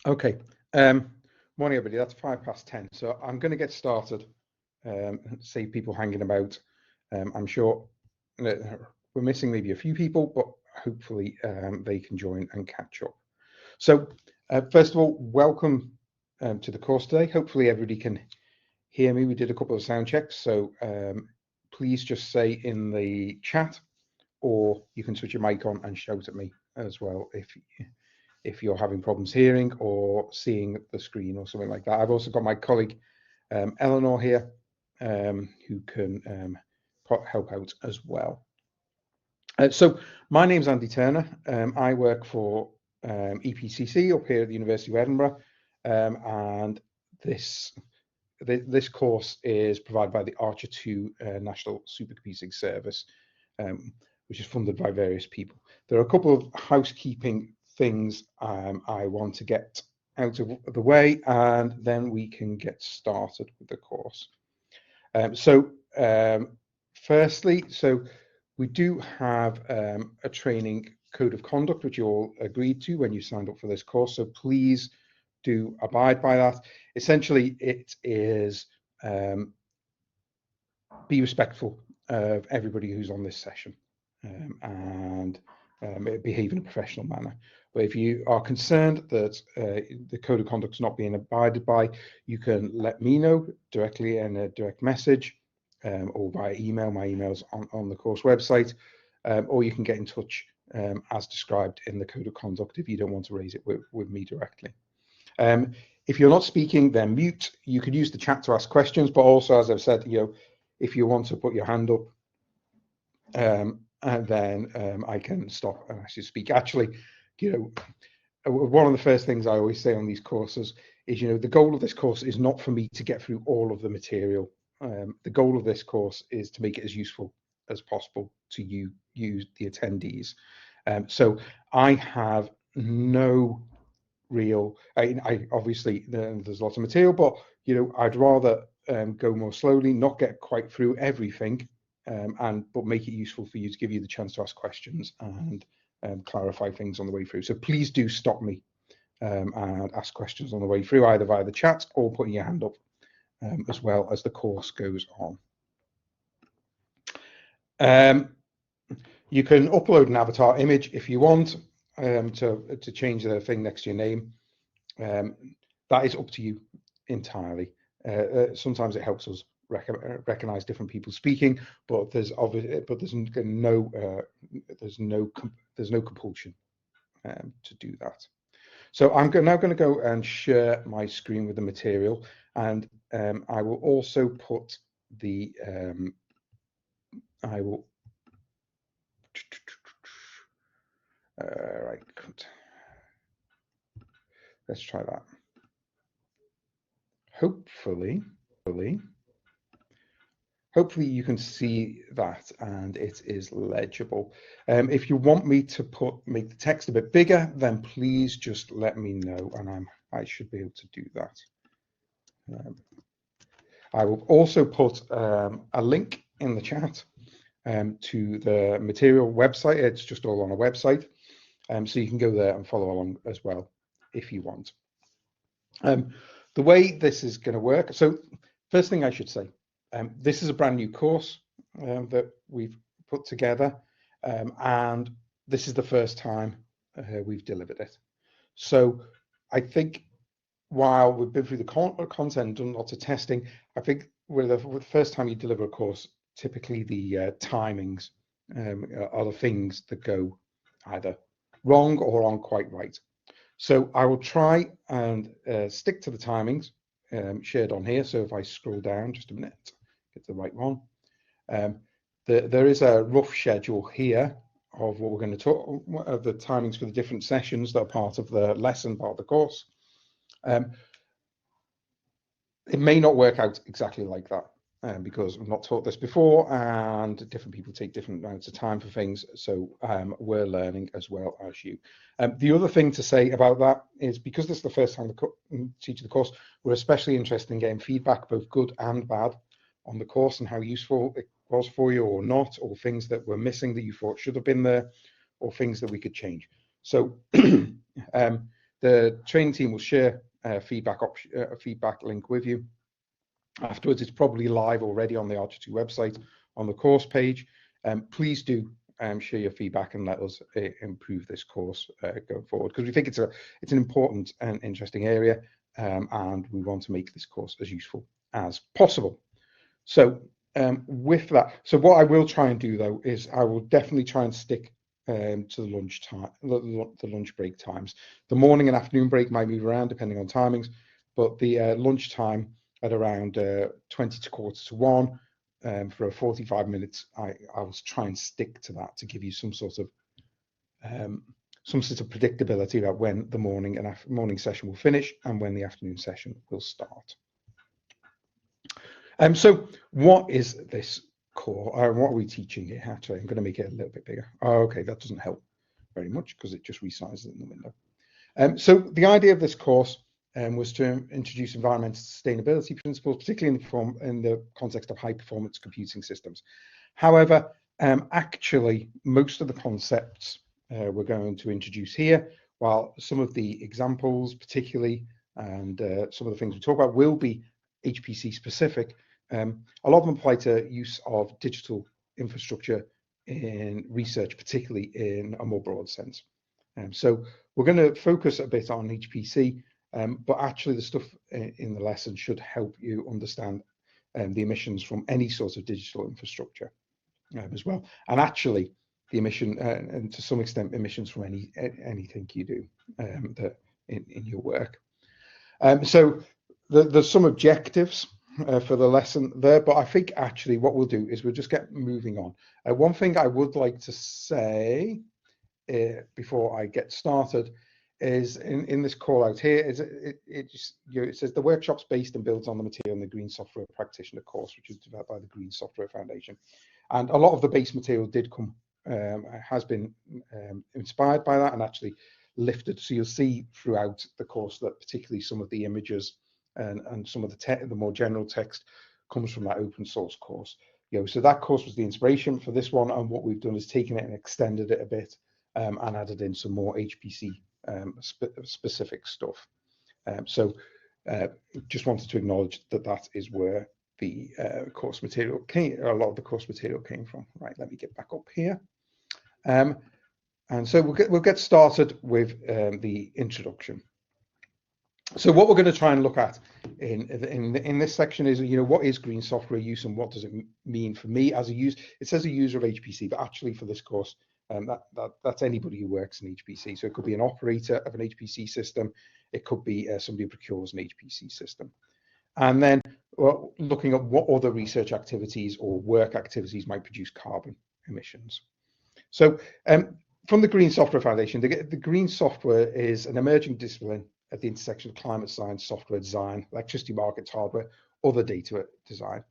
Okay, morning everybody, that's 10:05. So I'm going to get started, save people hanging about. I'm sure we're missing maybe a few people, but hopefully they can join and catch up. So first of all, welcome to the course today. Hopefully everybody can hear me. We did a couple of sound checks, so please just say in the chat, or you can switch your mic on and shout at me as well if you're having problems hearing or seeing the screen or something like that. I've also got my colleague Eleanor here who can help out as well. So my name's Andy Turner. I work for EPCC up here at the University of Edinburgh, and this course is provided by the ARCHER2 National Supercomputing Service, which is funded by various people. There are a couple of housekeeping things I want to get out of the way, and then we can get started with the course. Firstly, we do have a training code of conduct which you all agreed to when you signed up for this course, so please do abide by that. Essentially, it is be respectful of everybody who's on this session and behave in a professional manner. But if you are concerned that the code of conduct is not being abided by, you can let me know directly in a direct message or via email. My email's on the course website, or you can get in touch as described in the code of conduct if you don't want to raise it with me directly. If you're not speaking, then mute. You could use the chat to ask questions, but also, as I've said, if you want to put your hand up, and then I can stop and ask you to speak. Actually, one of the first things I always say on these courses is, the goal of this course is not for me to get through all of the material. The goal of this course is to make it as useful as possible to you, the attendees. So I have no real, I obviously there's lots of material, but I'd rather go more slowly, not get quite through everything, but make it useful for you, to give you the chance to ask questions and clarify things on the way through. So please do stop me and ask questions on the way through, either via the chat or putting your hand up as well as the course goes on. You can upload an avatar image if you want to change the thing next to your name. That is up to you entirely. Sometimes it helps us recognize different people speaking, but there's no compulsion to do that. So I'm now going to go and share my screen with the material, and I will also put the right. Let's try that. Hopefully you can see that and it is legible. If you want me to make the text a bit bigger, then please just let me know, and I should be able to do that. I will also put a link in the chat to the material website. It's just all on a website, so you can go there and follow along as well if you want. The way this is going to work, so first thing I should say, this is a brand new course that we've put together, and this is the first time we've delivered it. So I think while we've been through the content, done lots of testing, I think with the first time you deliver a course, typically the timings are the things that go either wrong or aren't quite right. So I will try and stick to the timings shared on here. So if I scroll down just a minute, get the right one. There is a rough schedule here of what we're going to talk of the timings for the different sessions that are part of the lesson, part of the course. It may not work out exactly like that because I've not taught this before, and different people take different amounts of time for things. So we're learning as well as you. The other thing to say about that is, because this is the first time teaching the course, we're especially interested in getting feedback, both good and bad, on the course and how useful it was for you or not, or things that were missing that you thought should have been there, or things that we could change. So The training team will share a feedback link with you. Afterwards, it's probably live already on the ARCHER2 website on the course page. Please do share your feedback and let us improve this course going forward, because we think it's an important and interesting area, and we want to make this course as useful as possible. So with that, so what I will try and do though is I will definitely try and stick to the lunch time, the lunch break times. The morning and afternoon break might move around depending on timings, but the lunch time at around 20 to quarter to 1 for 45 minutes, I will try and stick to that to give you some sort of predictability about when the morning session will finish and when the afternoon session will start. So what is this course? What are we teaching here? Actually, I'm going to make it a little bit bigger. Oh, okay, that doesn't help very much because it just resizes it in the window. So the idea of this course was to introduce environmental sustainability principles, particularly in the context of high-performance computing systems. However, actually, most of the concepts we're going to introduce here, while some of the examples particularly, and some of the things we talk about will be HPC specific, a lot of them apply to use of digital infrastructure in research, particularly in a more broad sense. So we're going to focus a bit on HPC, but actually the stuff in the lesson should help you understand the emissions from any sort of digital infrastructure as well, and actually the emission and to some extent emissions from anything you do in your work. So there's some objectives for the lesson there, but I think actually what we'll do is we'll just get moving on. One thing I would like to say before I get started is in this call out here is it says the workshop's based and builds on the material in the Green Software Practitioner course, which is developed by the Green Software Foundation, and a lot of the base material has been inspired by that and actually lifted. So you'll see throughout the course that particularly some of the images and some of the more general text comes from that open source course. So that course was the inspiration for this one, and what we've done is taken it and extended it a bit and added in some more HPC specific stuff. So just wanted to acknowledge that is where the course material a lot of the course material came from. Right, let me get back up here. And so we'll get started with the introduction. So what we're going to try and look at in this section is, what is green software use and what does it mean for me as a user? It says a user of HPC, but actually for this course, that's anybody who works in HPC. So it could be an operator of an HPC system. It could be somebody who procures an HPC system. And then looking at what other research activities or work activities might produce carbon emissions. So from the Green Software Foundation, the green software is an emerging discipline at the intersection of climate science, software design, electricity markets, hardware, other data design.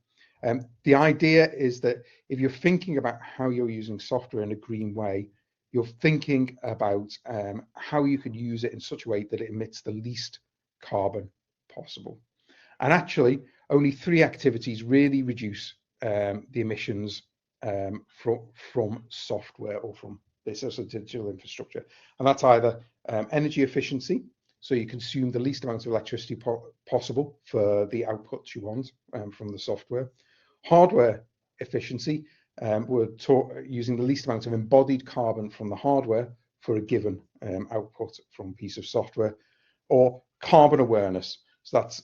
The idea is that if you're thinking about how you're using software in a green way, you're thinking about how you could use it in such a way that it emits the least carbon possible. And actually, only 3 activities really reduce the emissions from software or from this sort of digital infrastructure. And that's either energy efficiency, so you consume the least amount of electricity possible for the outputs you want from the software. Hardware efficiency, we're using the least amount of embodied carbon from the hardware for a given output from a piece of software. Or carbon awareness, so that's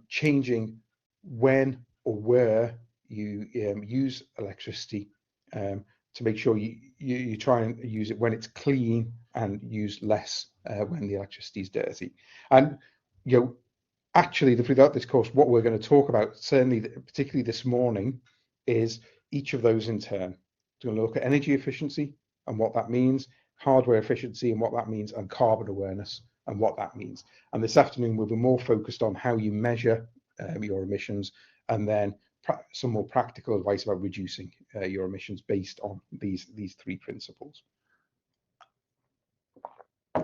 changing when or where you use electricity to make sure you try and use it when it's clean and use less when the electricity is dirty. And actually, throughout this course, what we're going to talk about, certainly particularly this morning, is each of those in turn. We're going to look at energy efficiency and what that means, hardware efficiency and what that means, and carbon awareness and what that means. And this afternoon we'll be more focused on how you measure your emissions, and then some more practical advice about reducing your emissions based on these 3 principles.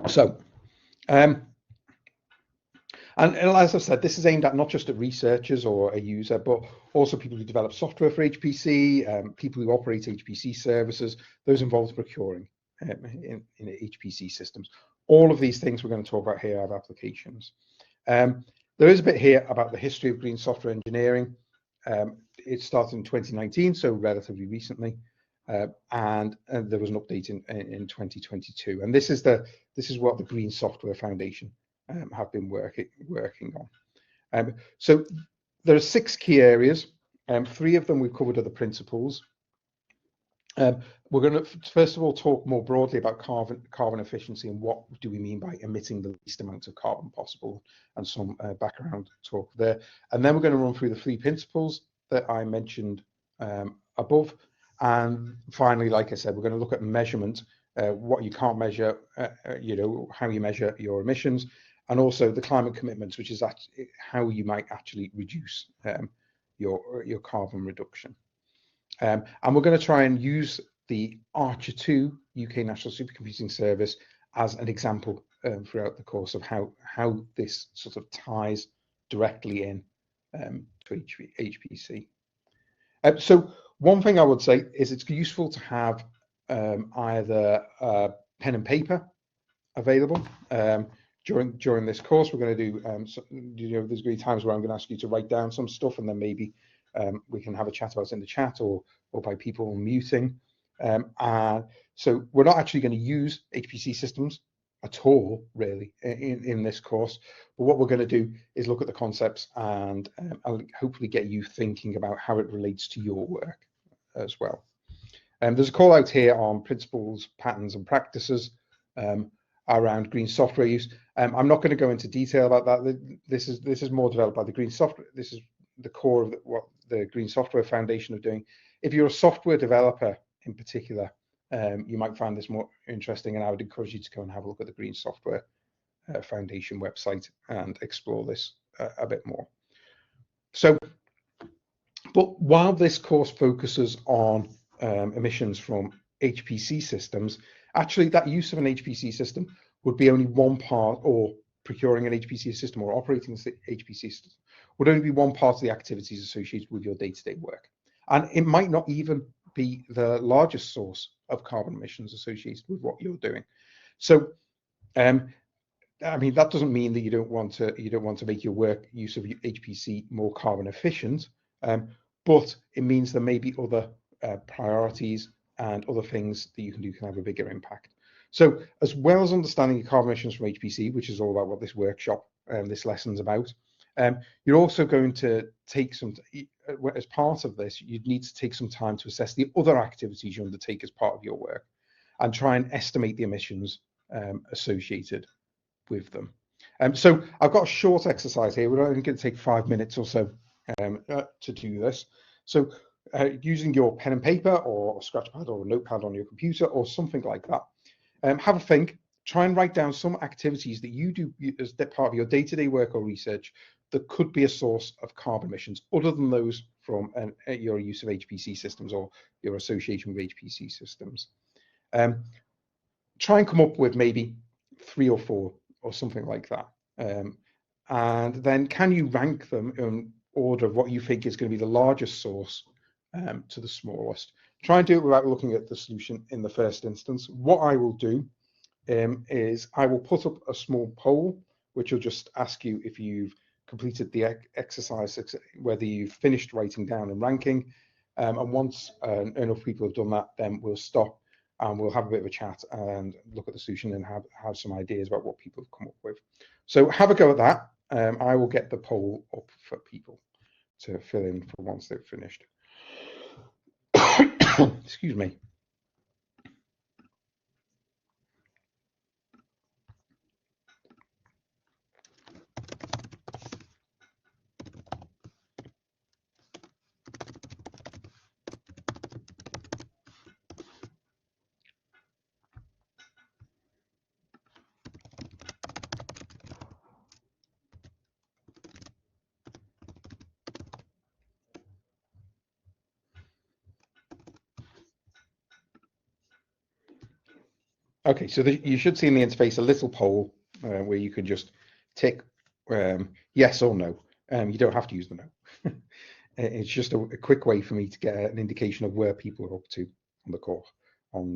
So, and as I said, this is aimed at not just at researchers or a user, but also people who develop software for HPC, people who operate HPC services, those involved in procuring in HPC systems, all of these things we're going to talk about here have applications. There is a bit here about the history of green software engineering. It started in 2019, so relatively recently, and there was an update in 2022. And this is what the Green Software Foundation have been working on. So there are 6 key areas. 3 of them we've covered are the principles. We're going to first of all talk more broadly about carbon efficiency and what do we mean by emitting the least amount of carbon possible, and some background talk there. And then we're going to run through the 3 principles that I mentioned above. And finally, like I said, we're going to look at measurement, what you can't measure, how you measure your emissions, and also the climate commitments, which is how you might actually reduce your carbon reduction. And we're going to try and use the ARCHER2 UK National Supercomputing Service as an example throughout the course of how this sort of ties directly in to HPC. So one thing I would say is it's useful to have either pen and paper available during this course. We're going to do, there's going to be times where I'm going to ask you to write down some stuff, and then maybe we can have a chat about it in the chat or by people muting. So we're not actually going to use HPC systems at all, really, in this course. But what we're going to do is look at the concepts and I'll hopefully get you thinking about how it relates to your work as well. There's a call out here on principles, patterns, and practices around green software use. I'm not going to go into detail about that. This is more developed by the green software. This is the core of what the Green Software Foundation are doing. If you're a software developer in particular, you might find this more interesting, and I would encourage you to go and have a look at the Green Software Foundation website and explore this a bit more. So, but while this course focuses on emissions from HPC systems, actually that use of an HPC system would be only one part, or procuring an HPC system or operating the HPC system would only be one part of the activities associated with your day-to-day work. And it might not even be the largest source of carbon emissions associated with what you're doing. So, I mean, that doesn't mean that you don't want to make your work use of your HPC more carbon efficient, but it means there may be other priorities and other things that you can do can have a bigger impact. So, as well as understanding your carbon emissions from HPC, which is all about what this workshop, this lesson's about, you're also going to take some, as part of this, you'd need to take some time to assess the other activities you undertake as part of your work and try and estimate the emissions associated with them. So I've got a short exercise here. We're only going to take 5 minutes or so to do this. So using your pen and paper or a scratch pad or a notepad on your computer or something like that, have a think. Try and write down some activities that you do as part of your day-to-day work or research that could be a source of carbon emissions, other than those from your use of HPC systems or your association with HPC systems. Try and come up with maybe 3 or 4 or something like that. And then can you rank them in order of what you think is going to be the largest source to the smallest? Try and do it without looking at the solution in the first instance. What I will do is I will put up a small poll, which will just ask you if you've completed the exercise, whether you've finished writing down and ranking. And once enough people have done that, then we'll stop and we'll have a bit of a chat and look at the solution and have some ideas about what people have come up with. So have a go at that. I will get the poll up for people to fill in for once they've finished. Excuse me. Okay, so you should see in the interface a little poll where you can just tick yes or no. You don't have to use the no. It's just a quick way for me to get an indication of where people are up to on the course, on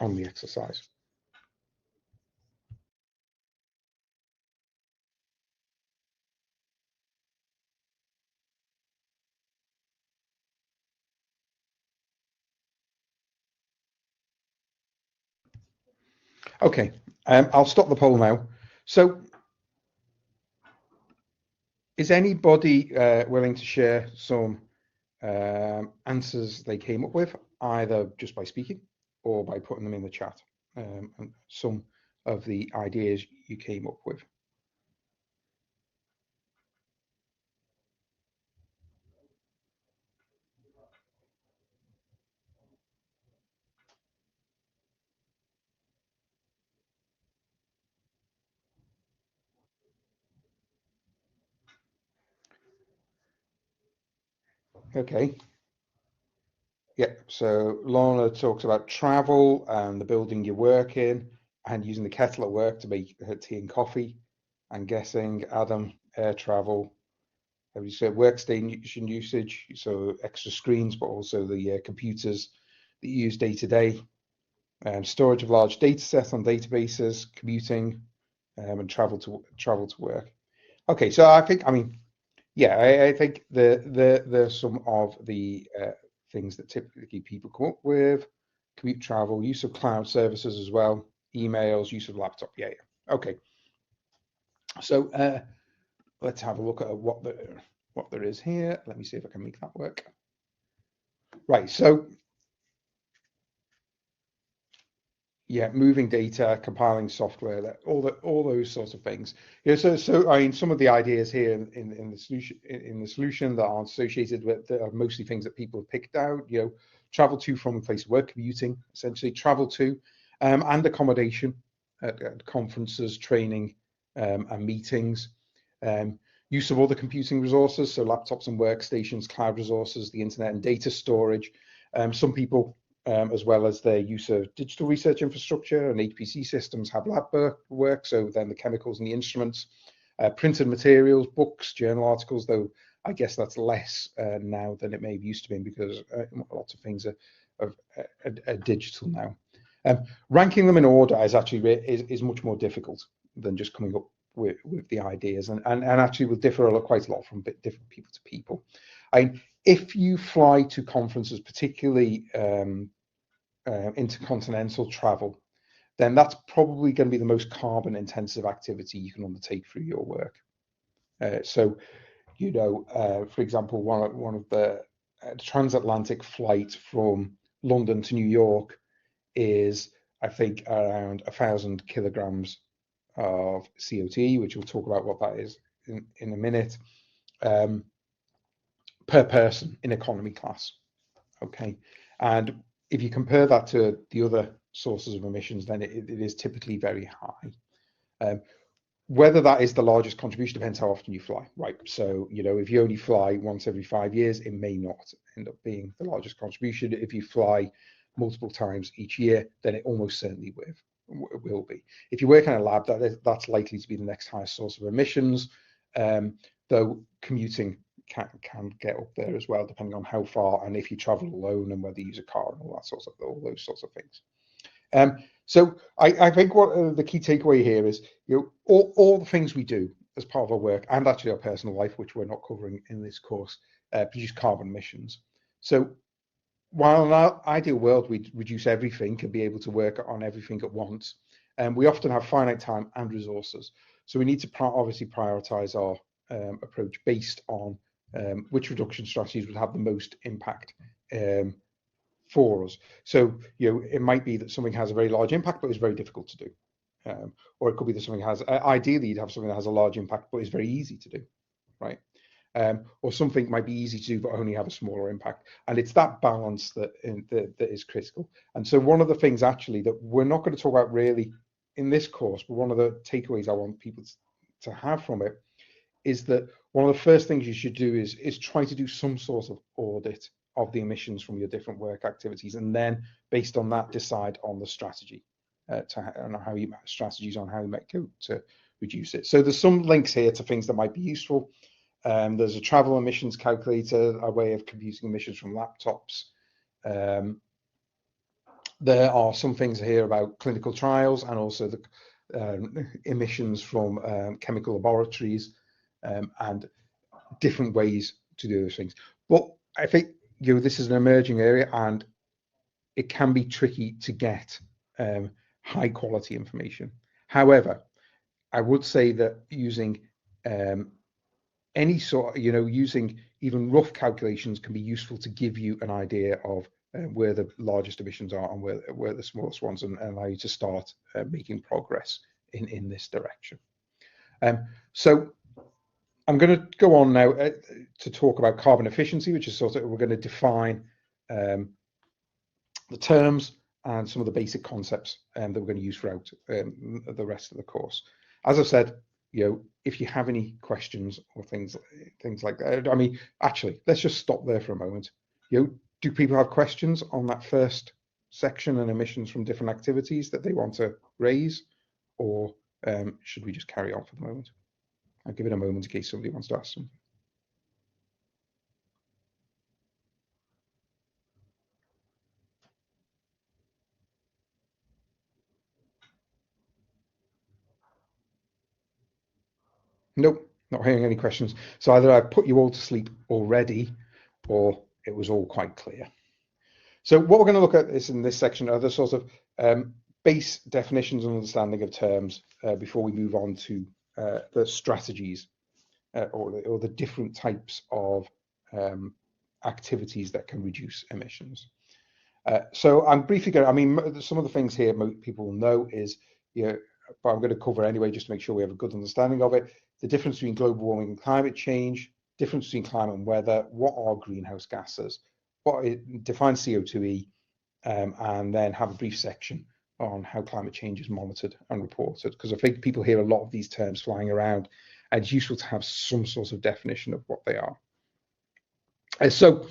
the exercise. Okay, I'll stop the poll now. So is anybody willing to share some answers they came up with, either just by speaking or by putting them in the chat, and some of the ideas you came up with? Okay. Yeah, so Lorna talks about travel and the building you work in and using the kettle at work to make her tea and coffee. I'm guessing Adam, air travel, as you said, workstation usage, so extra screens, but also the computers that you use day to day, storage of large data sets on databases, commuting, and travel to work. Okay, so I mean, yeah, I think there's some of the things that typically people come up with: commute, travel, use of cloud services as well, emails, use of laptop. Yeah, yeah. Okay, so let's have a look at what there is here. Let me see if I can make that work. Right, so yeah, moving data, compiling software, all those sorts of things. Yeah, so I mean, some of the ideas here in the solution that aren't associated with that are mostly things that people have picked out. You know, travel to from a place of work, commuting, essentially travel to, and accommodation at conferences, training, and meetings. Um, Use of other computing resources, so laptops and workstations, cloud resources, the internet and data storage. Some people as well as their use of digital research infrastructure and HPC systems have lab work, so then the chemicals and the instruments, printed materials, books, journal articles, though I guess that's less now than it may have used to be because lots of things are digital now. Ranking them in order is actually is much more difficult than just coming up with the ideas, and actually will differ quite a lot from different people to people. If you fly to conferences, particularly intercontinental travel, then that's probably going to be the most carbon intensive activity you can undertake through your work. So, you know, for example, one of the transatlantic flight from London to New York is, I think, around 1,000 kilograms of CO2, which we'll talk about what that is in a minute, per person in economy class. Okay, and if you compare that to the other sources of emissions, then it is typically very high. Whether that is the largest contribution depends how often you fly, right? So, you know, if you only fly once every 5 years, it may not end up being the largest contribution. If you fly multiple times each year, then it almost certainly will be. If you work in a lab, that's likely to be the next highest source of emissions, though commuting can get up there as well, depending on how far and if you travel alone and whether you use a car and all those sorts of things. So I think what the key takeaway here is, you know, all the things we do as part of our work and actually our personal life, which we're not covering in this course, produce carbon emissions. So while in our ideal world we'd reduce everything and be able to work on everything at once, we often have finite time and resources. So we need to obviously prioritize our approach based on which reduction strategies would have the most impact for us. So, you know, it might be that something has a very large impact, but is very difficult to do. Or it could be that something has, ideally, you'd have something that has a large impact, but is very easy to do, right? Or something might be easy to do, but only have a smaller impact. And it's that balance that is critical. And so one of the things actually that we're not going to talk about really in this course, but one of the takeaways I want people to have from it is that one of the first things you should do is try to do some sort of audit of the emissions from your different work activities, and then based on that decide on the strategy strategies on how you might go to reduce it. So there's some links here to things that might be useful. There's a travel emissions calculator, a way of computing emissions from laptops. There are some things here about clinical trials and also the emissions from chemical laboratories, and different ways to do those things. But I think, you know, this is an emerging area and it can be tricky to get high quality information. However, I would say that using any sort, using even rough calculations can be useful to give you an idea of where the largest emissions are and where the smallest ones, and allow you to start making progress in this direction. So I'm going to go on now to talk about carbon efficiency, which is sort of, we're going to define the terms and some of the basic concepts that we're going to use throughout the rest of the course. As I've said, if you have any questions or things like that, I mean, actually, let's just stop there for a moment. Do people have questions on that first section and emissions from different activities that they want to raise, or should we just carry on for the moment? I'll give it a moment in case somebody wants to ask something. Nope, not hearing any questions. So either I put you all to sleep already, or it was all quite clear. So what we're going to look at is in this section are the sort of base definitions and understanding of terms before we move on to the strategies or the different types of activities that can reduce emissions. So I'm briefly going, I mean, some of the things here people will know is, but I'm going to cover anyway, just to make sure we have a good understanding of it. The difference between global warming and climate change, difference between climate and weather, what are greenhouse gases, what it defines CO2e, and then have a brief section on how climate change is monitored and reported, because I think people hear a lot of these terms flying around, and it's useful to have some sort of definition of what they are. So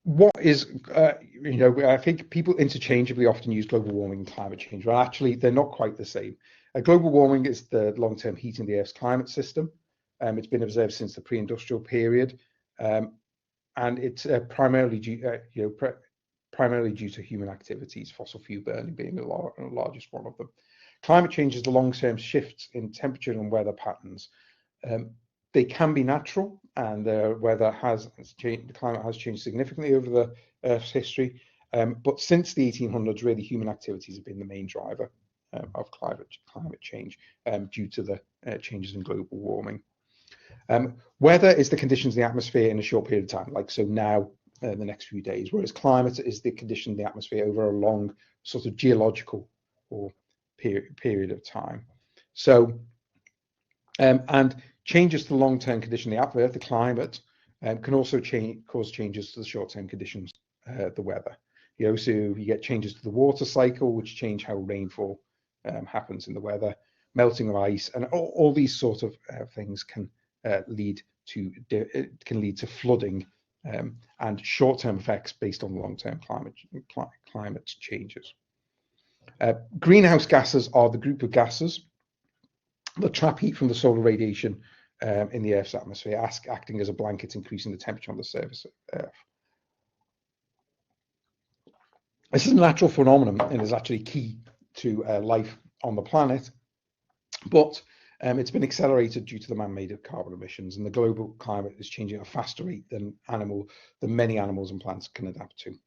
what is, I think people interchangeably often use global warming and climate change. Well, actually, they're not quite the same. Global warming is the long-term heating of the Earth's climate system. It's been observed since the pre-industrial period, and it's primarily due to human activities, fossil fuel burning being the largest one of them. Climate change is the long-term shifts in temperature and weather patterns. They can be natural, and the weather has changed, the climate has changed significantly over the Earth's history. But since the 1800s, really, human activities have been the main driver of climate change due to the changes in global warming. Weather is the conditions in the atmosphere in a short period of time, like so now, the next few days, whereas climate is the condition in the atmosphere over a long sort of geological or period of time. So, and changes to the long-term condition of the atmosphere, the climate, can also cause changes to the short-term conditions, the weather. So you get changes to the water cycle, which change how rainfall happens in the weather, melting of ice, and all these sort of things can lead to flooding and short-term effects based on long-term climate changes. Greenhouse gases are the group of gases that trap heat from the solar radiation in the Earth's atmosphere, acting as a blanket, increasing the temperature on the surface of Earth. This is a natural phenomenon and is actually key to life on the planet, but it's been accelerated due to the man-made carbon emissions, and the global climate is changing at a faster rate than many animals and plants can adapt to.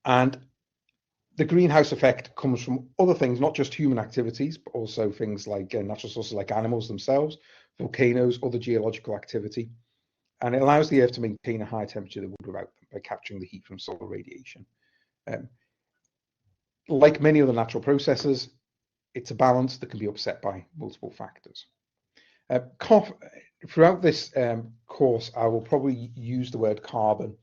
And the greenhouse effect comes from other things, not just human activities, but also things like natural sources like animals themselves, volcanoes, other geological activity. And it allows the Earth to maintain a higher temperature than it would without them by capturing the heat from solar radiation. Like many other natural processes, it's a balance that can be upset by multiple factors. Throughout this course, I will probably use the word carbon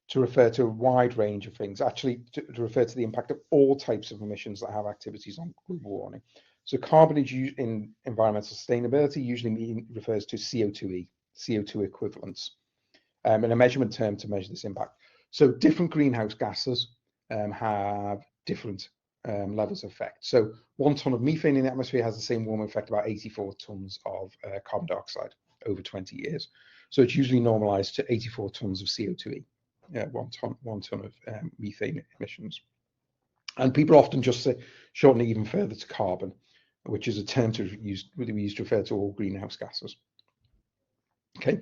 to refer to a wide range of things, actually to refer to the impact of all types of emissions that have activities on global warming. So carbon is used in environmental sustainability, usually refers to CO2e, CO2 equivalents, and a measurement term to measure this impact. So different greenhouse gases have different levels of effect. So 1 ton of methane in the atmosphere has the same warming effect about 84 tons of carbon dioxide over 20 years. So it's usually normalized to 84 tons of CO2e, 1 ton of methane emissions. And people often just say, shorten it even further to carbon, which is a term we use to refer to all greenhouse gases. Okay,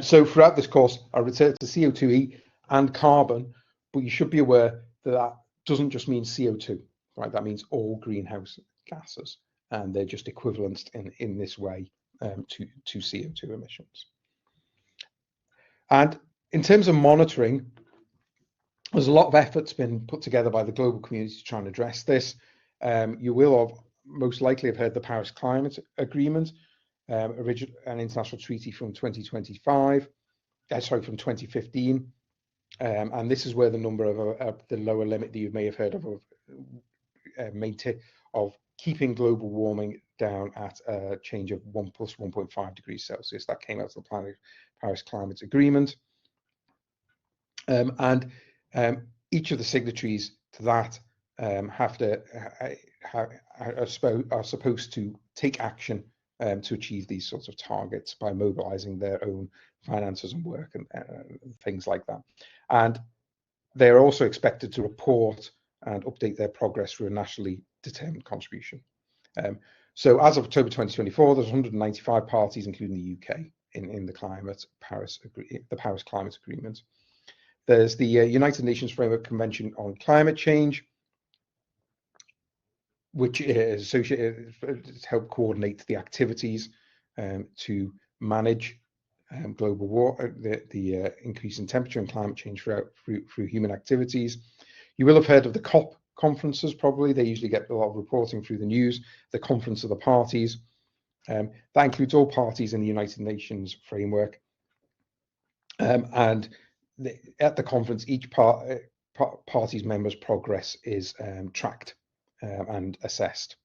so throughout this course, I refer to CO2e and carbon, but you should be aware that doesn't just mean CO2, right? That means all greenhouse gases, and they're just equivalent in this way to CO2 emissions. And in terms of monitoring, there's a lot of efforts been put together by the global community to try and address this. You will have most likely have heard the Paris Climate Agreement, an international treaty from 2015, and this is where the number of the lower limit that you may have heard of keeping global warming down at a change of 1 + 1.5 degrees Celsius. That came out of the Paris Climate Agreement, and each of the signatories to that are supposed to take action to achieve these sorts of targets by mobilizing their own finances and work and things like that. And they're also expected to report and update their progress through a nationally determined contribution. So as of October 2024, there's 195 parties, including the UK, in the Paris Climate Agreement. There's the United Nations Framework Convention on Climate Change, which is associated to help coordinate the activities to manage global the increase in temperature and climate change through human activities. You will have heard of the COP conferences, probably. They usually get a lot of reporting through the news. The Conference of the Parties. That includes all parties in the United Nations framework. And at the conference, each party's members' progress is tracked and assessed.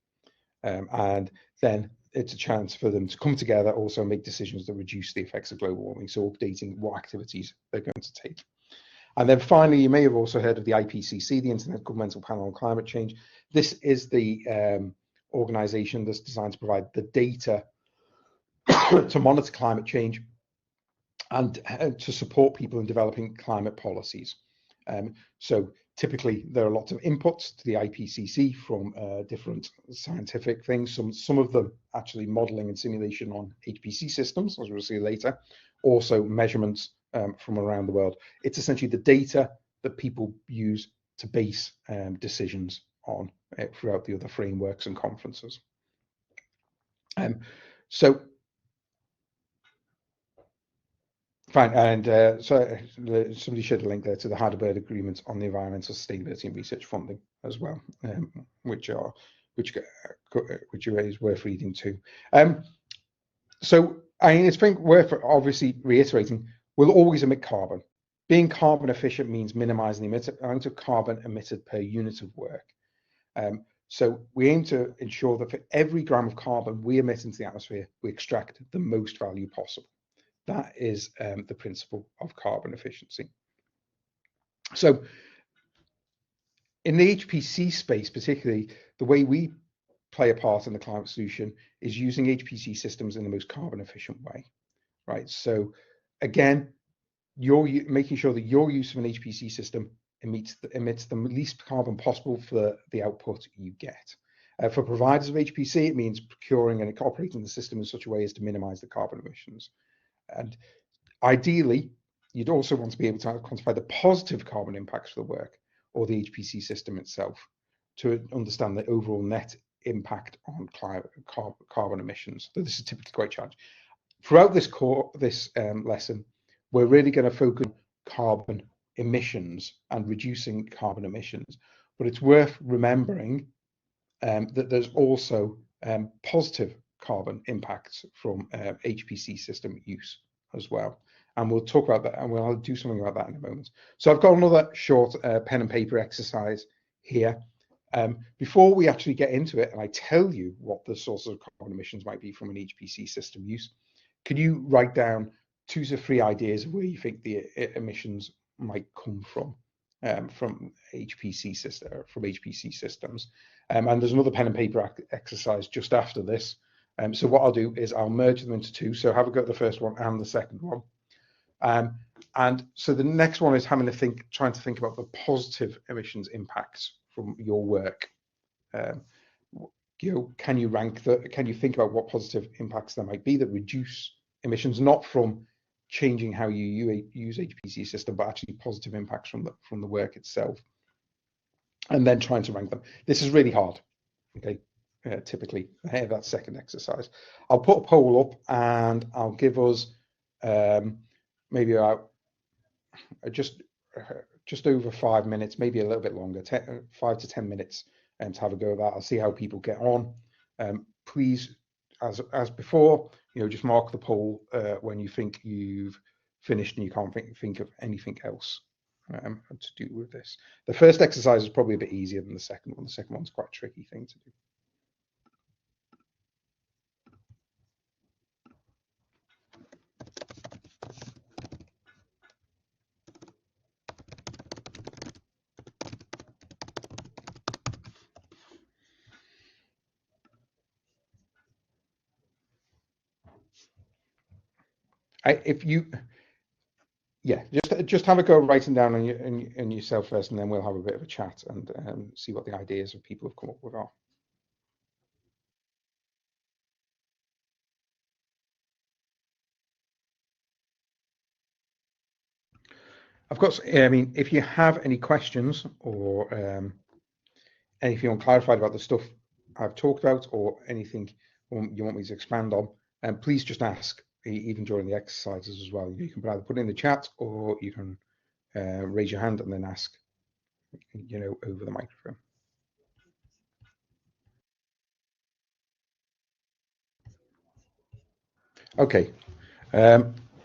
And then it's a chance for them to come together, also make decisions that reduce the effects of global warming, so updating what activities they're going to take. And then finally, you may have also heard of the IPCC, the Intergovernmental Panel on Climate Change. This is the organization that's designed to provide the data to monitor climate change and to support people in developing climate policies. So typically there are lots of inputs to the IPCC from different scientific things, some of them actually modeling and simulation on HPC systems, as we'll see later, also measurements from around the world. It's essentially the data that people use to base decisions on throughout the other frameworks and conferences. So fine, and so somebody shared a link there to the Heidelberg Agreement on the Environmental Sustainability and Research Funding as well, which is worth reading too. So I mean, it's worth obviously reiterating, we'll always emit carbon. Being carbon efficient means minimizing the amount of carbon emitted per unit of work. So we aim to ensure that for every gram of carbon we emit into the atmosphere, we extract the most value possible. That is the principle of carbon efficiency. So in the HPC space, particularly, the way we play a part in the climate solution is using HPC systems in the most carbon efficient way, right? So again, you're making sure that your use of an HPC system emits the least carbon possible for the output you get. For providers of HPC, it means procuring and operating the system in such a way as to minimize the carbon emissions. And ideally, you'd also want to be able to quantify the positive carbon impacts for the work or the HPC system itself to understand the overall net impact on carbon emissions. So this is typically quite challenging. Throughout this lesson, we're really going to focus on carbon emissions and reducing carbon emissions. But it's worth remembering that there's also positive carbon impacts from HPC system use as well. And we'll talk about that, and we'll do something about that in a moment. So I've got another short pen and paper exercise here. Before we actually get into it, and I tell you what the sources of carbon emissions might be from an HPC system use, can you write down 2 to 3 ideas of where you think the emissions might come from HPC systems? And there's another pen and paper exercise just after this. So what I'll do is I'll merge them into 2. So have a go at the first one and the second one. And so the next one is trying to think about the positive emissions impacts from your work. Can you think about what positive impacts there might be that reduce emissions, not from changing how you use HPC system, but actually positive impacts from the work itself. and then trying to rank them. This is really hard. Okay, typically that second exercise. I'll put a poll up and I'll give us maybe about just over 5 minutes, maybe a little bit longer, 5 to 10 minutes to have a go at that. I'll see how people get on. Please, as before, just mark the poll when you think you've finished and you can't think of anything else to do with this. The first exercise is probably a bit easier than the second one. The second one's quite a tricky thing to do. Just have a go writing down on yourself first, and then we'll have a bit of a chat and see what the ideas of people have come up with are. Of course, I mean, if you have any questions or anything unclarified about the stuff I've talked about or anything you want me to expand on, please just ask, even during the exercises as well. You can either put it in the chat or you can raise your hand and then ask, over the microphone. Okay.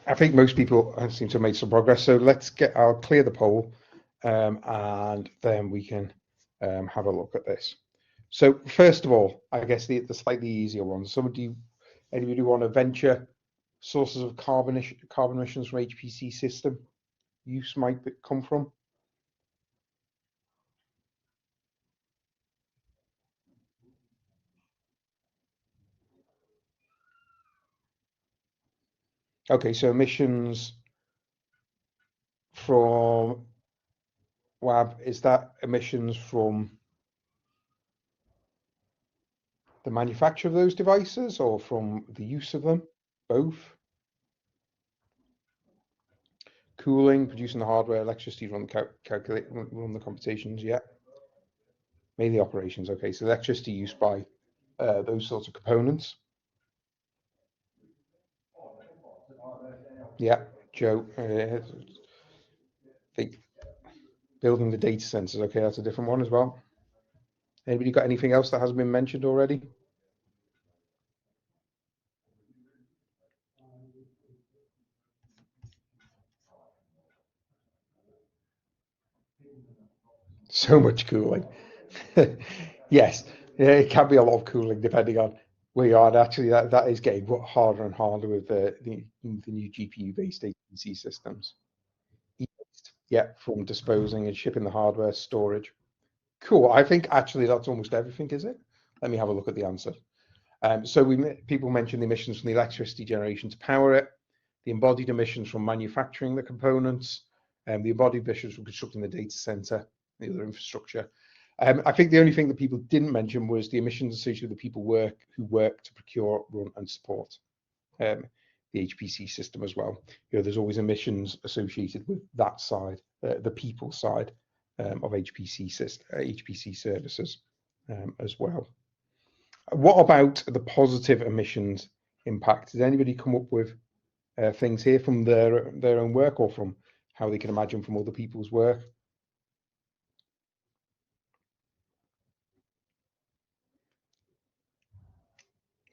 I think most people seem to have made some progress. So I'll clear the poll and then we can have a look at this. So first of all, I guess the slightly easier ones. Anybody want to venture sources of carbon emissions from HPC system use might come from? Okay, so emissions from WAB, is that emissions from the manufacture of those devices or from the use of them? Both? Cooling, producing the hardware, electricity, run the computations, yeah. Mainly operations, okay. So electricity used by those sorts of components. Yeah, Joe, I think building the data centers, okay, that's a different one as well. Anybody got anything else that hasn't been mentioned already? So much cooling. Yes, yeah, it can be a lot of cooling depending on where you are. And actually, that is getting harder and harder with the new GPU-based HPC systems. Yeah, from disposing and shipping the hardware, storage. Cool. I think actually that's almost everything, is it? Let me have a look at the answer. So people mentioned the emissions from the electricity generation to power it, the embodied emissions from manufacturing the components, the embodied emissions from constructing the data center, the other infrastructure. I think the only thing that people didn't mention was the emissions associated with the people who work to procure, run, and support the HPC system as well. There's always emissions associated with that side, the people side of HPC services as well. What about the positive emissions impact? Did anybody come up with things here from their own work or from how they can imagine from other people's work?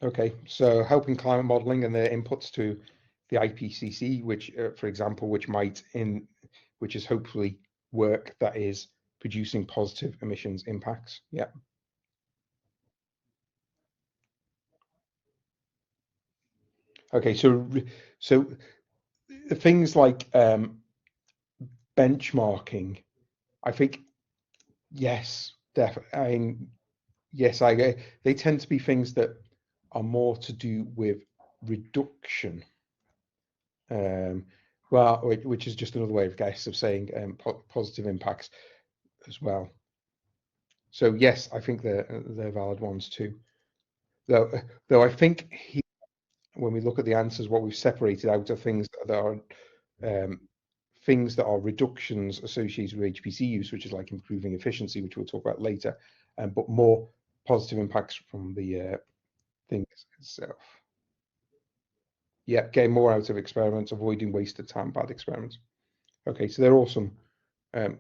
Okay, so helping climate modeling and their inputs to the IPCC, which, for example, which is hopefully work that is producing positive emissions impacts. Yeah. Okay, so things like benchmarking, I think, yes, definitely. I mean, yes, they tend to be things that are more to do with reduction. Well, which is just another way of saying positive impacts as well. So yes, I think they're valid ones too. Though I think when we look at the answers, what we've separated out are things that are things that are reductions associated with HPC use, which is like improving efficiency, which we'll talk about later, but more positive impacts from the thing itself. Yeah, getting more out of experiments, avoiding wasted time, bad experiments. Okay, so they're all some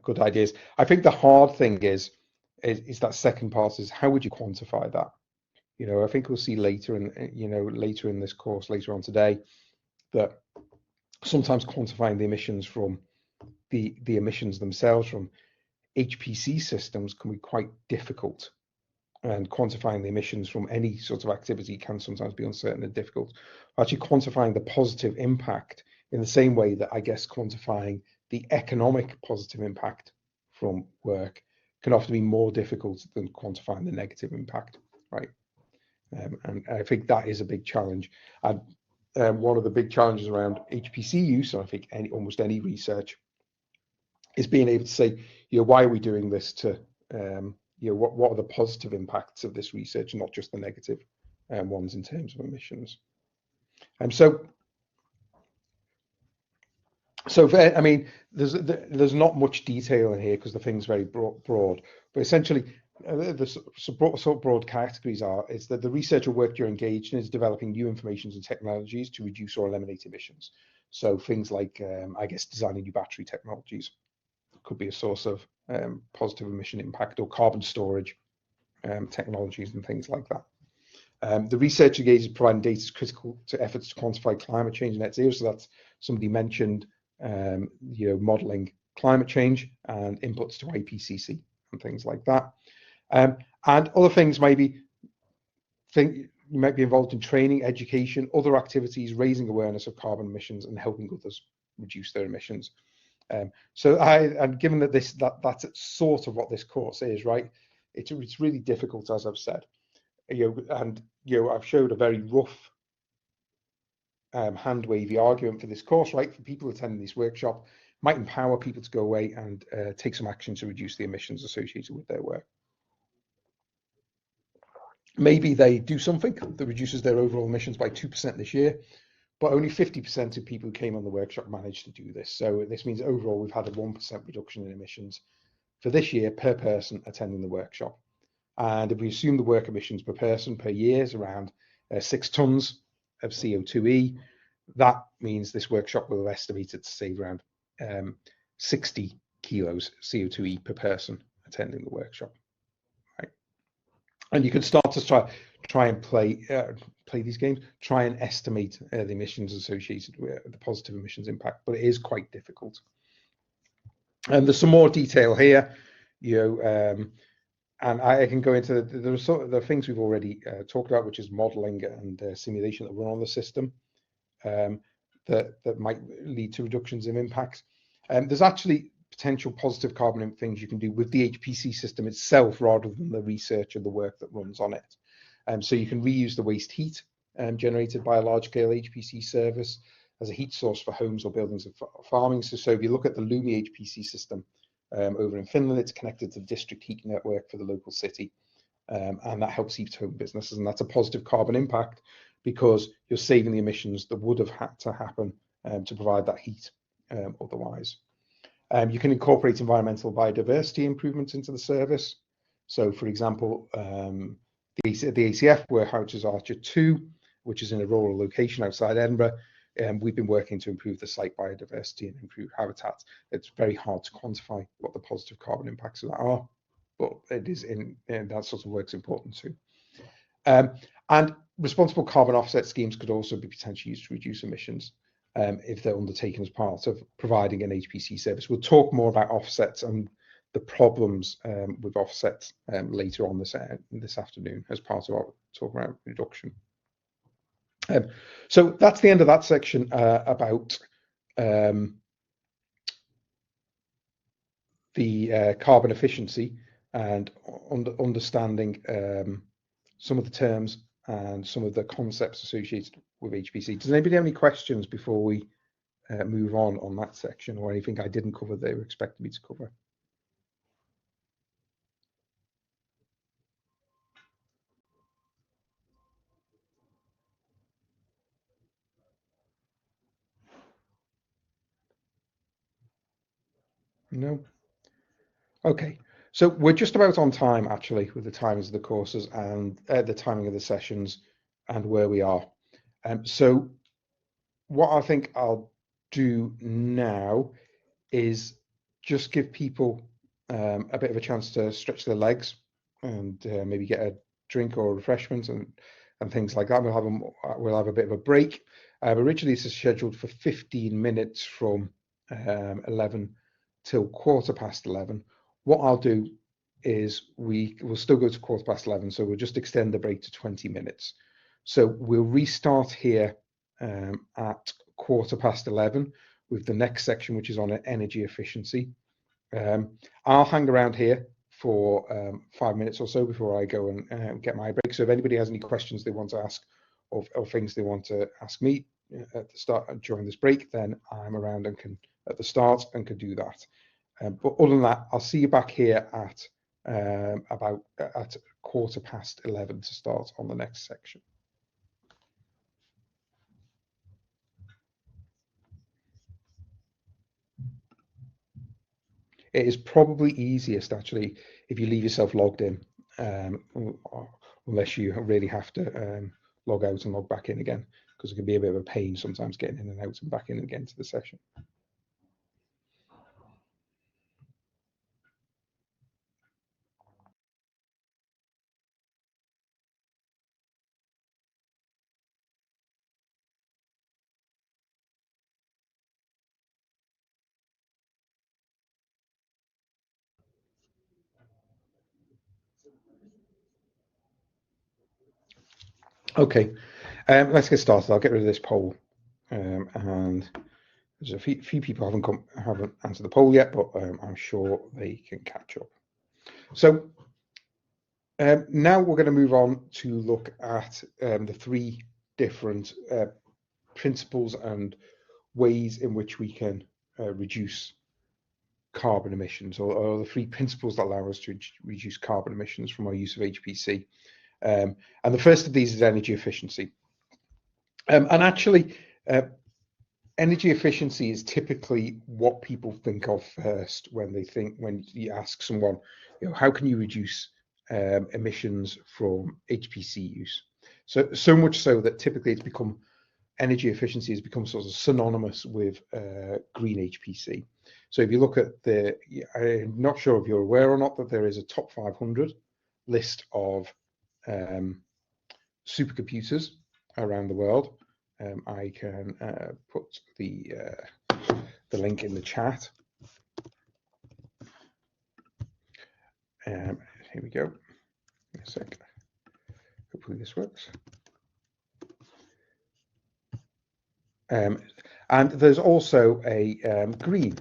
good ideas. I think the hard thing is that second part is how would you quantify that? You know, I think we'll see later later in this course, later on today, that sometimes quantifying the emissions from the emissions themselves from HPC systems can be quite difficult, and quantifying the emissions from any sort of activity can sometimes be uncertain and difficult. Actually quantifying the positive impact in the same way that I guess quantifying the economic positive impact from work can often be more difficult than quantifying the negative impact, right? And I think that is a big challenge. And one of the big challenges around HPC use, and I think almost any research, is being able to say, why are we doing this to, what are the positive impacts of this research, and not just the negative ones in terms of emissions. I mean, there's not much detail in here because the thing's very broad, but essentially the sort of broad categories is that the researcher work you're engaged in is developing new informations and technologies to reduce or eliminate emissions. So things like, I guess, designing new battery technologies could be a source of positive emission impact, or carbon storage technologies and things like that. The research engages providing data is critical to efforts to quantify climate change and net zero. So that's somebody mentioned, modeling climate change and inputs to IPCC and things like that. And other things maybe you might be involved in training, education, other activities, raising awareness of carbon emissions and helping others reduce their emissions. And given that that's sort of what this course is, right? It's really difficult, as I've said. I've showed a very rough hand wavy argument for this course, right? For people attending this workshop, might empower people to go away and take some action to reduce the emissions associated with their work. Maybe they do something that reduces their overall emissions by 2% this year, but only 50% of people who came on the workshop managed to do this. So this means overall we've had a 1% reduction in emissions for this year per person attending the workshop. And if we assume the work emissions per person per year is around 6 tons of CO2e, that means this workshop will have estimated to save around 60 kilos CO2e per person attending the workshop. Right? And you can start to try and play these games, try and estimate the emissions associated with the positive emissions impact, but it is quite difficult. And there's some more detail here, and I can go into the things we've already talked about, which is modeling and simulation that run on the system that might lead to reductions in impacts. There's actually potential positive carbon things you can do with the HPC system itself rather than the research and the work that runs on it. So you can reuse the waste heat generated by a large-scale HPC service as a heat source for homes or buildings and farming. So if you look at the Lumi HPC system over in Finland, it's connected to the district heat network for the local city, and that helps heat home businesses, and that's a positive carbon impact because you're saving the emissions that would have had to happen to provide that heat otherwise. You can incorporate environmental biodiversity improvements into the service. So, for example, the ACF warehouses ARCHER2, which is in a rural location outside Edinburgh. We've been working to improve the site biodiversity and improve habitats. It's very hard to quantify what the positive carbon impacts of that are, but it is that sort of work's important too. And responsible carbon offset schemes could also be potentially used to reduce emissions if they're undertaken as part of providing an HPC service. We'll talk more about offsets and the problems with offsets later on this afternoon as part of our talk around reduction. So that's the end of that section about the carbon efficiency and understanding some of the terms and some of the concepts associated with HPC. Does anybody have any questions before we move on that section, or anything I didn't cover they were expecting me to cover? No? Okay. So we're just about on time, actually, with the timings of the courses and the timing of the sessions and where we are. So what I think I'll do now is just give people a bit of a chance to stretch their legs and maybe get a drink or refreshments and things like that. We'll have a bit of a break. Originally, this is scheduled for 15 minutes from 11 till 11:15. What I'll do is we will still go to 11:15, so we'll just extend the break to 20 minutes. So we'll restart here at 11:15 with the next section, which is on energy efficiency. I'll hang around here for 5 minutes or so before I go and get my break. So if anybody has any questions they want to ask or things they want to ask me at the start during this break, then I'm around and can at the start and can do that. But other than that, I'll see you back here at about at 11:15 to start on the next section. It is probably easiest actually if you leave yourself logged in, unless you really have to log out and log back in again, because it can be a bit of a pain sometimes getting in and out and back in again to the session. Okay, let's get started. I'll get rid of this poll, and there's a few people haven't answered the poll yet, but I'm sure they can catch up. So now we're going to move on to look at the three different principles and ways in which we can reduce carbon emissions, or the three principles that allow us to reduce carbon emissions from our use of HPC. And the first of these is energy efficiency. And actually, energy efficiency is typically what people think of first when you ask someone, how can you reduce emissions from HPC use? So much so that typically energy efficiency has become sort of synonymous with green HPC. So if you look at I'm not sure if you're aware or not that there is a top 500 list of supercomputers around the world. I can put the link in the chat. Here we go. A sec. Hopefully this works. And there's also a green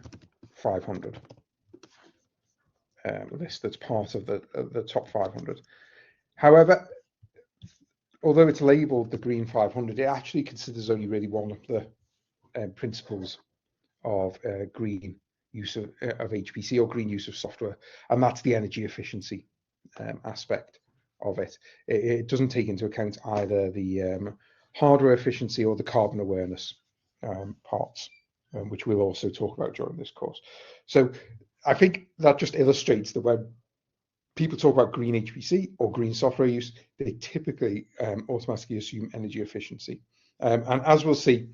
500 list that's part of the top 500. However, although it's labeled the green 500, it actually considers only really one of the principles of green use of HPC or green use of software, and that's the energy efficiency aspect of it. It doesn't take into account either the hardware efficiency or the carbon awareness parts, which we'll also talk about during this course. So I think that just illustrates that when people talk about green HPC or green software use, they typically automatically assume energy efficiency. And as we'll see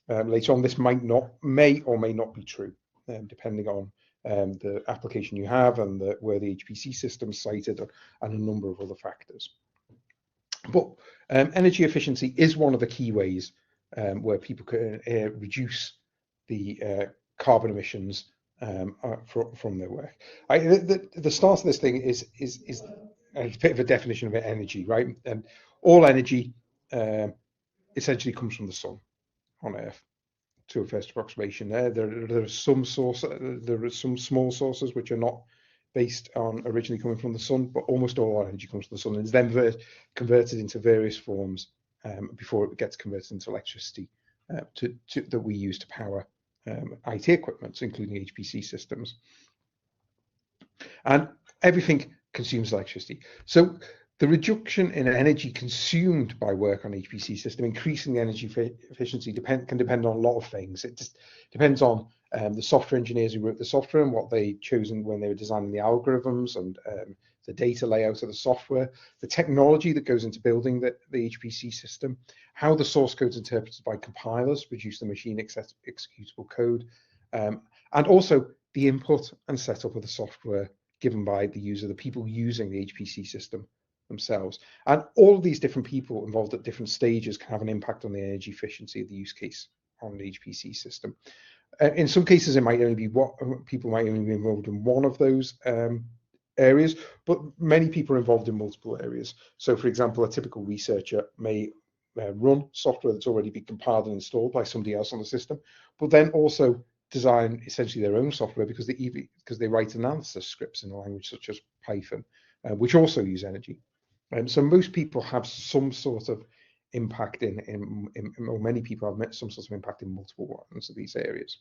later on, this may or may not be true, depending on the application you have and where the HPC system is cited and a number of other factors. But energy efficiency is one of the key ways where people can reduce the carbon emissions from their work. The start of this thing is a bit of a definition of energy, right? And all energy essentially comes from the sun on Earth, to a first approximation. There are some small sources which are not based on originally coming from the sun, but almost all our energy comes from the sun and is then converted into various forms before it gets converted into electricity that we use to power IT equipment, including HPC systems. And everything consumes electricity. So the reduction in energy consumed by work on HPC system, increasing the energy efficiency can depend on a lot of things. It just depends on the software engineers who wrote the software and what they chosen when they were designing the algorithms and the data layout of the software, the technology that goes into building the HPC system, how the source code is interpreted by compilers to produce the machine executable code, and also the input and setup of the software given by the user, the people using the HPC system themselves. And all of these different people involved at different stages can have an impact on the energy efficiency of the use case on the HPC system. In some cases, it might only be people might only be involved in one of those areas, but many people are involved in multiple areas. So, for example, a typical researcher may run software that's already been compiled and installed by somebody else on the system, but then also design essentially their own software because they write analysis scripts in a language such as Python, which also use energy. So most people have some sort of impact or many people have some sort of impact in multiple ones of these areas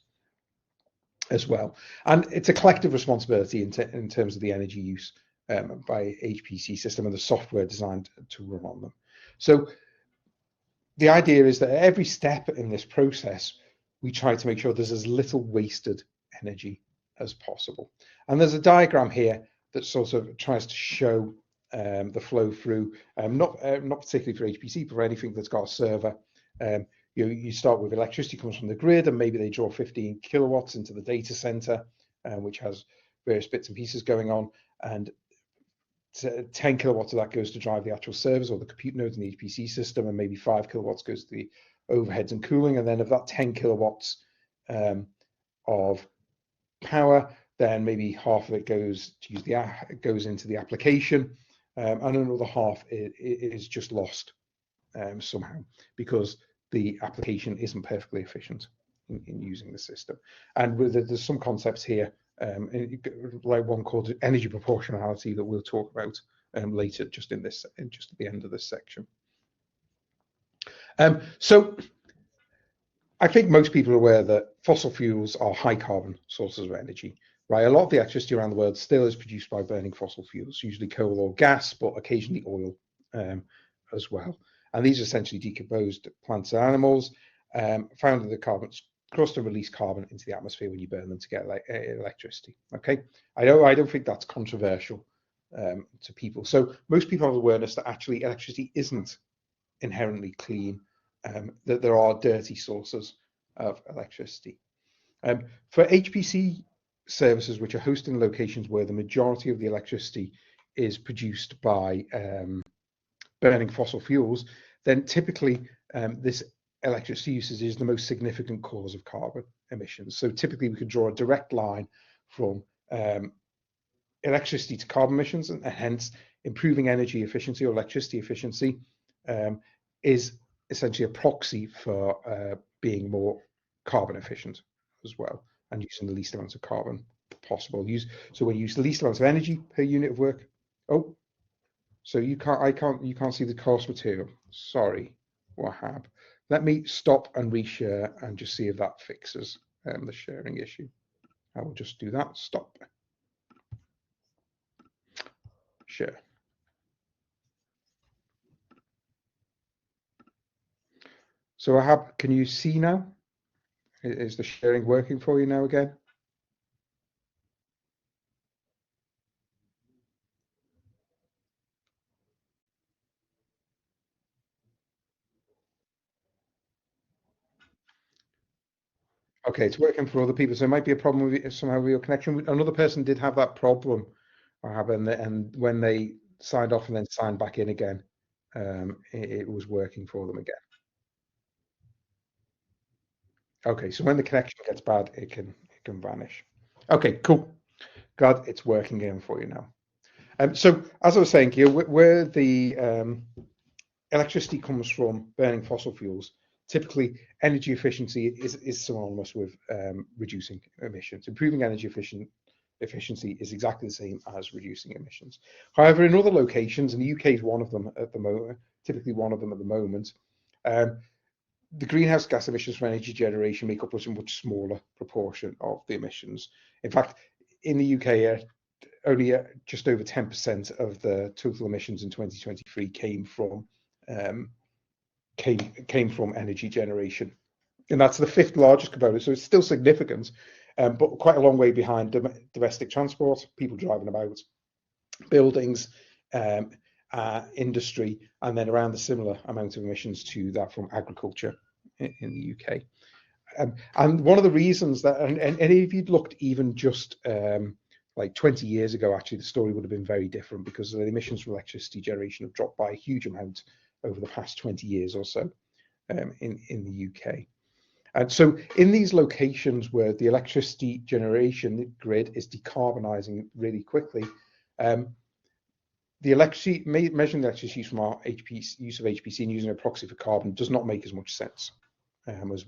as well. And it's a collective responsibility in terms of the energy use by HPC system and the software designed to run on them. So the idea is that at every step in this process, we try to make sure there's as little wasted energy as possible. And there's a diagram here that sort of tries to show the flow through, not particularly for HPC, but for anything that's got a server. You start with electricity comes from the grid, and maybe they draw 15 kilowatts into the data center, which has various bits and pieces going on, and 10 kilowatts of that goes to drive the actual servers or the compute nodes in the HPC system, and maybe 5 kilowatts goes to the overheads and cooling. And then of that 10 kilowatts of power, then maybe half of it goes into the application, and another half is just lost somehow because the application isn't perfectly efficient in using the system. And there's some concepts here, like one called energy proportionality that we'll talk about later, just at the end of this section. So I think most people are aware that fossil fuels are high carbon sources of energy, right? A lot of the electricity around the world still is produced by burning fossil fuels, usually coal or gas, but occasionally oil as well. And these are essentially decomposed plants and animals found in the carbon crust and release carbon into the atmosphere when you burn them to get electricity. Okay, I don't think that's controversial to people. So most people have awareness that actually electricity isn't inherently clean, that there are dirty sources of electricity. For HPC services which are hosted in locations where the majority of the electricity is produced by burning fossil fuels, then typically this electricity usage is the most significant cause of carbon emissions. So typically we can draw a direct line from electricity to carbon emissions, and hence improving energy efficiency or electricity efficiency is essentially a proxy for being more carbon efficient as well, and using the least amount of carbon possible. So when you use the least amount of energy per unit of work. Oh, so you can't see the course material. Sorry, Wahab. Let me stop and reshare and just see if that fixes the sharing issue. I will just do that. Stop. Share. So Wahab, can you see now? Is the sharing working for you now again? Okay, it's working for other people, so it might be a problem with somehow with your connection. Another person did have that problem, and when they signed off and then signed back in again, it was working for them again. Okay, so when the connection gets bad, it can vanish. Okay, cool. Glad it's working again for you now. So as I was saying here, where the electricity comes from burning fossil fuels, typically energy efficiency is synonymous with reducing emissions. Improving energy efficiency is exactly the same as reducing emissions. However, in other locations, and the UK is one of them at the moment, typically one of them at the moment, the greenhouse gas emissions from energy generation make up a much smaller proportion of the emissions. In fact, in the UK, only just over 10% of the total emissions in 2023 came from energy generation and that's the fifth largest component. So it's still significant, but quite a long way behind domestic transport, people driving about, buildings, industry, and then around the similar amount of emissions to that from agriculture in the UK. And one of the reasons that, and if you'd looked even just like 20 years ago, actually, the story would have been very different, because the emissions from electricity generation have dropped by a huge amount over the past 20 years or so in the UK. And so in these locations where the electricity generation grid is decarbonising really quickly, the electricity, measuring the electricity use from our use of HPC and using a proxy for carbon does not make as much sense as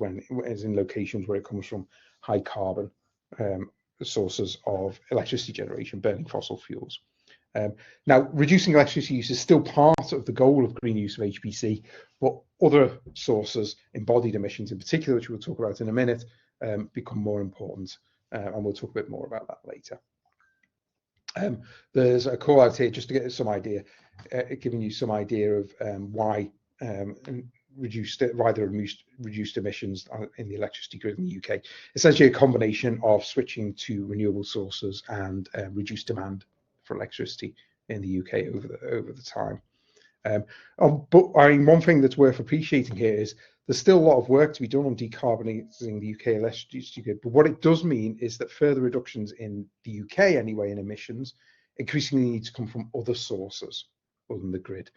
in locations where it comes from high carbon sources of electricity generation, burning fossil fuels. Now, reducing electricity use is still part of the goal of green use of HPC, but other sources, embodied emissions in particular, which we'll talk about in a minute, become more important, and we'll talk a bit more about that later. There's a call out here just to get some idea, giving you some idea of why reduced emissions in the electricity grid in the UK. Essentially a combination of switching to renewable sources and reduced demand for electricity in the UK over the time. But I mean, one thing that's worth appreciating here is there's still a lot of work to be done on decarbonising the UK electricity grid. But what it does mean is that further reductions in the UK anyway in emissions increasingly need to come from other sources other than the grid.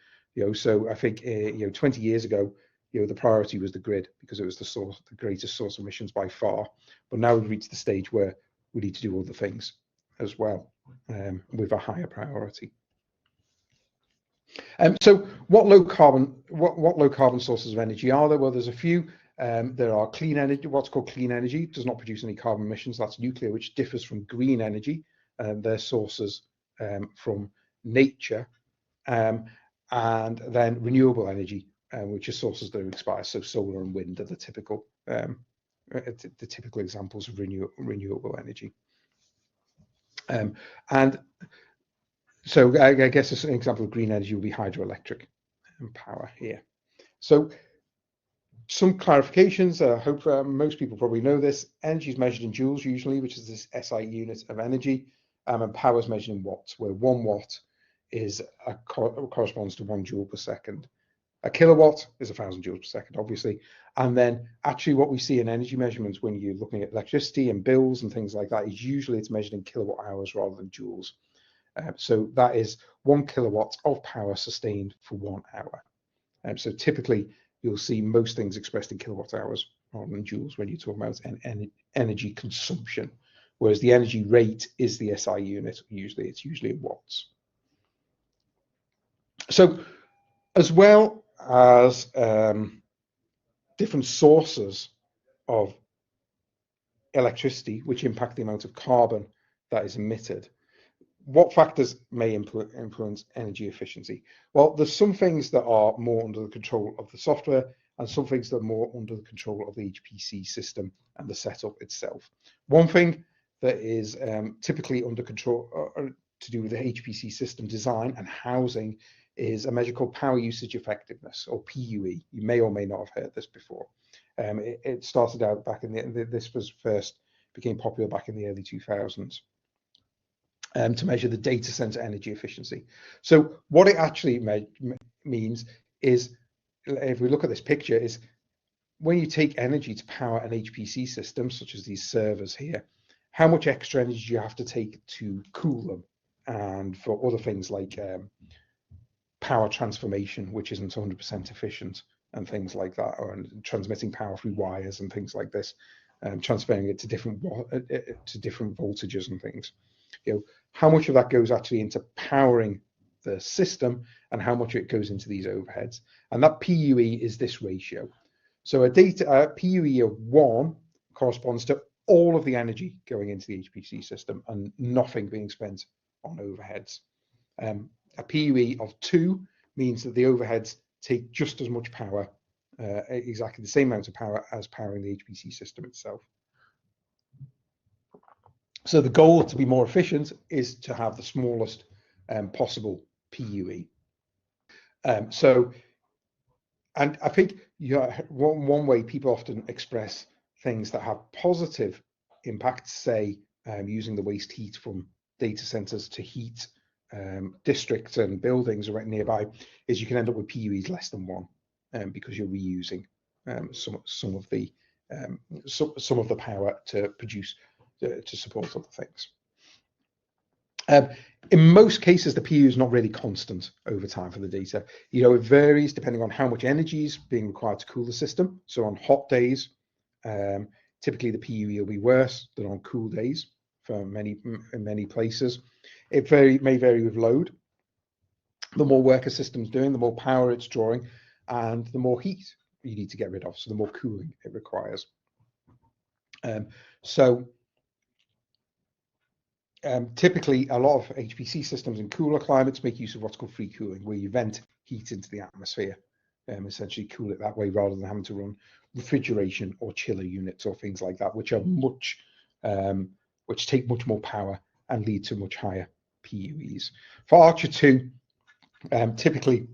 So I think 20 years ago, the priority was the grid because it was the greatest source of emissions by far. But now we've reached the stage where we need to do other things as well with a higher priority. So what low carbon sources of energy are there? Well, there's a few. There are clean energy, what's called clean energy, does not produce any carbon emissions. That's nuclear, which differs from green energy. They're sources from nature. And then renewable energy, which are sources that expire. So solar and wind are the typical examples of renewable energy. And so I guess an example of green energy will be hydroelectric power here. So some clarifications. I hope most people probably know this. Energy is measured in joules usually, which is this SI unit of energy, and power is measured in watts, where 1 watt is corresponds to 1 joule per second. A kilowatt is 1,000 joules per second, obviously. And then actually what we see in energy measurements when you're looking at electricity and bills and things like that is usually it's measured in kilowatt hours rather than joules. So that is 1 kilowatt of power sustained for 1 hour. So typically you'll see most things expressed in kilowatt hours rather than joules when you're talking about energy consumption, whereas the energy rate is the SI unit. It's usually in watts. So as well as different sources of electricity which impact the amount of carbon that is emitted, what factors may influence energy efficiency? Well, there's some things that are more under the control of the software and some things that are more under the control of the HPC system and the setup itself. One thing that is typically under control to do with the HPC system design and housing is a measure called power usage effectiveness, or PUE. You may or may not have heard this before. It started out back in this was first became popular back in the early 2000s. To measure the data center energy efficiency. So what it actually means is, if we look at this picture, is when you take energy to power an HPC system, such as these servers here, how much extra energy do you have to take to cool them? And for other things like power transformation, which isn't 100% efficient, and things like that, or transmitting power through wires and things like this, transferring it to different voltages and things. How much of that goes actually into powering the system and how much it goes into these overheads. And that PUE is this ratio. So a PUE of 1 corresponds to all of the energy going into the HPC system and nothing being spent on overheads. A PUE of 2 means that the overheads take just as much power, exactly the same amount of power as powering the HPC system itself. So the goal to be more efficient is to have the smallest possible PUE. So And I think one way people often express things that have positive impacts, say using the waste heat from data centers to heat districts and buildings right nearby, is you can end up with PUEs less than 1 because you're reusing some of the power to produce to support other things. In most cases, the PU is not really constant over time for the data. It varies depending on how much energy is being required to cool the system. So on hot days, typically the PUE will be worse than on cool days in many places. It may vary with load. The more work a system's doing, the more power it's drawing, and the more heat you need to get rid of, so the more cooling it requires. Typically, a lot of HPC systems in cooler climates make use of what's called free cooling, where you vent heat into the atmosphere, essentially cool it that way, rather than having to run refrigeration or chiller units or things like that, which are which take much more power and lead to much higher PUEs. For ARCHER2, typically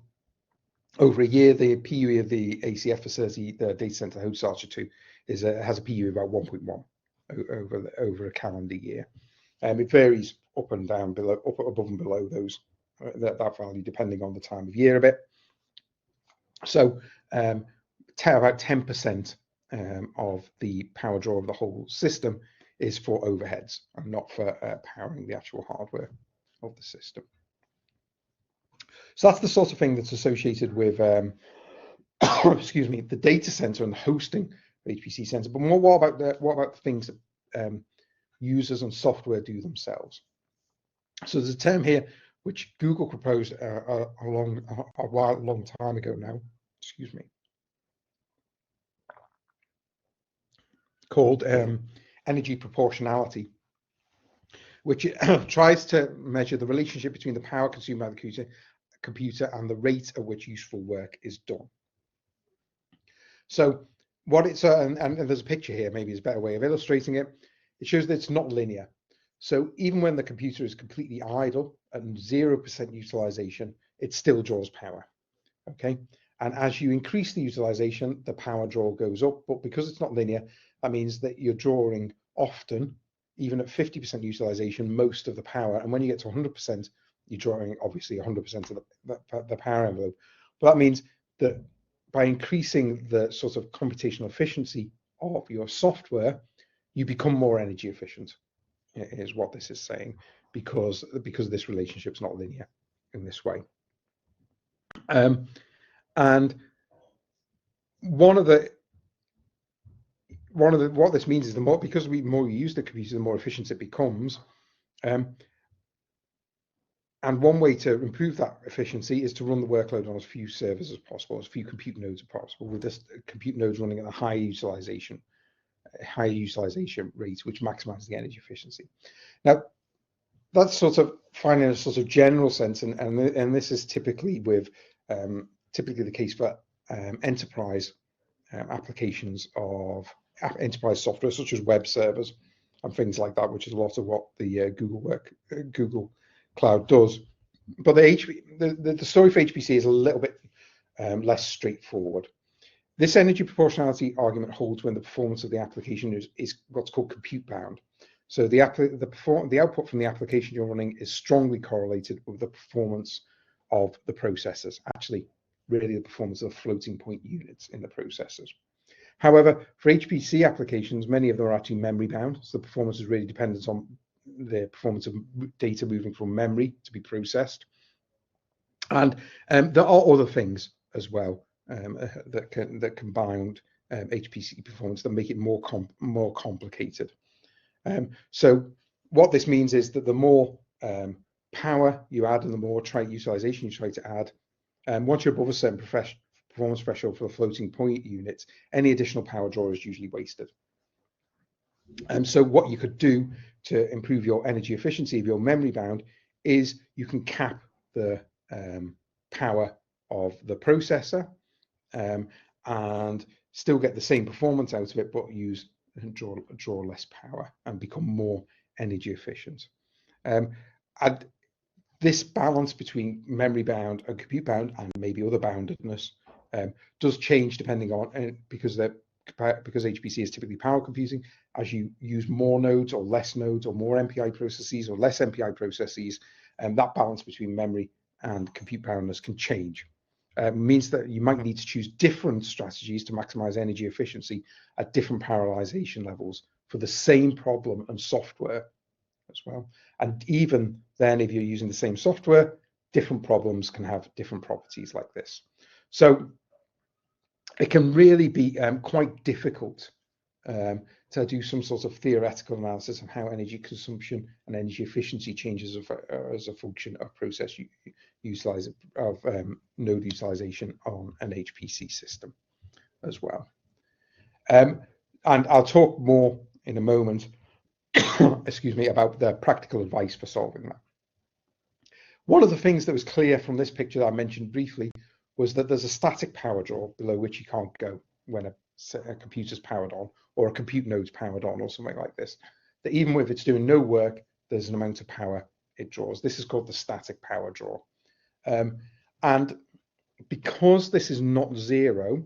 over a year, the PUE of the ACF facility, the data center hosts ARCHER2, has a PUE of about 1.1 over a calendar year. It varies up and down, above and below that value, depending on the time of year a bit. So about 10% of the power draw of the whole system is for overheads and not for powering the actual hardware of the system. So that's the sort of thing that's associated with, excuse me, the data center and the hosting of HPC center. But what about the things that users and software do themselves? So there's a term here which Google proposed a long time ago now, excuse me, called energy proportionality, which tries to measure the relationship between the power consumed by the computer and the rate at which useful work is done. So what it's and there's a picture here, maybe is a better way of illustrating it. It shows that it's not linear. So even when the computer is completely idle and 0% utilization, it still draws power. Okay, and as you increase the utilization, the power draw goes up. But because it's not linear, that means that you're drawing often, even at 50% utilization, most of the power. And when you get to 100%, you're drawing obviously 100% of the power envelope. But that means that by increasing the sort of computational efficiency of your software, you become more energy efficient, is what this is saying, because this relationship is not linear in this way. And what this means is because more you use the computer, the more efficient it becomes. And one way to improve that efficiency is to run the workload on as few servers as possible, as few compute nodes as possible, with this compute nodes running at a high utilization rate, which maximizes the energy efficiency. Now, that's sort of fine in a sort of general sense, and this is typically the case for enterprise applications of enterprise software, such as web servers and things like that, which is a lot of what the Google Cloud does. But the story for HPC is a little bit less straightforward. This energy proportionality argument holds when the performance of the application is what's called compute bound. So the output from the application you're running is strongly correlated with the performance of the processors, actually really the performance of the floating point units in the processors. However, for HPC applications, many of them are actually memory bound, so the performance is really dependent on the performance of data moving from memory to be processed. And there are other things as well that can bound HPC performance that make it more complicated. So what this means is that the more power you add and the more utilization you try to add, once you're above a certain performance threshold for the floating point units, any additional power draw is usually wasted. So what you could do to improve your energy efficiency if you're memory bound is you can cap the power of the processor and still get the same performance out of it, but draw less power and become more energy efficient. And this balance between memory bound and compute bound and maybe other boundedness does change depending on, because HPC is typically power computing. As you use more nodes or less nodes, or more MPI processes or less MPI processes, that balance between memory and compute powerness can change. Means that you might need to choose different strategies to maximize energy efficiency at different parallelization levels for the same problem and software as well. And even then, if you're using the same software, different problems can have different properties like this. So it can really be quite difficult to do some sort of theoretical analysis of how energy consumption and energy efficiency changes as a function of process node utilization on an HPC system as well. And I'll talk more in a moment, excuse me, about the practical advice for solving that. One of the things that was clear from this picture that I mentioned briefly was that there's a static power draw below which you can't go when a computer's powered on, or a compute node's powered on, or something like this. That even if it's doing no work, there's an amount of power it draws. This is called the static power draw. And because this is not zero,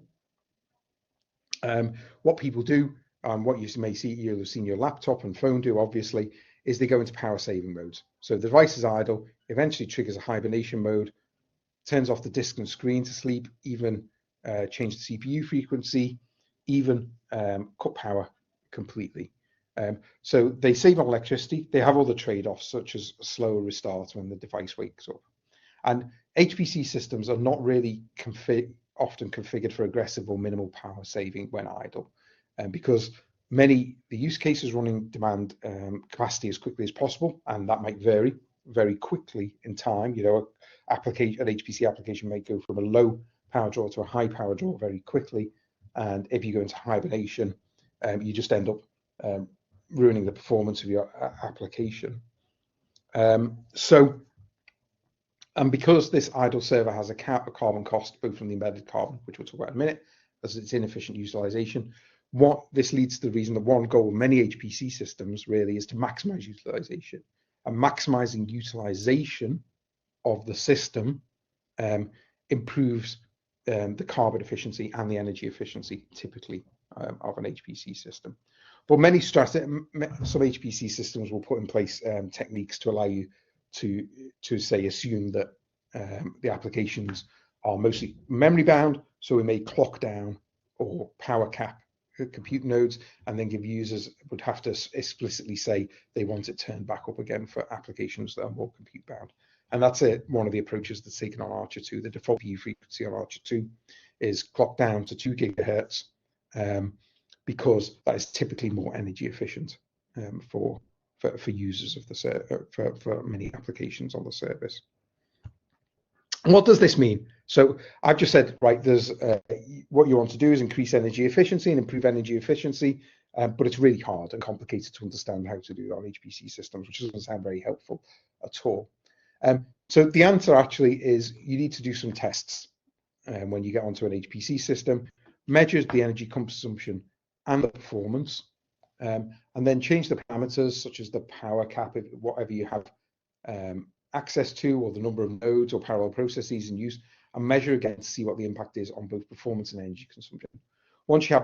what people do, what you may see, you'll have seen your laptop and phone do, obviously, is they go into power saving modes. So the device is idle, eventually triggers a hibernation mode, turns off the disk and screen to sleep, even change the CPU frequency, even cut power completely. So they save on electricity. They have other trade-offs, such as a slower restart when the device wakes up. And HPC systems are not really often configured for aggressive or minimal power saving when idle, because the use cases running demand capacity as quickly as possible, and that might vary very quickly in time. You know, an HPC application may go from a low power draw to a high power draw very quickly, and if you go into hibernation, you just end up ruining the performance of your application. And because this idle server has a carbon cost, both from the embedded carbon, which we'll talk about in a minute, as its inefficient utilization, this leads to the reason that one goal of many HPC systems really is to maximize utilization. And maximizing utilization of the system improves the carbon efficiency and the energy efficiency, typically, of an HPC system. But some HPC systems will put in place techniques to allow you to say assume that the applications are mostly memory bound, so we may clock down or power cap compute nodes, and then give users would have to explicitly say they want it turned back up again for applications that are more compute bound. And that's one of the approaches that's taken on ARCHER2. The default CPU frequency on ARCHER2 is clocked down to 2 gigahertz because that is typically more energy efficient for users of the for many applications on the service. And what does this mean? So I've just said, right, there's what you want to do is increase energy efficiency and improve energy efficiency, but it's really hard and complicated to understand how to do that on HPC systems, which doesn't sound very helpful at all. So the answer actually is you need to do some tests when you get onto an HPC system, measure the energy consumption and the performance, and then change the parameters such as the power cap, whatever you have access to, or the number of nodes or parallel processes in use, and measure again to see what the impact is on both performance and energy consumption. Once you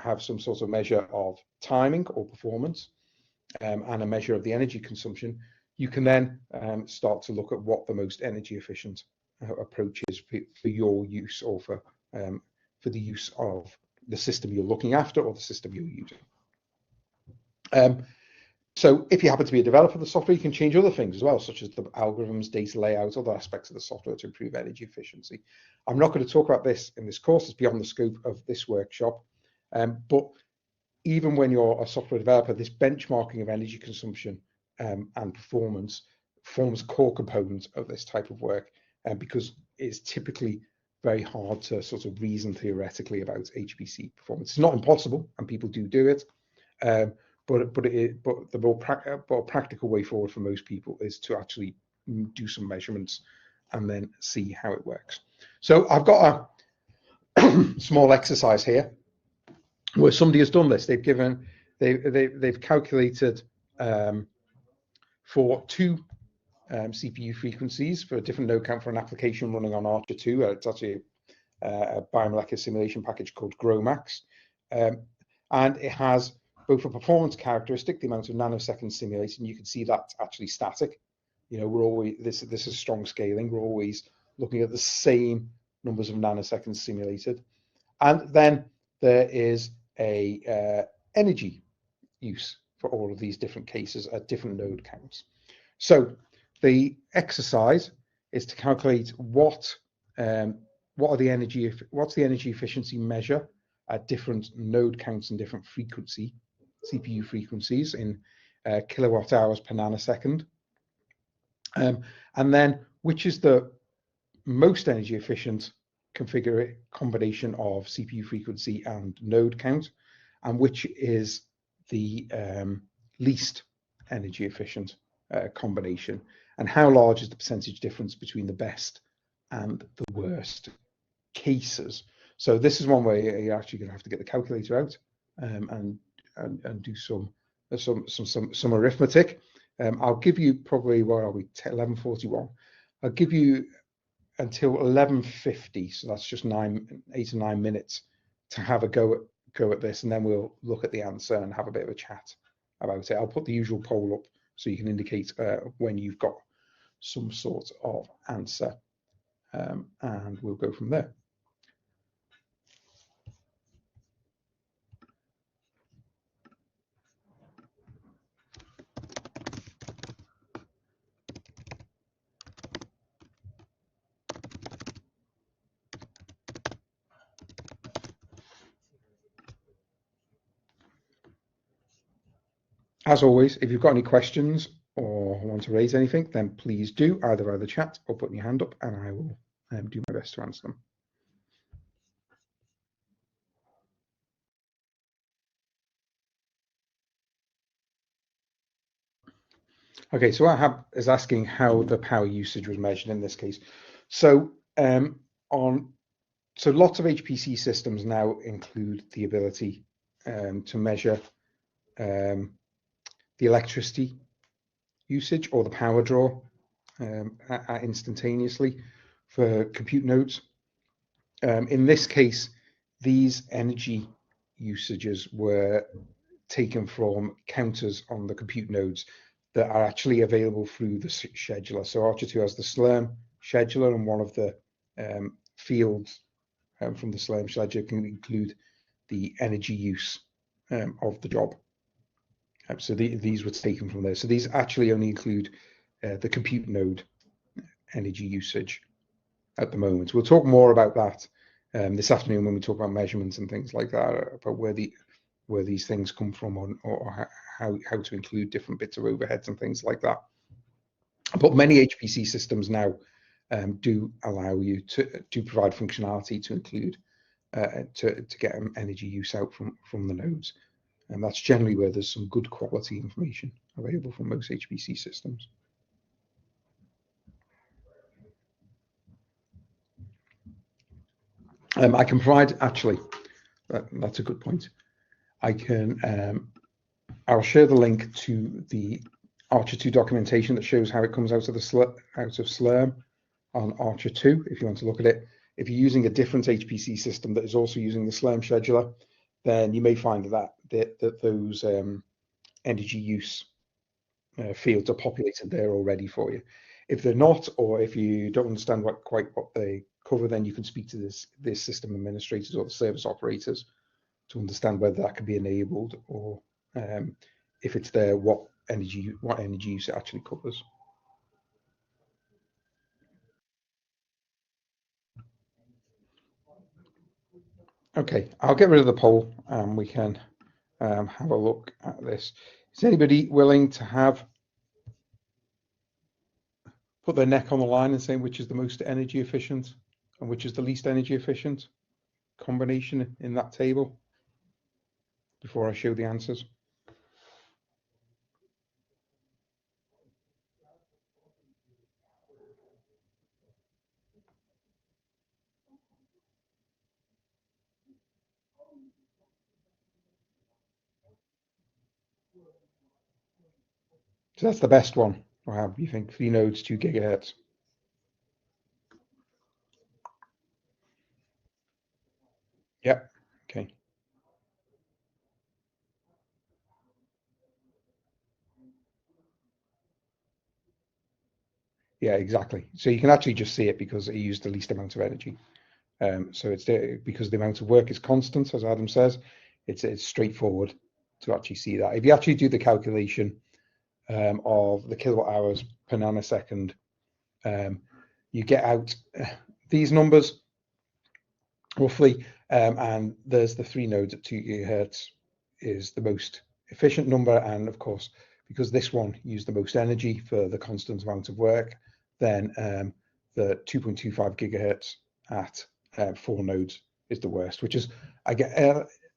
have some sort of measure of timing or performance and a measure of the energy consumption, you can then start to look at what the most energy efficient approach is for your use, or for the use of the system you're looking after or the system you're using. So if you happen to be a developer of the software, you can change other things as well, such as the algorithms, data layouts, other aspects of the software to improve energy efficiency. I'm not going to talk about this in this course, it's beyond the scope of this workshop. But even when you're a software developer, this benchmarking of energy consumption and performance forms a core component of this type of work, because it's typically very hard to sort of reason theoretically about HPC performance. It's not impossible, and people do it. But the more practical way forward for most people is to actually do some measurements and then see how it works. So I've got a small exercise here where somebody has done this. They've calculated for 2 CPU frequencies for a different node count for an application running on ARCHER2. It's actually a biomolecular simulation package called GROMAX. And it has both a performance characteristic, the amount of nanoseconds simulated, and you can see that's actually static. You know, we're always, this is strong scaling. We're always looking at the same numbers of nanoseconds simulated. And then there is a energy use for all of these different cases at different node counts. So the exercise is to calculate what's the energy efficiency measure at different node counts and different CPU frequencies in kilowatt hours per nanosecond, and then which is the most energy efficient combination of CPU frequency and node count, and which is the least energy efficient combination, and how large is the percentage difference between the best and the worst cases. So this is one way you're actually going to have to get the calculator out and do some arithmetic. I'll give you probably, what are we, 11:41. I'll give you until 11:50, so that's just 8 or 9 minutes to have a go at this, and then we'll look at the answer and have a bit of a chat about it. I'll put the usual poll up so you can indicate when you've got some sort of answer, and we'll go from there. As always, if you've got any questions or want to raise anything, then please do, either via the chat or putting your hand up, and I will do my best to answer them. Okay, so what I have is asking how the power usage was measured in this case. So lots of HPC systems now include the ability to measure the electricity usage or the power draw instantaneously for compute nodes. In this case, these energy usages were taken from counters on the compute nodes that are actually available through the scheduler. So ARCHER2 has the Slurm scheduler, and one of the fields from the Slurm scheduler can include the energy use of the job. So these were taken from there. So these actually only include the compute node energy usage at the moment. We'll talk more about that this afternoon when we talk about measurements and things like that, about where these things come from, or how to include different bits of overheads and things like that. But many HPC systems now do allow you to provide functionality to include to get energy use out from the nodes, and that's generally where there's some good quality information available from most HPC systems. I can provide, actually, that's a good point. I'll share the link to the ARCHER2 documentation that shows how it comes out of Slurm on ARCHER2, if you want to look at it. If you're using a different HPC system that is also using the Slurm scheduler, then you may find that those energy use fields are populated there already for you. If they're not, or if you don't understand quite what they cover, then you can speak to this system administrators or the service operators to understand whether that can be enabled, or if it's there, what energy use it actually covers. Okay, I'll get rid of the poll and we can have a look at this. Is anybody willing to put their neck on the line and say which is the most energy efficient and which is the least energy efficient combination in that table before I show the answers? So that's the best one. Wow, you think 3 nodes, 2 gigahertz? Yeah. Okay. Yeah, exactly. So you can actually just see it because it used the least amount of energy. So it's there because the amount of work is constant, as Adam says. It's straightforward to actually see that. If you actually do the calculation of the kilowatt hours per nanosecond, you get out these numbers roughly, and there's the 3 nodes at 2 gigahertz is the most efficient number, and of course, because this one used the most energy for the constant amount of work, then the 2.25 gigahertz at 4 nodes is the worst, which is I get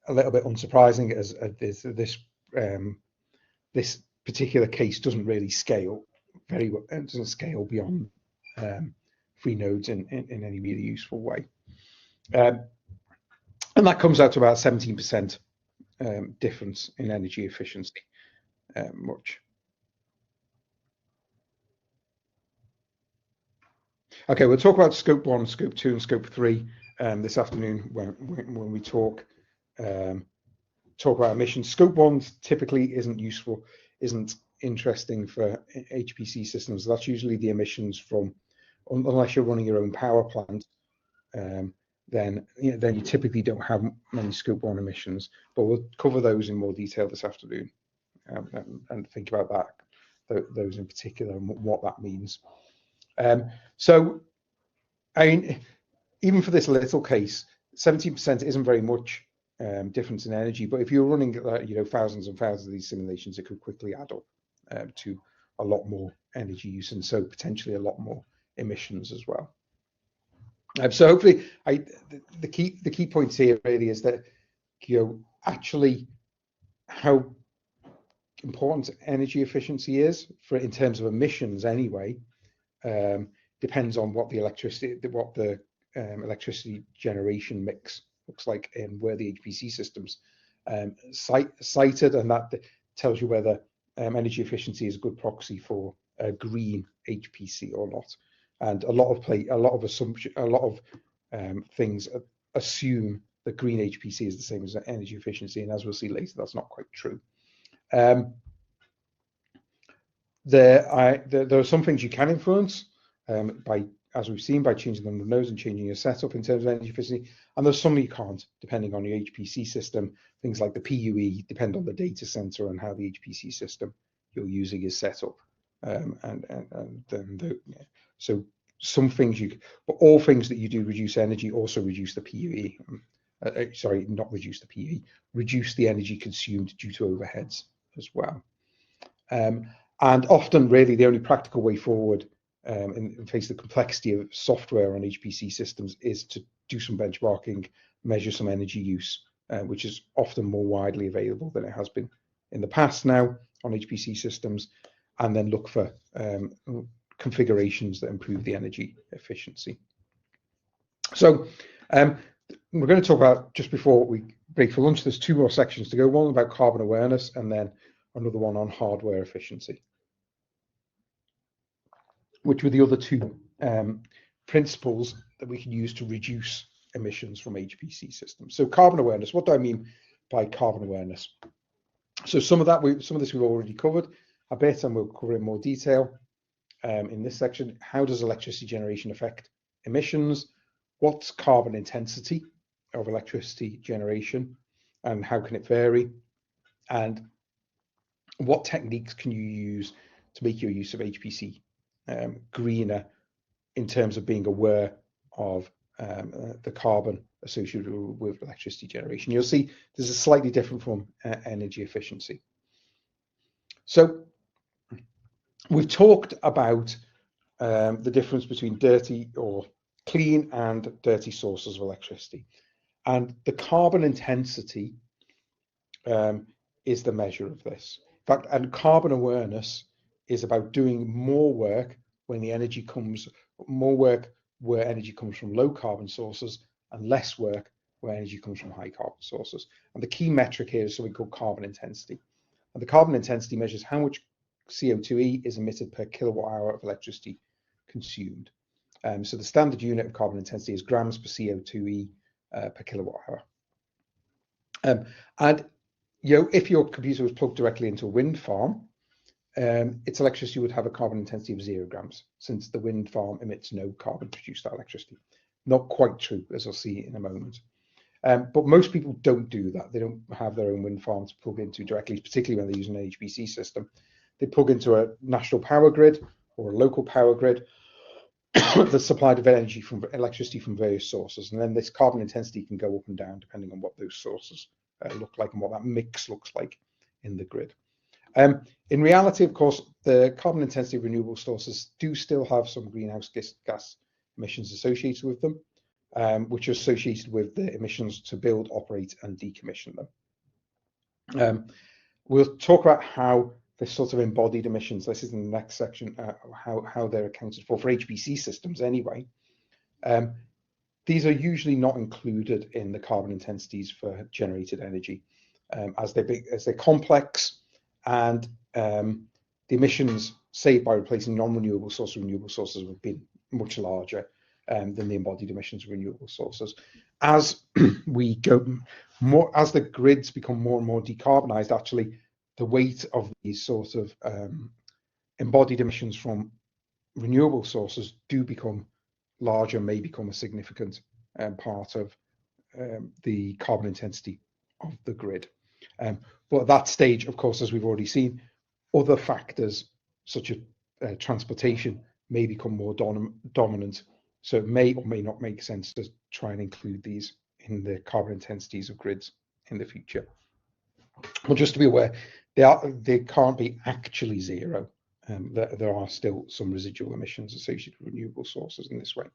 a little bit unsurprising as this particular case doesn't really scale very well. It doesn't scale beyond 3 nodes in any really useful way. And that comes out to about 17% difference in energy efficiency, much. Okay, we'll talk about scope 1, scope 2, and scope 3 this afternoon when we talk about emissions. Scope 1 typically isn't useful, isn't interesting for HPC systems. That's usually the emissions from, unless you're running your own power plant, then you typically don't have many scope 1 emissions, but we'll cover those in more detail this afternoon and think about those in particular and what that means. So, I mean, even for this little case, 17% isn't very much difference in energy, but if you're running thousands and thousands of these simulations, it could quickly add up to a lot more energy use, and so potentially a lot more emissions as well. So hopefully, the key points here really is that actually how important energy efficiency is for in terms of emissions anyway depends on what the electricity generation mix looks like and where the HPC systems cited, and that tells you whether energy efficiency is a good proxy for a green HPC or not. And a lot of things assume that green HPC is the same as energy efficiency, and as we'll see later, that's not quite true. There are some things you can influence as we've seen, by changing the number of nodes and changing your setup in terms of energy efficiency, and there's some you can't, depending on your HPC system. Things like the PUE depend on the data center and how the HPC system you're using is set up. So some things but all things that you do reduce energy also reduce the PUE. Sorry, not reduce the PUE, reduce the energy consumed due to overheads as well. And often, really, the only practical way forward in face of the complexity of software on HPC systems is to do some benchmarking, measure some energy use, which is often more widely available than it has been in the past now on HPC systems, and then look for configurations that improve the energy efficiency. So we're going to talk about, just before we break for lunch, there's 2 more sections to go, one about carbon awareness and then another one on hardware efficiency, which were the other 2 principles that we can use to reduce emissions from HPC systems. So carbon awareness, what do I mean by carbon awareness? So some of this we've already covered a bit, and we'll cover in more detail in this section. How does electricity generation affect emissions? What's carbon intensity of electricity generation, and how can it vary? And what techniques can you use to make your use of HPC greener in terms of being aware of the carbon associated with electricity generation? You'll see this is slightly different from energy efficiency. So we've talked about the difference between dirty or clean and dirty sources of electricity, and the carbon intensity is the measure of this. In fact, and carbon awareness is about doing more work when the energy comes, more work where energy comes from low carbon sources and less work where energy comes from high carbon sources. And the key metric here is something called carbon intensity. And the carbon intensity measures how much CO2e is emitted per kilowatt hour of electricity consumed. So the standard unit of carbon intensity is grams per CO2e per kilowatt hour. And if your computer was plugged directly into a wind farm, its electricity would have a carbon intensity of 0 grams, since the wind farm emits no carbon to produce that electricity. Not quite true, as I'll see in a moment. But most people don't do that. They don't have their own wind farms to plug into directly, particularly when they're using an HPC system. They plug into a national power grid or a local power grid that's supplied with energy from electricity from various sources. And then this carbon intensity can go up and down depending on what those sources look like and what that mix looks like in the grid. In reality, of course, the carbon intensity of renewable sources do still have some greenhouse gas emissions associated with them, which are associated with the emissions to build, operate, and decommission them. We'll talk about how this sort of embodied emissions, this is in the next section, how they're accounted for HPC systems anyway. These are usually not included in the carbon intensities for generated energy, as they're complex, and the emissions saved by replacing non-renewable sources with renewable sources have been much larger than the embodied emissions of renewable sources. As we go more, as the grids become more and more decarbonized, actually the weight of these sort of embodied emissions from renewable sources do become larger, may become a significant part of the carbon intensity of the grid. But at that stage, of course, as we've already seen, other factors such as transportation may become more dominant. So it may or may not make sense to try and include these in the carbon intensities of grids in the future. Well, just to be aware, they can't be actually zero. There are still some residual emissions associated with renewable sources in this way.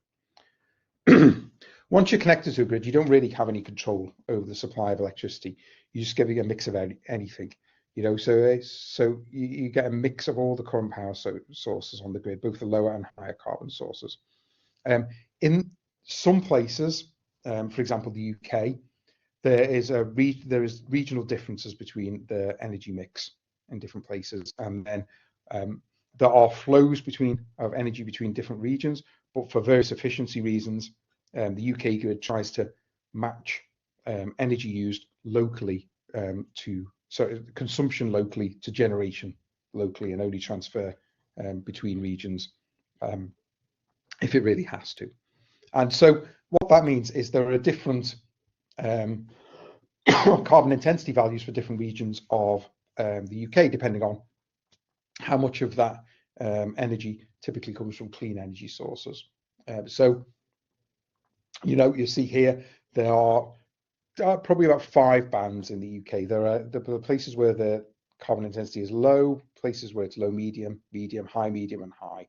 Once you're connected to a grid, you don't really have any control over the supply of electricity. You're just getting a mix of anything, so you get a mix of all the current power sources on the grid, both the lower and higher carbon sources. In some places, for example, the UK, there is regional differences between the energy mix in different places, and then there are flows of energy between different regions, but for various efficiency reasons, the UK grid tries to match energy used locally so consumption locally to generation locally, and only transfer between regions if it really has to. And so what that means is there are different carbon intensity values for different regions of the UK, depending on how much of that energy typically comes from clean energy sources. So you see here there are probably about 5 bands in the UK. There are the places where the carbon intensity is low, places where it's low, medium, high, medium, and high.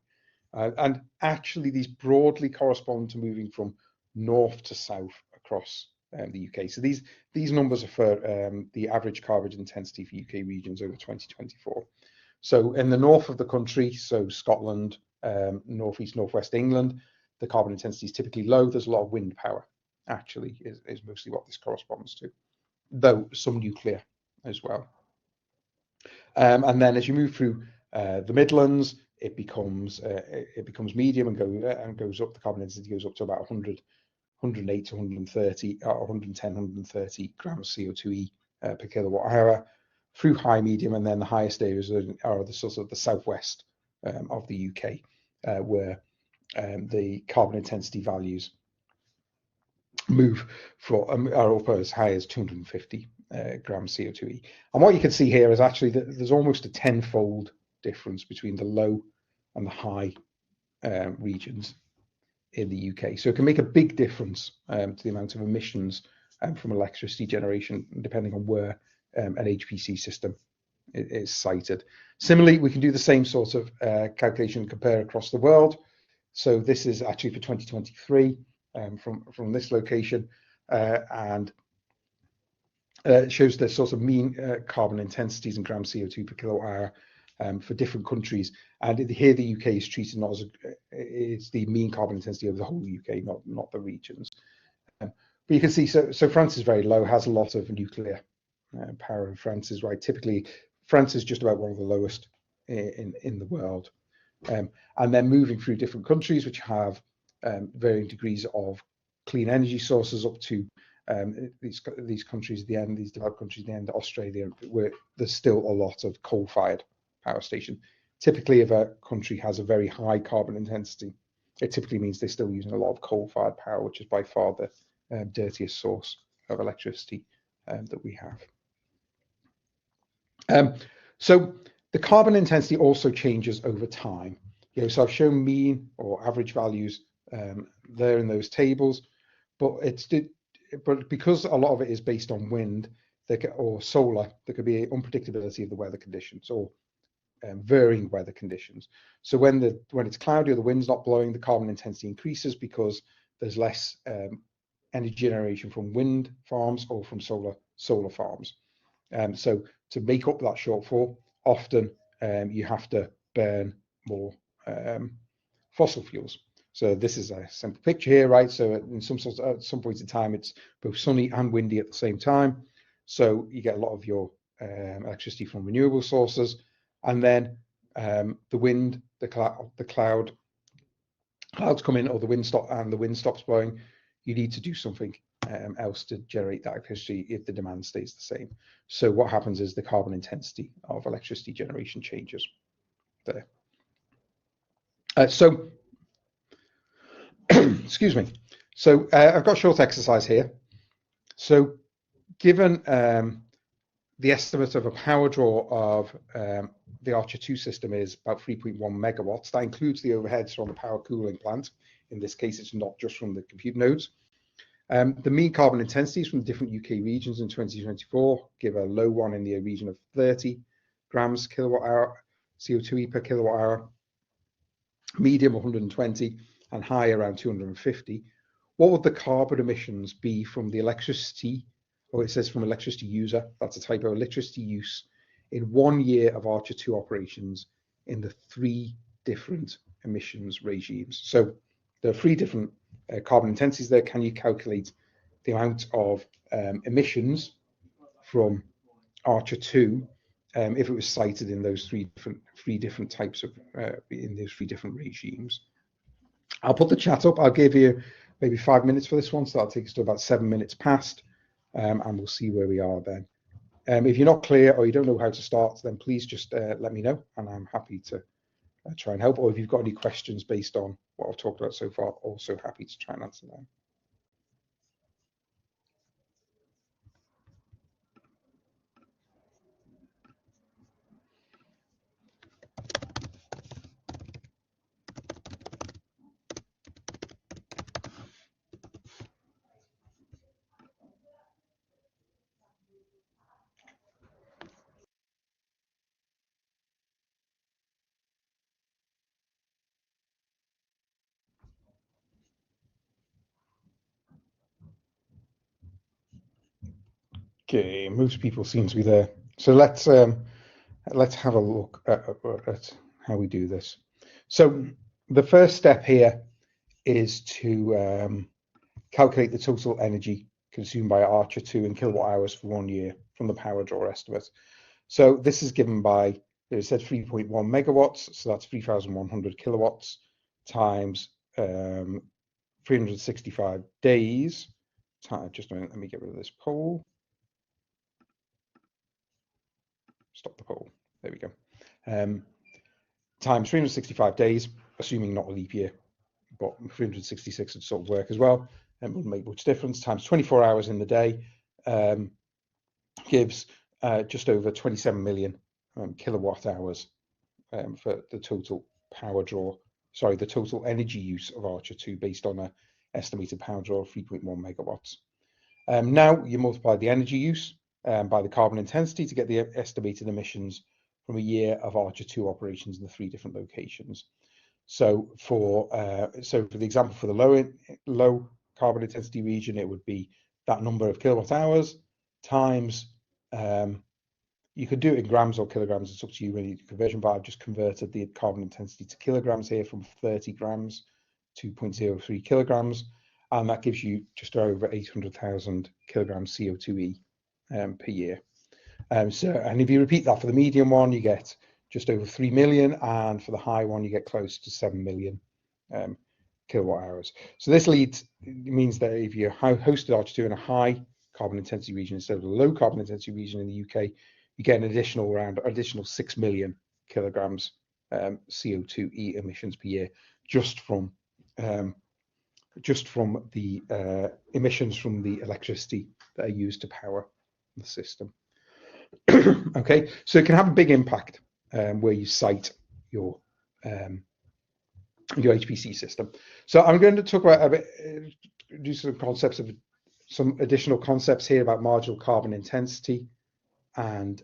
And actually, these broadly correspond to moving from north to south across the UK. So these numbers are for the average carbon intensity for UK regions over 2024. So in the north of the country, so Scotland, northeast, northwest England, the carbon intensity is typically low. There's a lot of wind power, actually, is mostly what this corresponds to, though some nuclear as well. And then as you move through the Midlands, it becomes medium and goes up. The carbon intensity goes up to about 108 to 130, 110, 130 grams CO2e per kilowatt hour, through high, medium, and then the highest areas are the sort of the southwest of the UK, where the carbon intensity values are up as high as 250 grams CO2e. And what you can see here is actually that there's almost a 10-fold difference between the low and the high regions in the UK. So it can make a big difference to the amount of emissions from electricity generation, depending on where an HPC system is sited. Similarly, we can do the same sort of calculation and compare across the world. So this is actually for 2023 from this location, and it shows the sort of mean carbon intensities in grams CO2 per kilowatt hour for different countries. And here the UK is treated not as it's the mean carbon intensity of the whole UK, not the regions. But you can see, so France is very low, has a lot of nuclear power in France, is right. Typically, France is just about one of the lowest in the world. And then moving through different countries which have varying degrees of clean energy sources up to these countries at the end, these developed countries at the end, Australia, where there's still a lot of coal-fired power station. Typically, if a country has a very high carbon intensity, it typically means they're still using a lot of coal-fired power, which is by far the dirtiest source of electricity that we have. So the carbon intensity also changes over time. So I've shown mean or average values there in those tables, but because a lot of it is based on wind or solar, there could be unpredictability of the weather conditions or varying weather conditions. So when it's cloudy or the wind's not blowing, the carbon intensity increases because there's less energy generation from wind farms or from solar farms. So to make up that shortfall, often you have to burn more fossil fuels. So this is a simple picture here, right? So at some points in time, it's both sunny and windy at the same time. So you get a lot of your electricity from renewable sources, and then the wind, the clouds come in, or the wind stops blowing. You need to do something else to generate that electricity if the demand stays the same. So what happens is the carbon intensity of electricity generation changes there. Excuse me. So I've got a short exercise here. So given the estimate of a power draw of the ARCHER2 system is about 3.1 megawatts. That includes the overheads from the power cooling plant. In this case, it's not just from the compute nodes. The mean carbon intensities from the different UK regions in 2024 give a low one in the region of 30 grams kilowatt hour CO2e per kilowatt hour, medium 120, and high around 250. What would the carbon emissions be from the electricity, or it says from electricity user, that's a typo, electricity use in 1 year of ARCHER2 operations in the 3 different emissions regimes? So there are 3 different carbon intensities there. Can you calculate the amount of emissions from ARCHER2 if it was cited in those three different types of in those 3 different regimes? I'll put the chat up. I'll give you maybe 5 minutes for this one, so that'll take us to about 7 minutes past, and we'll see where we are then. If you're not clear or you don't know how to start, then please just let me know, and I'm happy to try and help. Or if you've got any questions based on what I've talked about so far, also happy to try and answer them. Okay, most people seem to be there. So let's have a look at how we do this. So the first step here is to calculate the total energy consumed by ARCHER2 in kilowatt hours for 1 year from the power draw estimate. So this is given by, it said 3.1 megawatts, so that's 3,100 kilowatts times 365 days. Just a minute, let me get rid of this poll. Stop the poll. There we go. Times 365 days, assuming not a leap year, but 366 would sort of work as well, and wouldn't make much difference. Times 24 hours in the day gives just over 27 million kilowatt hours for the total power draw. Sorry, the total energy use of ARCHER2 based on an estimated power draw of 3.1 megawatts. Now you multiply the energy use by the carbon intensity to get the estimated emissions from a year of ARCHER2 operations in the 3 different locations. So for the example for the low carbon intensity region, it would be that number of kilowatt hours times, you could do it in grams or kilograms, it's up to you when you do conversion, but I've just converted the carbon intensity to kilograms here from 30 grams to 0.03 kilograms, and that gives you just over 800,000 kilograms CO2e per year. And if you repeat that for the medium one, you get just over 3 million, and for the high one, you get close to 7 million kilowatt hours. So this means that if you hosted ARCHER2 in a high carbon intensity region instead of a low carbon intensity region in the UK, you get an additional 6 million kilograms CO2e emissions per year just from the emissions from the electricity that are used to power the system. Okay, so it can have a big impact where you site your HPC system. So I'm going to talk about a bit, do some additional concepts here about marginal carbon intensity and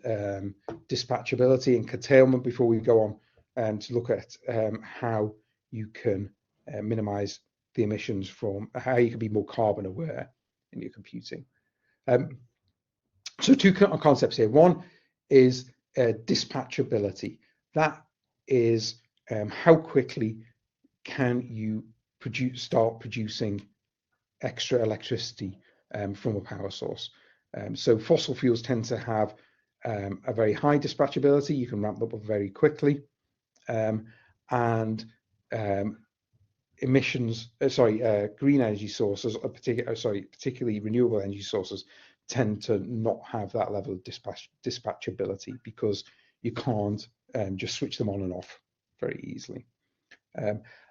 dispatchability and curtailment before we go on to look at how you can minimize the emissions from how you can be more carbon aware in your computing. So two concepts here. One is dispatchability. That is how quickly can you start producing extra electricity from a power source. So fossil fuels tend to have a very high dispatchability. You can ramp up very quickly, and green energy sources, particularly renewable energy sources, tend to not have that level of dispatchability because you can't just switch them on and off very easily.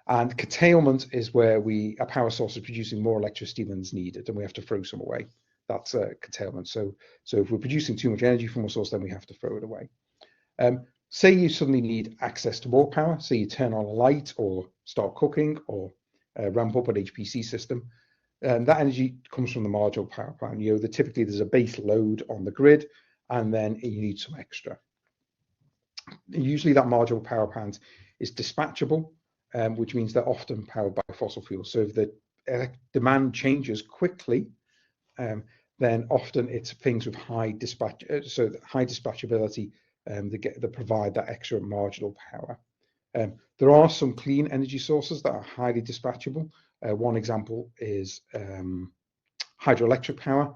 And curtailment is where a power source is producing more electricity than is needed, and we have to throw some away. That's curtailment. So if we're producing too much energy from a source, then we have to throw it away. Say you suddenly need access to more power. Say you turn on a light or start cooking or ramp up an HPC system. That energy comes from the marginal power plant. Typically there's a base load on the grid, and then you need some extra. Usually that marginal power plant is dispatchable, which means they're often powered by fossil fuels. So if the demand changes quickly, then often it's things with high dispatchability that provide that extra marginal power. There are some clean energy sources that are highly dispatchable. One example is hydroelectric power,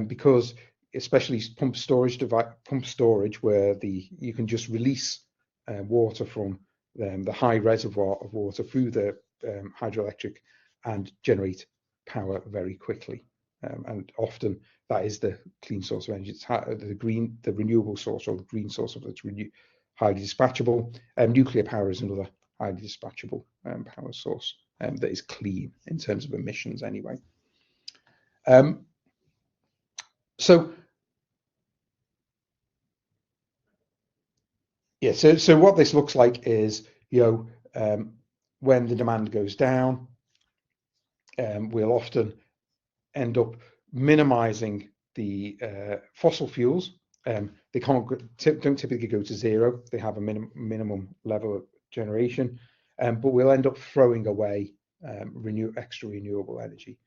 because especially pump storage, where you can just release water from the high reservoir of water through the hydroelectric and generate power very quickly. And often that is the clean source of energy. It's the renewable source, or the green source of it's highly dispatchable. Nuclear power is another highly dispatchable power source that is clean in terms of emissions anyway. So what this looks like is, when the demand goes down, we'll often end up minimizing the fossil fuels. They don't typically go to zero. They have a minimum level of generation, but we'll end up throwing away extra renewable energy.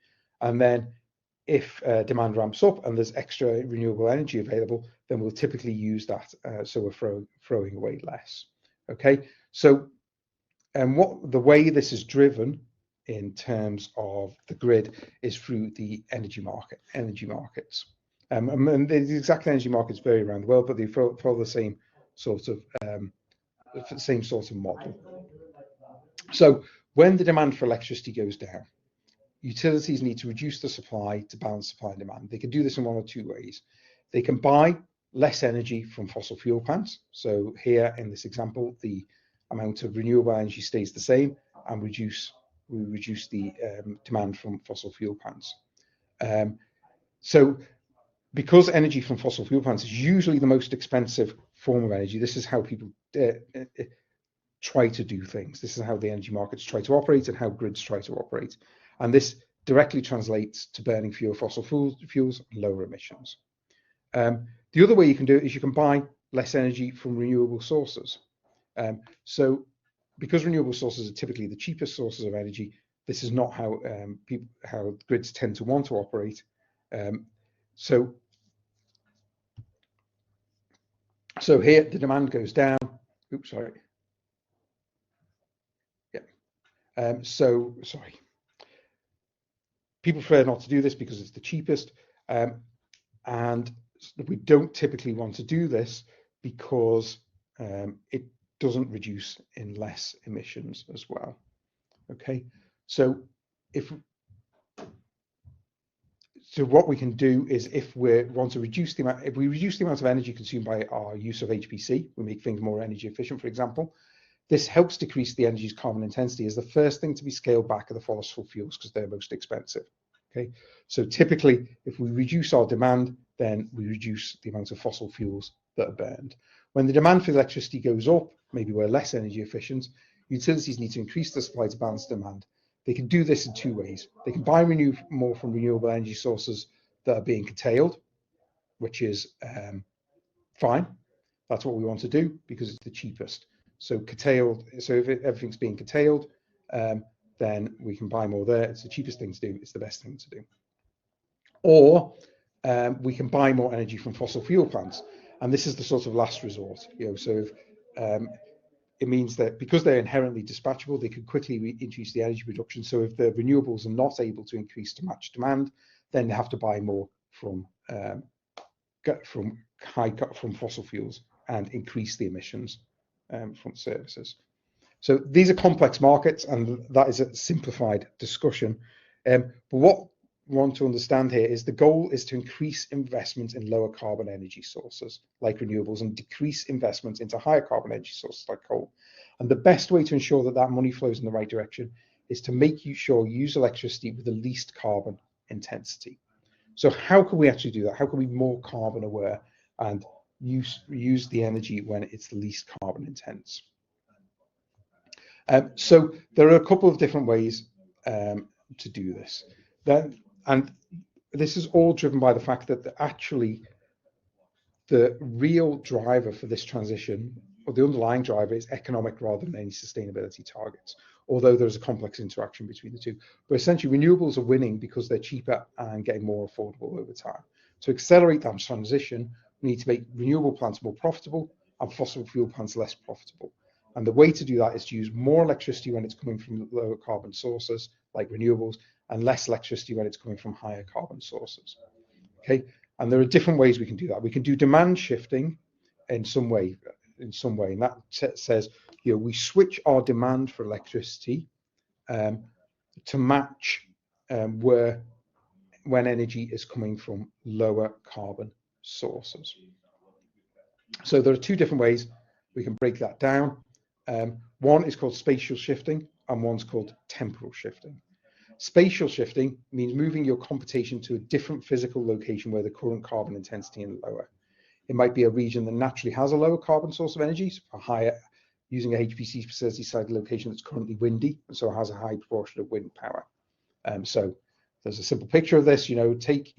And then if demand ramps up and there's extra renewable energy available, then we'll typically use that, so we're throwing away less. Okay, so the way this is driven in terms of the grid is through the energy markets. And the exact energy markets vary around the world, but they follow the same sort of model. So when the demand for electricity goes down, utilities need to reduce the supply to balance supply and demand. They can do this in one or two ways. They can buy less energy from fossil fuel plants. So here in this example, the amount of renewable energy stays the same, and we reduce the demand from fossil fuel plants. So because energy from fossil fuel plants is usually the most expensive form of energy, this is how people try to do things. This is how the energy markets try to operate and how grids try to operate. And this directly translates to burning fewer fossil fuels and lower emissions. The other way you can do it is you can buy less energy from renewable sources. So because renewable sources are typically the cheapest sources of energy, this is not how grids tend to want to operate. So here the demand goes down. Oops, sorry. Yeah. Sorry. People prefer not to do this because it's the cheapest, and we don't typically want to do this because it doesn't reduce in less emissions as well. Okay, So what we can do is if we want to reduce the amount, if we reduce the amount of energy consumed by our use of HPC, we make things more energy efficient, for example. This helps decrease the energy's carbon intensity as the first thing to be scaled back are the fossil fuels because they're most expensive. Okay, so typically, if we reduce our demand, then we reduce the amount of fossil fuels that are burned. When the demand for electricity goes up, maybe we're less energy efficient, utilities need to increase the supply to balance demand. They can do this in two ways. They can buy more from renewable energy sources that are being curtailed, which is fine. That's what we want to do because it's the cheapest. So curtailed. So if everything's being curtailed, then we can buy more there. It's the cheapest thing to do. It's the best thing to do. Or we can buy more energy from fossil fuel plants, and this is the sort of last resort. So if, it means that because they're inherently dispatchable, they could quickly increase the energy production. So if the renewables are not able to increase to match demand, then they have to buy more from fossil fuels and increase the emissions from services. So these are complex markets, and that is a simplified discussion. But what we want to understand here is the goal is to increase investment in lower carbon energy sources like renewables and decrease investment into higher carbon energy sources like coal. And the best way to ensure that that money flows in the right direction is to make sure you use electricity with the least carbon intensity. So how can we actually do that? How can we be more carbon aware and use the energy when it's the least carbon intense? So there are a couple of different ways to do this. And this is all driven by the fact that actually the real driver for this transition, or the underlying driver, is economic rather than any sustainability targets, although there's a complex interaction between the two. But essentially, renewables are winning because they're cheaper and getting more affordable over time. To accelerate that transition, we need to make renewable plants more profitable and fossil fuel plants less profitable. And the way to do that is to use more electricity when it's coming from lower carbon sources like renewables, and less electricity when it's coming from higher carbon sources. Okay, and there are different ways we can do that. We can do demand shifting in some way, and that says, we switch our demand for electricity to match when energy is coming from lower carbon sources. So there are two different ways we can break that down. One is called spatial shifting, and one's called temporal shifting. Spatial shifting means moving your computation to a different physical location where the current carbon intensity is lower. It might be a region that naturally has a lower carbon source of energy, so higher, using a HPC facility site location that's currently windy, and so has a high proportion of wind power. So there's a simple picture of this. Take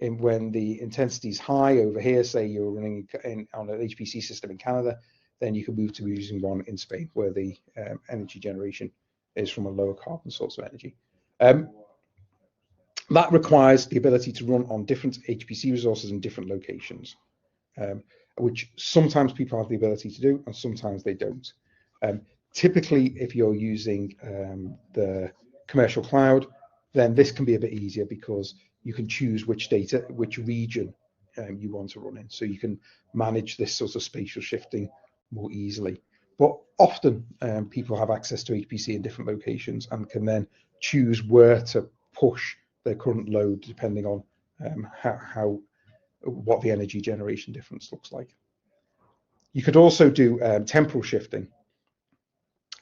when the intensity is high over here, say you're running on an HPC system in Canada, then you can move to using one in Spain where the energy generation is from a lower carbon source of energy. That requires the ability to run on different HPC resources in different locations, which sometimes people have the ability to do and sometimes they don't. Typically, if you're using the commercial cloud, then this can be a bit easier because you can choose which region you want to run in. So you can manage this sort of spatial shifting more easily. But often people have access to HPC in different locations and can then choose where to push their current load depending on what the energy generation difference looks like. You could also do temporal shifting.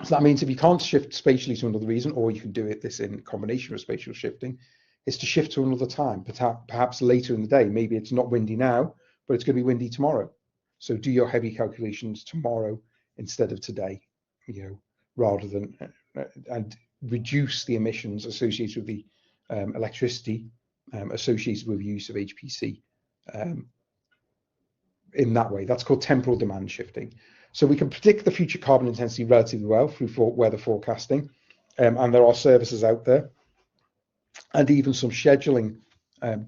So that means if you can't shift spatially to another region, or you can do this in combination with spatial shifting, is to shift to another time, perhaps later in the day. Maybe it's not windy now, but it's going to be windy tomorrow. So do your heavy calculations tomorrow instead of today, rather than and reduce the emissions associated with the electricity associated with use of HPC in that way. That's called temporal demand shifting. So we can predict the future carbon intensity relatively well through weather forecasting, and there are services out there, and even some scheduling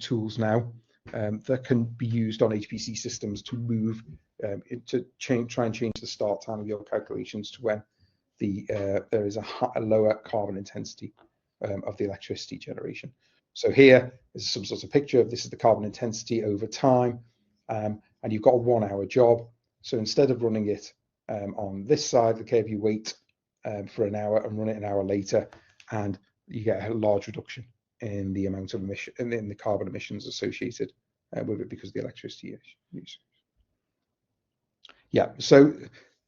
tools now that can be used on HPC systems to move try and change the start time of your calculations to when there is a lower carbon intensity of the electricity generation. So here is some sort of picture of this is the carbon intensity over time, and you've got a 1 hour job. So instead of running it on this side of the curve, you wait for an hour and run it an hour later, and you get a large reduction in the amount of emission, in the carbon emissions associated with it because of the electricity use. Yeah, so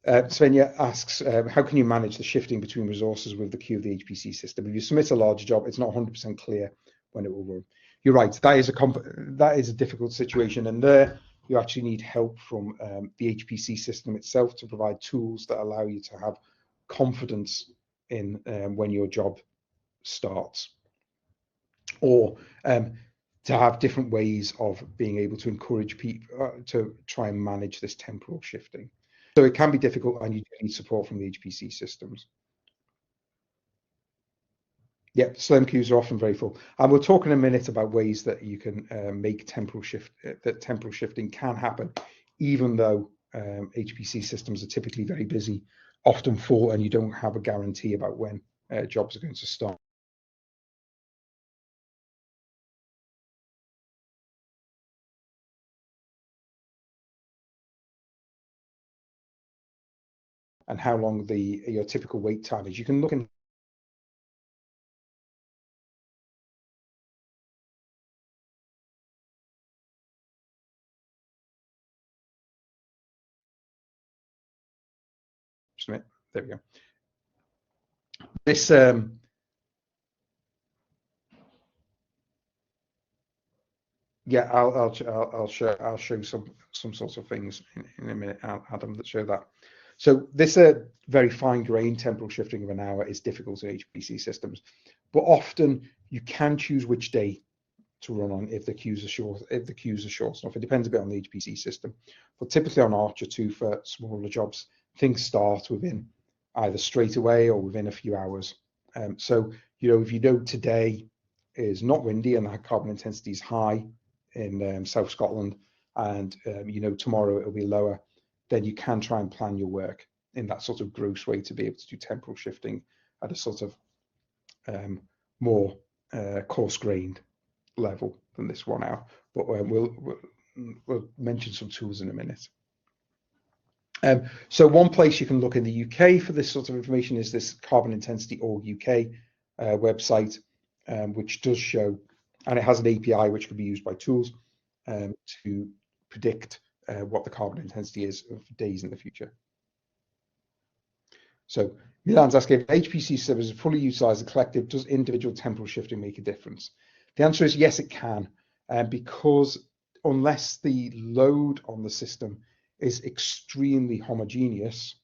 Svenja asks, how can you manage the shifting between resources with the queue of the HPC system? If you submit a large job, it's not 100% clear when it will run. You're right, that is a difficult situation, and there you actually need help from the HPC system itself to provide tools that allow you to have confidence in when your job starts, or to have different ways of being able to encourage people to try and manage this temporal shifting. So it can be difficult, and you need support from the HPC systems. Yeah, Slurm queues are often very full, and we'll talk in a minute about ways that you can make temporal shifting can happen, even though HPC systems are typically very busy, often full, and you don't have a guarantee about when jobs are going to start. And how long your typical wait time is. You can look in just a minute. There we go. This yeah, I'll show some sorts of things in a minute, Adam, that show that. So this very fine-grained temporal shifting of an hour is difficult in HPC systems, but often you can choose which day to run on if the queues are short. If the queues are short enough, it depends a bit on the HPC system. But typically on ARCHER2 for smaller jobs, things start within either straight away or within a few hours. So if you know today is not windy and the carbon intensity is high in South Scotland, and tomorrow it'll be lower, then you can try and plan your work in that sort of gross way to be able to do temporal shifting at a sort of more coarse-grained level than this 1 hour. But we'll mention some tools in a minute. So one place you can look in the UK for this sort of information is this Carbon Intensity Org UK website, which does show, and it has an API which can be used by tools to predict what the carbon intensity is for days in the future. So Milan's asking, if HPC servers are fully utilized the collective, does individual temporal shifting make a difference? The answer is yes, it can, because unless the load on the system is extremely homogeneous,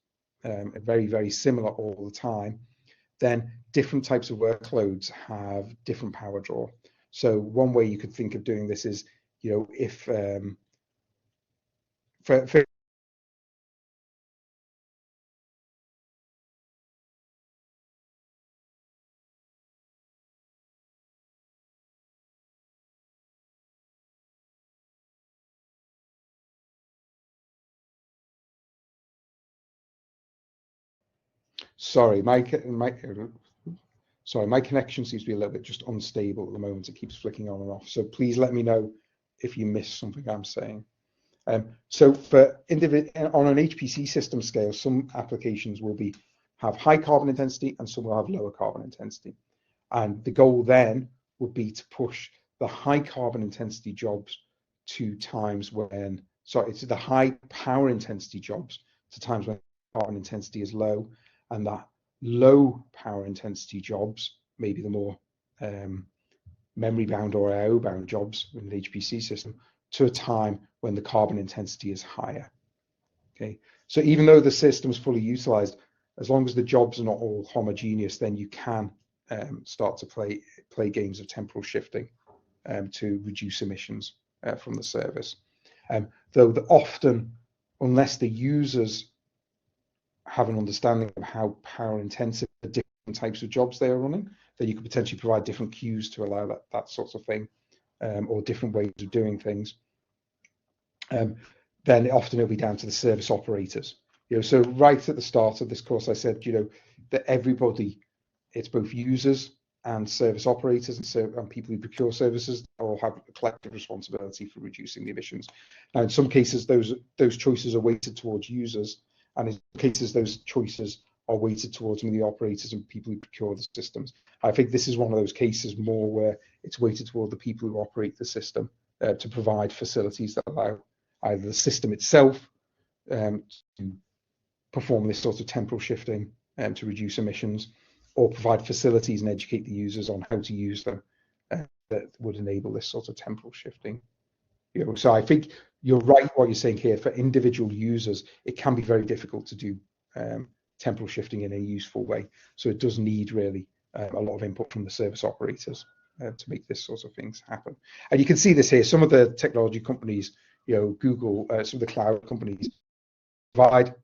very, very similar all the time, then different types of workloads have different power draw. So one way you could think of doing this is, if for sorry, my connection seems to be a little bit just unstable at the moment. It keeps flicking on and off. So please let me know if you miss something I'm saying. So for on an HPC system scale, some applications will have high carbon intensity and some will have lower carbon intensity. And the goal then would be to push the high carbon intensity jobs to times when, it's the high power intensity jobs to times when carbon intensity is low, and that low power intensity jobs, maybe the more memory bound or IO bound jobs in the HPC system, to a time when the carbon intensity is higher. Okay, so even though the system is fully utilized, as long as the jobs are not all homogeneous, then you can start to play games of temporal shifting to reduce emissions from the service. Though often, unless the users have an understanding of how power intensive the different types of jobs they are running, then you could potentially provide different queues to allow that sort of thing, or different ways of doing things. Then often it'll be down to the service operators. So right at the start of this course, I said, that everybody, it's both users and service operators and people who procure services, all have a collective responsibility for reducing the emissions. Now, in some cases, those choices are weighted towards users, and in some cases, those choices are weighted towards some of the operators and people who procure the systems. I think this is one of those cases more where it's weighted toward the people who operate the system to provide facilities that allow either the system itself to perform this sort of temporal shifting to reduce emissions, or provide facilities and educate the users on how to use them that would enable this sort of temporal shifting. So I think you're right what you're saying here. For individual users, it can be very difficult to do temporal shifting in a useful way. So it does need really a lot of input from the service operators to make this sort of things happen. And you can see this here. Some of the technology companies, Google, some of the cloud companies provide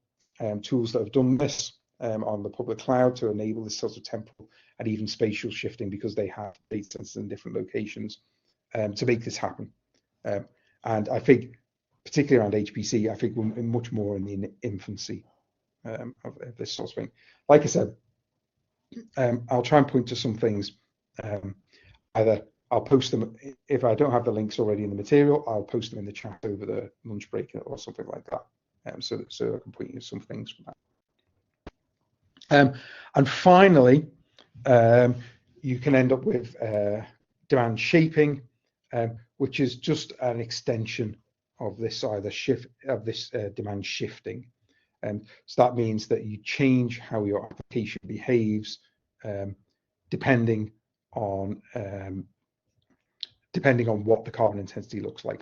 tools that have done this on the public cloud to enable this sort of temporal and even spatial shifting, because they have data centers in different locations to make this happen. And I think, particularly around HPC, I think we're much more in the infancy of this sort of thing. Like I said, I'll try and point to some things. Either I'll post them, if I don't have the links already in the material, I'll post them in the chat over the lunch break or something like that. So I can point you to some things from that. And finally, you can end up with demand shaping, which is just an extension of this demand shifting. So that means that you change how your application behaves depending on what the carbon intensity looks like.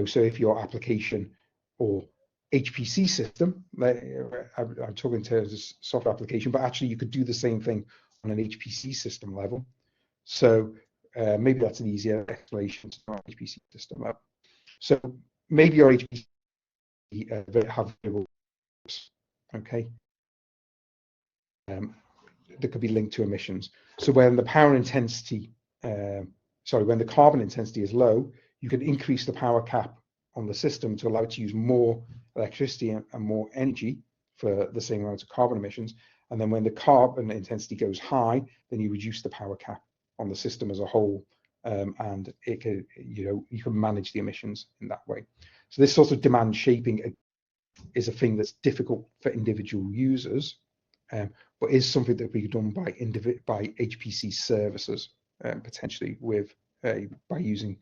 So if your application or HPC system, I'm talking in terms of software application, but actually you could do the same thing on an HPC system level. So maybe that's an easier explanation to our HPC system level. So maybe your HPC have variables, okay, that could be linked to emissions. So when the power intensity, when the carbon intensity is low, you can increase the power cap on the system to allow it to use more electricity and more energy for the same amount of carbon emissions. And then when the carbon intensity goes high, then you reduce the power cap on the system as a whole, and it can, you can manage the emissions in that way. So this sort of demand shaping is a thing that's difficult for individual users, but is something that can be done by HPC services, potentially by using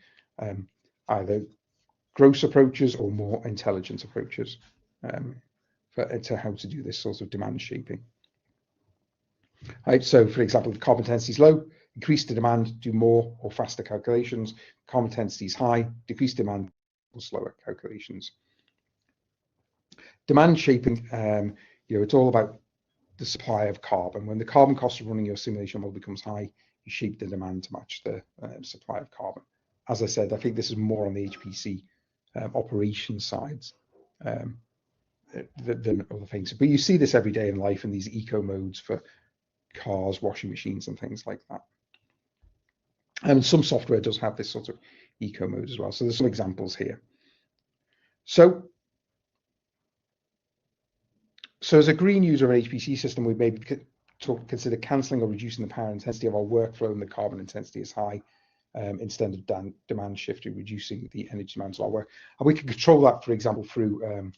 either gross approaches or more intelligent approaches to how to do this sort of demand shaping. Right, so for example, if carbon intensity is low, increase the demand, do more or faster calculations. Carbon intensity is high, decrease demand, or slower calculations. Demand shaping, it's all about the supply of carbon. When the carbon cost of running your simulation model becomes high, you shape the demand to match the supply of carbon. As I said, I think this is more on the HPC operations sides than other things. But you see this every day in life in these eco modes for cars, washing machines, and things like that. And some software does have this sort of eco mode as well. So there's some examples here. So as a green user of an HPC system, we may consider cancelling or reducing the power intensity of our workflow when the carbon intensity is high, instead of demand shifting, reducing the energy demands of our work. And we can control that, for example, through, on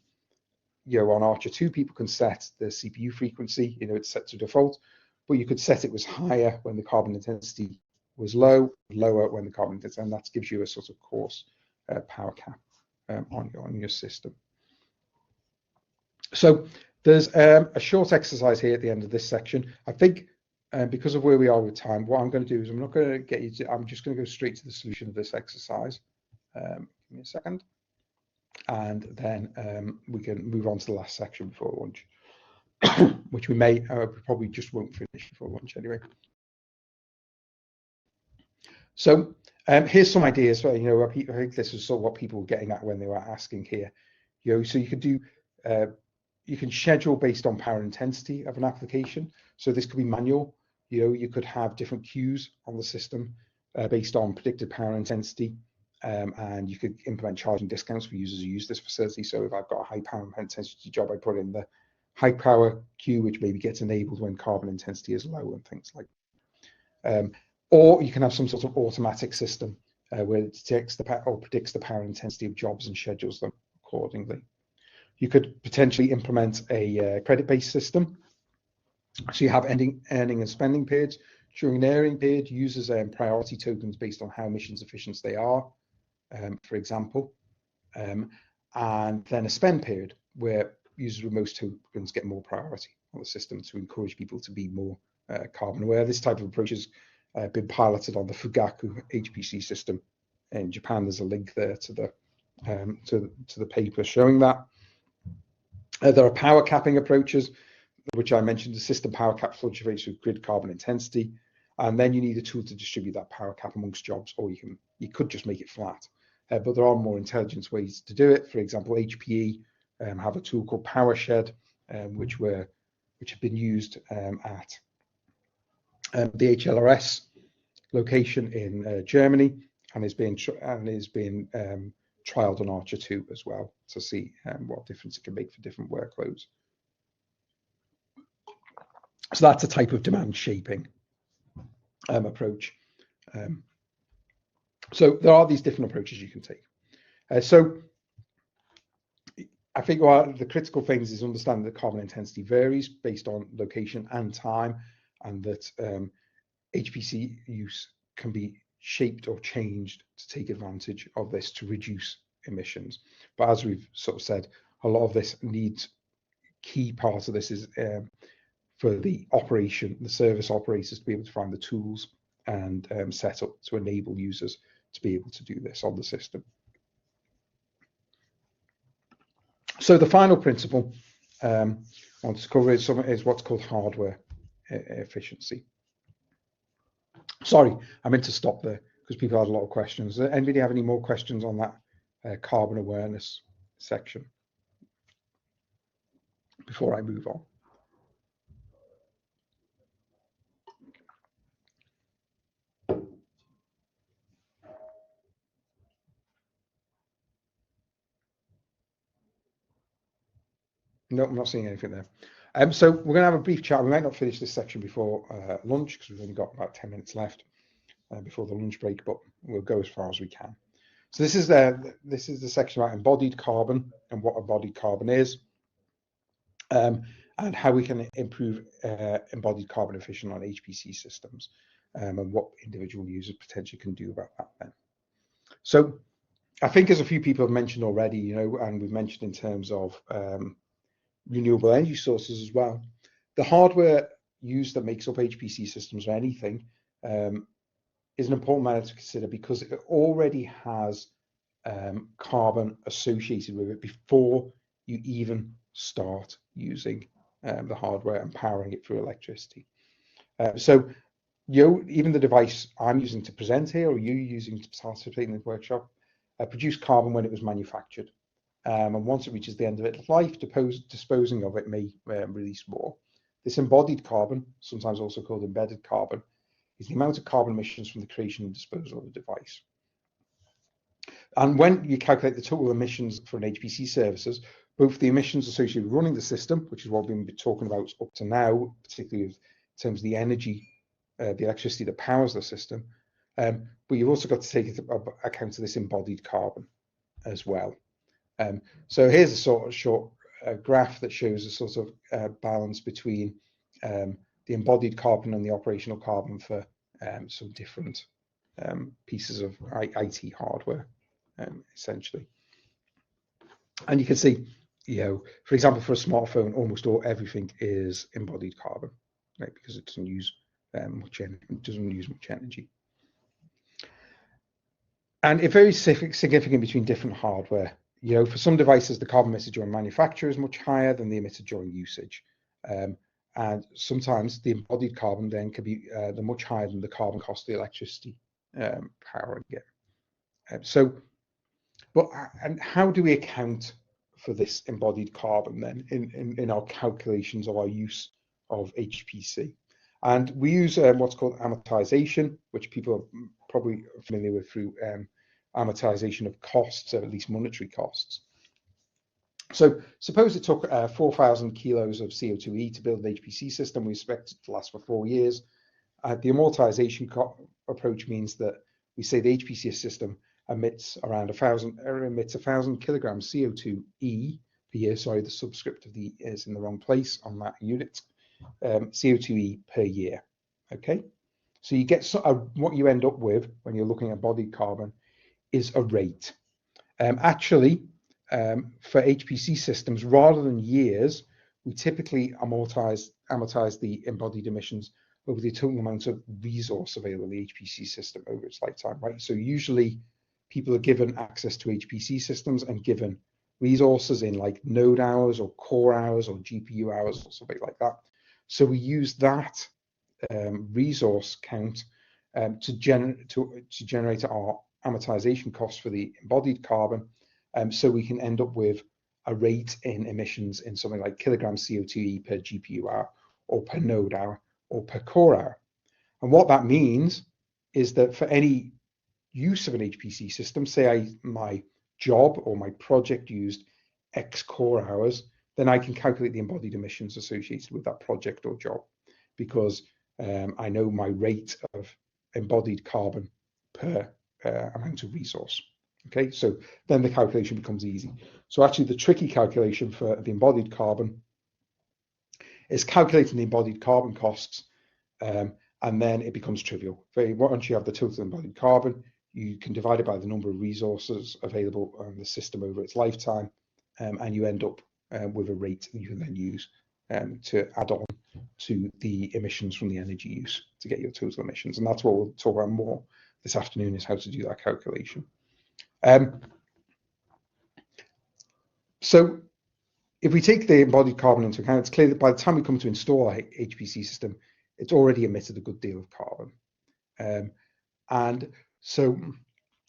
ARCHER2, people can set the CPU frequency, it's set to default, but you could set it was higher when the carbon intensity was lower when the carbon intensity, and that gives you a sort of coarse power cap on your system. So there's a short exercise here at the end of this section. I think because of where we are with time, what I'm going to do is I'm not going to get you to, I'm just going to go straight to the solution of this exercise. Give me a second. And then we can move on to the last section before lunch, which we probably just won't finish before lunch anyway. So here's some ideas for, I think this is sort of what people were getting at when they were asking here. So you could do, you can schedule based on power intensity of an application. So this could be manual. You could have different queues on the system based on predicted power intensity. And you could implement charging discounts for users who use this facility. So if I've got a high power intensity job, I put in the high power queue, which maybe gets enabled when carbon intensity is low and things like that. Or you can have some sort of automatic system where it detects or predicts the power intensity of jobs and schedules them accordingly. You could potentially implement a credit-based system So you have earning and spending periods. During an earning period, users earn priority tokens based on how emissions efficient they are, for example. And then a spend period where users with most tokens get more priority on the system to encourage people to be more carbon aware. This type of approach has been piloted on the Fugaku HPC system in Japan. There's a link there to the paper showing that. There are power capping approaches, which I mentioned. The system power cap fluctuates with grid carbon intensity, and then you need a tool to distribute that power cap amongst jobs, or you could just make it flat. But there are more intelligent ways to do it. For example, HPE have a tool called PowerShed, which have been used at the HLRS location in Germany, and is being trialed on ARCHER2 as well to see what difference it can make for different workloads. So that's a type of demand shaping approach. So there are these different approaches you can take. So I think one of the critical things is understanding that carbon intensity varies based on location and time, and that HPC use can be shaped or changed to take advantage of this to reduce emissions. But as we've sort of said, a lot of this needs, key part of this is for the service operators to be able to find the tools and set up to enable users to be able to do this on the system. So the final principle I want to cover is what's called hardware efficiency. Sorry, I meant to stop there because people had a lot of questions. Does anybody have any more questions on that carbon awareness section before I move on? No, I'm not seeing anything there. So we're going to have a brief chat. We might not finish this section before lunch because we've only got about 10 minutes left before the lunch break, but we'll go as far as we can. So this is the section about embodied carbon and what embodied carbon is, and how we can improve embodied carbon efficient on HPC systems, and what individual users potentially can do about that then. So I think as a few people have mentioned already, and we've mentioned in terms of renewable energy sources as well, the hardware used that makes up HPC systems or anything is an important matter to consider because it already has carbon associated with it before you even start using the hardware and powering it through electricity. So even the device I'm using to present here, or you using to participate in the workshop, produced carbon when it was manufactured. And once it reaches the end of its life, disposing of it may release more. This embodied carbon, sometimes also called embedded carbon, is the amount of carbon emissions from the creation and disposal of the device. And when you calculate the total emissions for an HPC services, both the emissions associated with running the system, which is what we've been talking about up to now, particularly in terms of the energy, the electricity that powers the system, but you've also got to take into account of this embodied carbon as well. So here's a sort of short graph that shows a sort of balance between the embodied carbon and the operational carbon for some different pieces of IT hardware, essentially. And you can see, for example, for a smartphone, almost everything is embodied carbon, right? Because it doesn't use much energy. And it varies significantly between different hardware. For some devices, the carbon emitted during manufacture is much higher than the emitted during usage. And sometimes the embodied carbon then can be much higher than the carbon cost of the electricity powering it. And how do we account for this embodied carbon then in our calculations of our use of HPC? And we use what's called amortization, which people are probably familiar with through amortization of costs, or at least monetary costs. So suppose it took 4,000 kilos of CO2e to build an HPC system. We expect it to last for 4 years. The amortization approach means that we say the HPC system emits around 1,000 kilograms CO2e per year. Sorry, the subscript of the E is in the wrong place on that unit. CO2e per year. Okay, so you get what you end up with when you're looking at embodied carbon is a rate. Actually, for HPC systems, rather than years, we typically amortize the embodied emissions over the total amount of resource available in the HPC system over its lifetime, right? So usually people are given access to HPC systems and given resources in like node hours or core hours or GPU hours or something like that. So we use that resource count to generate our amortization costs for the embodied carbon, so we can end up with a rate in emissions in something like kilograms CO2e per GPU hour or per node hour or per core hour. And what that means is that for any use of an HPC system, say my job or my project used X core hours, then I can calculate the embodied emissions associated with that project or job, because I know my rate of embodied carbon per amount of resource. Okay, so then the calculation becomes easy. So actually the tricky calculation for the embodied carbon is calculating the embodied carbon costs, and then it becomes trivial. Once you have the total embodied carbon, you can divide it by the number of resources available on the system over its lifetime, and you end up with a rate that you can then use to add on to the emissions from the energy use to get your total emissions. And that's what we'll talk about more this afternoon, is how to do that calculation. So if we take the embodied carbon into account, it's clear that by the time we come to install our HPC system, it's already emitted a good deal of carbon. And then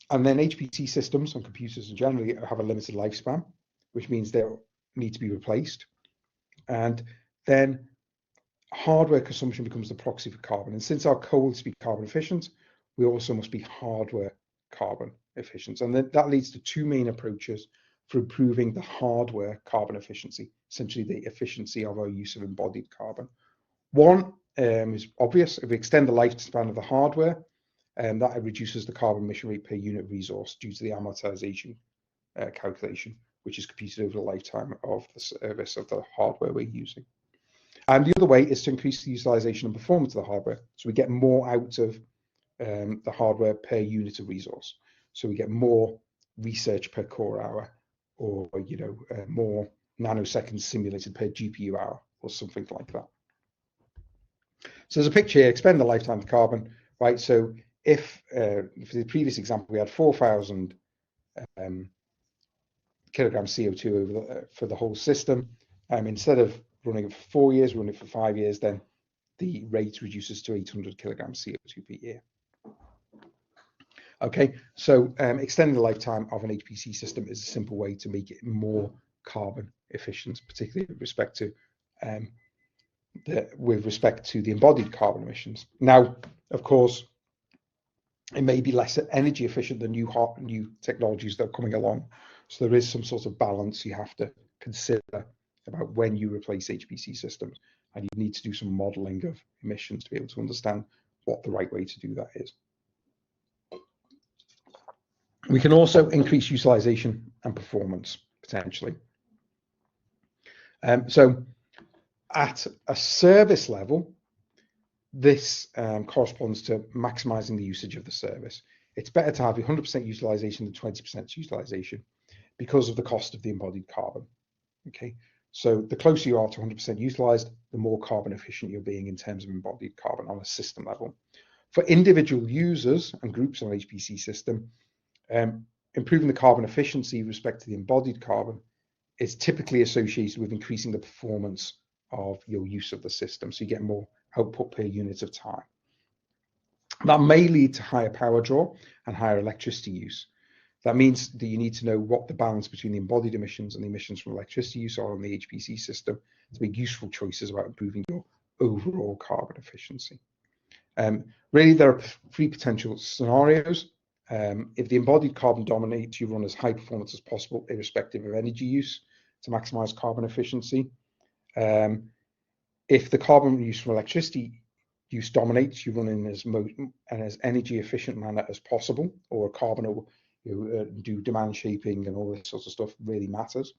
HPC systems and computers generally have a limited lifespan, which means they'll need to be replaced. And then hardware consumption becomes the proxy for carbon. And since our goal is to be carbon efficient, we also must be hardware carbon efficient. And that leads to two main approaches for improving the hardware carbon efficiency, essentially the efficiency of our use of embodied carbon. One is obvious. If we extend the lifespan of the hardware, that reduces the carbon emission rate per unit resource due to the amortization calculation, which is computed over the lifetime of the service of the hardware we're using. And the other way is to increase the utilization and performance of the hardware, so we get more out of the hardware per unit of resource. So we get more research per core hour, or more nanoseconds simulated per GPU hour, or something like that. So there's a picture here, expand the lifetime of carbon, right? So if for the previous example we had 4,000 kilograms CO2 for the whole system, instead of running it for 4 years, running it for 5 years, then the rate reduces to 800 kilograms CO2 per year. Okay, so extending the lifetime of an HPC system is a simple way to make it more carbon efficient, particularly with respect to the embodied carbon emissions. Now, of course, it may be less energy efficient than new technologies that are coming along. So there is some sort of balance you have to consider about when you replace HPC systems, and you need to do some modeling of emissions to be able to understand what the right way to do that is. We can also increase utilization and performance potentially. So at a service level, this corresponds to maximizing the usage of the service. It's better to have 100% utilization than 20% utilization because of the cost of the embodied carbon. Okay, so the closer you are to 100% utilized, the more carbon efficient you're being in terms of embodied carbon on a system level. For individual users and groups on an HPC system, improving the carbon efficiency with respect to the embodied carbon is typically associated with increasing the performance of your use of the system, so you get more output per unit of time. That may lead to higher power draw and higher electricity use. That means that you need to know what the balance between the embodied emissions and the emissions from electricity use are on the HPC system to make useful choices about improving your overall carbon efficiency. Really, there are 3 potential scenarios. If the embodied carbon dominates, you run as high performance as possible, irrespective of energy use, to maximize carbon efficiency. If the carbon use from electricity use dominates, you run in as energy efficient manner as possible, or a carbon or do demand shaping and all this sort of stuff really matters.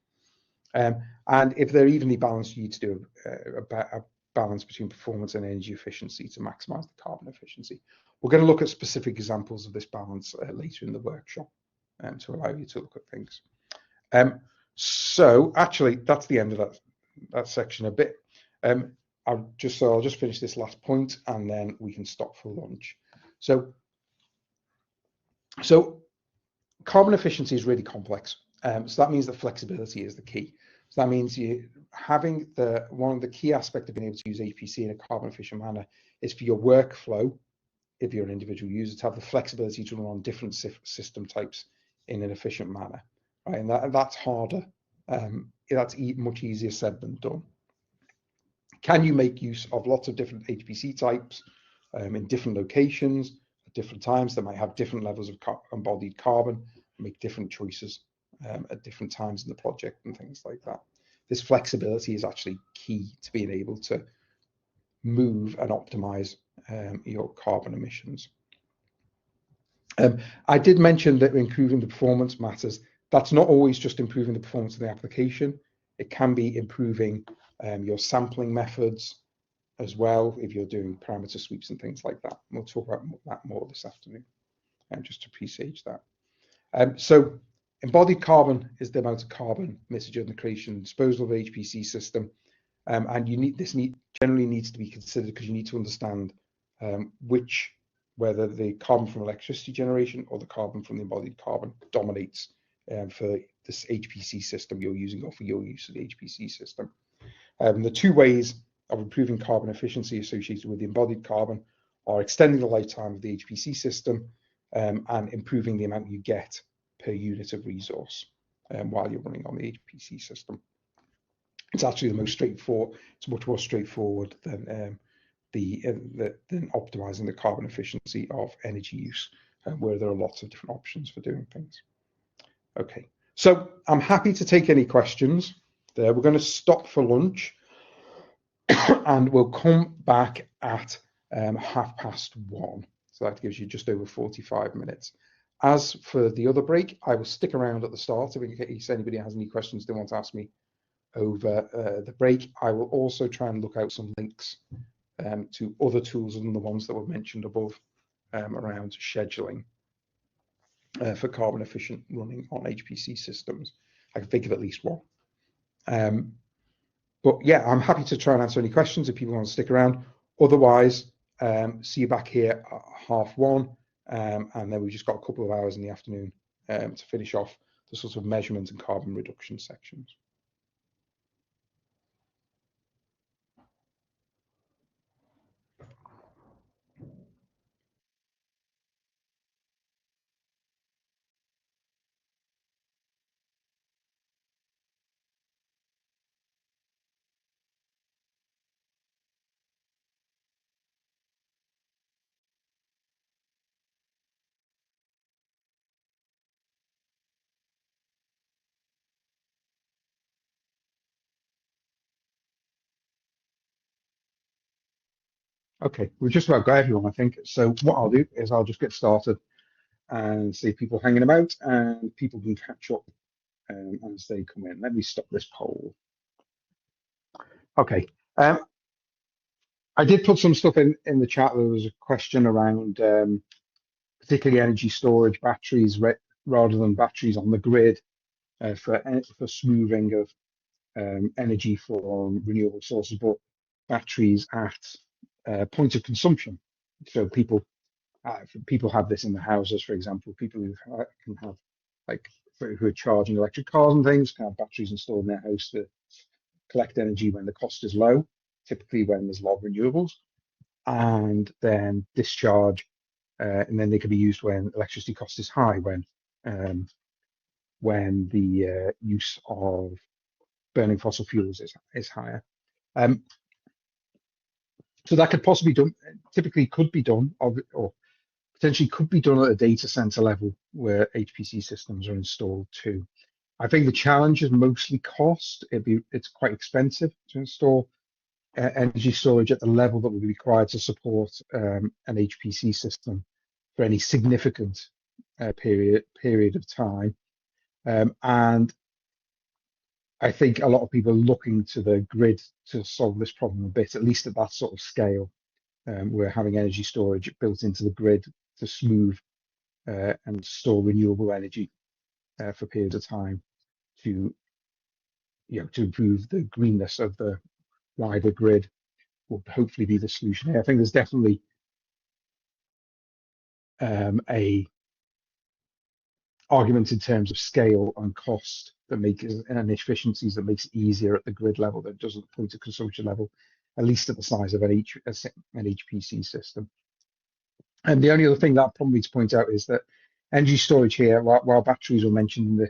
And if they're evenly balanced, you need to do a balance between performance and energy efficiency to maximize the carbon efficiency. We're going to look at specific examples of this balance later in the workshop to allow you to look at things. So actually, that's the end of that section a bit. I'll just finish this last point and then we can stop for lunch. So carbon efficiency is really complex. So that means that flexibility is the key. So that means having one of the key aspects of being able to use HPC in a carbon efficient manner is for your workflow, if you're an individual user, to have the flexibility to run on different system types in an efficient manner, right? And that's harder. That's much easier said than done. Can you make use of lots of different HPC types in different locations at different times that might have different levels of embodied carbon, make different choices at different times in the project and things like that? This flexibility is actually key to being able to move and optimize your carbon emissions. I did mention that improving the performance matters. That's not always just improving the performance of the application. It can be improving your sampling methods as well, if you're doing parameter sweeps and things like that. We'll talk about that more this afternoon, just to presage that. So embodied carbon is the amount of carbon emitted during the creation and disposal of an HPC system. And generally needs to be considered because you need to understand whether the carbon from electricity generation or the carbon from the embodied carbon dominates for this HPC system you're using or for your use of the HPC system. The two ways of improving carbon efficiency associated with the embodied carbon are extending the lifetime of the HPC system and improving the amount you get per unit of resource while you're running on the HPC system. It's actually the most straightforward. It's much more straightforward than optimizing the carbon efficiency of energy use, where there are lots of different options for doing things. Okay, so I'm happy to take any questions. We're going to stop for lunch, and we'll come back at 1:30. So that gives you just over 45 minutes. As for the other break, I will stick around at the start in case anybody has any questions they want to ask me over the break. I will also try and look out some links to other tools than the ones that were mentioned above around scheduling for carbon efficient running on HPC systems. I can think of at least one. But yeah, I'm happy to try and answer any questions if people want to stick around. Otherwise, see you back here at 1:30, and then we've just got a couple of hours in the afternoon to finish off the sort of measurement and carbon reduction sections. Okay, we've just about got everyone, I think. So what I'll do is I'll just get started and see people hanging about, and people can catch up as they come in. Let me stop this poll. Okay, I did put some stuff in the chat. There was a question around particularly energy storage, batteries rather than batteries on the grid for smoothing of energy from renewable sources, but batteries at point of consumption. So people have this in the houses, for example. People who can have, like, who are charging electric cars and things, can have batteries installed in their house to collect energy when the cost is low, typically when there's a lot of renewables, and then discharge, and then they can be used when electricity cost is high, when the use of burning fossil fuels is higher. So that could possibly done, typically could be done, or potentially could be done at a data center level where HPC systems are installed too. I think the challenge is mostly cost. It's quite expensive to install energy storage at the level that would be required to support an HPC system for any significant period of time. And I think a lot of people are looking to the grid to solve this problem a bit, at least at that sort of scale. We're having energy storage built into the grid to smooth and store renewable energy for periods of time to, to improve the greenness of the wider grid will hopefully be the solution here. I think there's definitely a argument in terms of scale and cost that make and efficiencies that makes it easier at the grid level that doesn't point to consumption level, at least at the size of an HPC system. And the only other thing that I probably need to point out is that energy storage here, while batteries were mentioned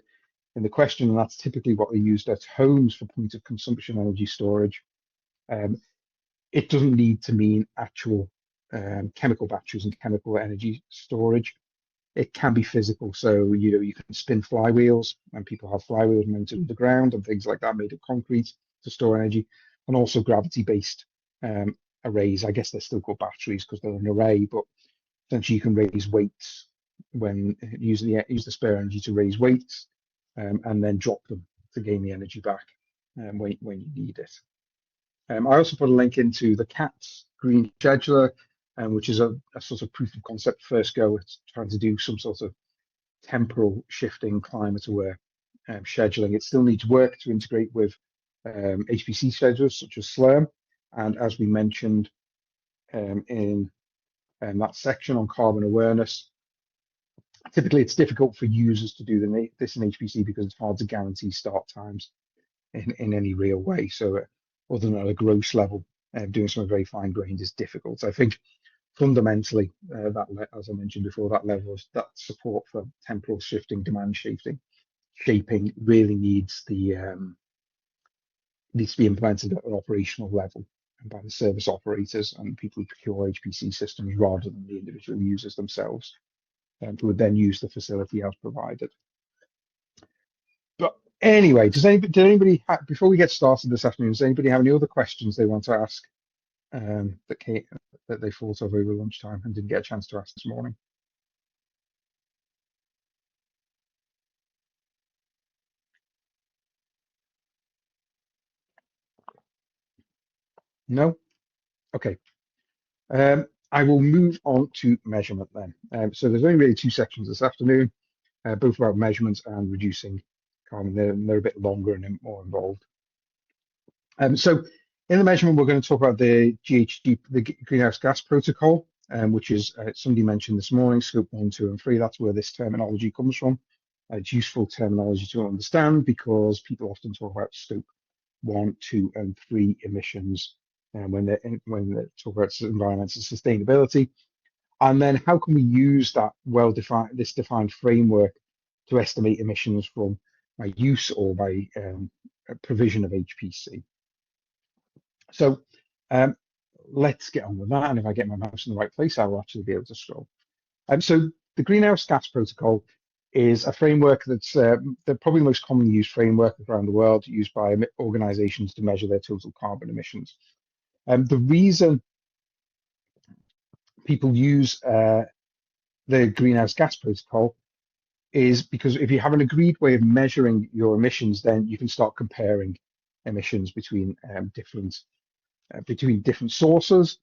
in the question, and that's typically what they used at homes for point of consumption energy storage, it doesn't need to mean actual chemical batteries and chemical energy storage. It can be physical, so you can spin flywheels, and people have flywheels mounted underground and things like that made of concrete to store energy, and also gravity-based arrays. I guess they're still called batteries because they're an array, but essentially you can raise weights when use the spare energy to raise weights, and then drop them to gain the energy back when you need it. I also put a link into the CATS Green Scheduler, which is a sort of proof of concept first go. It's trying to do some sort of temporal shifting climate aware scheduling. It still needs work to integrate with HPC schedulers such as Slurm. And as we mentioned in that section on carbon awareness, typically it's difficult for users to do this in HPC because it's hard to guarantee start times in any real way. So other than at a gross level, doing something very fine grained is difficult. I think fundamentally, as I mentioned before, that level of that support for temporal shifting, demand shaping really needs to be implemented at an operational level and by the service operators and people who procure HPC systems rather than the individual users themselves, who would then use the facility as provided. But anyway, did anybody before we get started this afternoon, does anybody have any other questions they want to ask that they thought of over lunchtime and didn't get a chance to ask this morning? No? Okay. I will move on to measurement then. So there's only really two sections this afternoon, both about measurements and reducing carbon. They're a bit longer and more involved. So in the measurement, we're going to talk about the GHG, the Greenhouse Gas Protocol, which is somebody mentioned this morning, scope 1, 2, and 3. That's where this terminology comes from. It's useful terminology to understand because people often talk about scope 1, 2, and 3 emissions when they talk about environmental sustainability. And then how can we use that this defined framework to estimate emissions from by use or by provision of HPC? So let's get on with that. And if I get my mouse in the right place, I will actually be able to scroll. So the Greenhouse Gas Protocol is a framework that's probably the most commonly used framework around the world, used by organizations to measure their total carbon emissions. The reason people use the Greenhouse Gas Protocol is because if you have an agreed way of measuring your emissions, then you can start comparing emissions between different sources,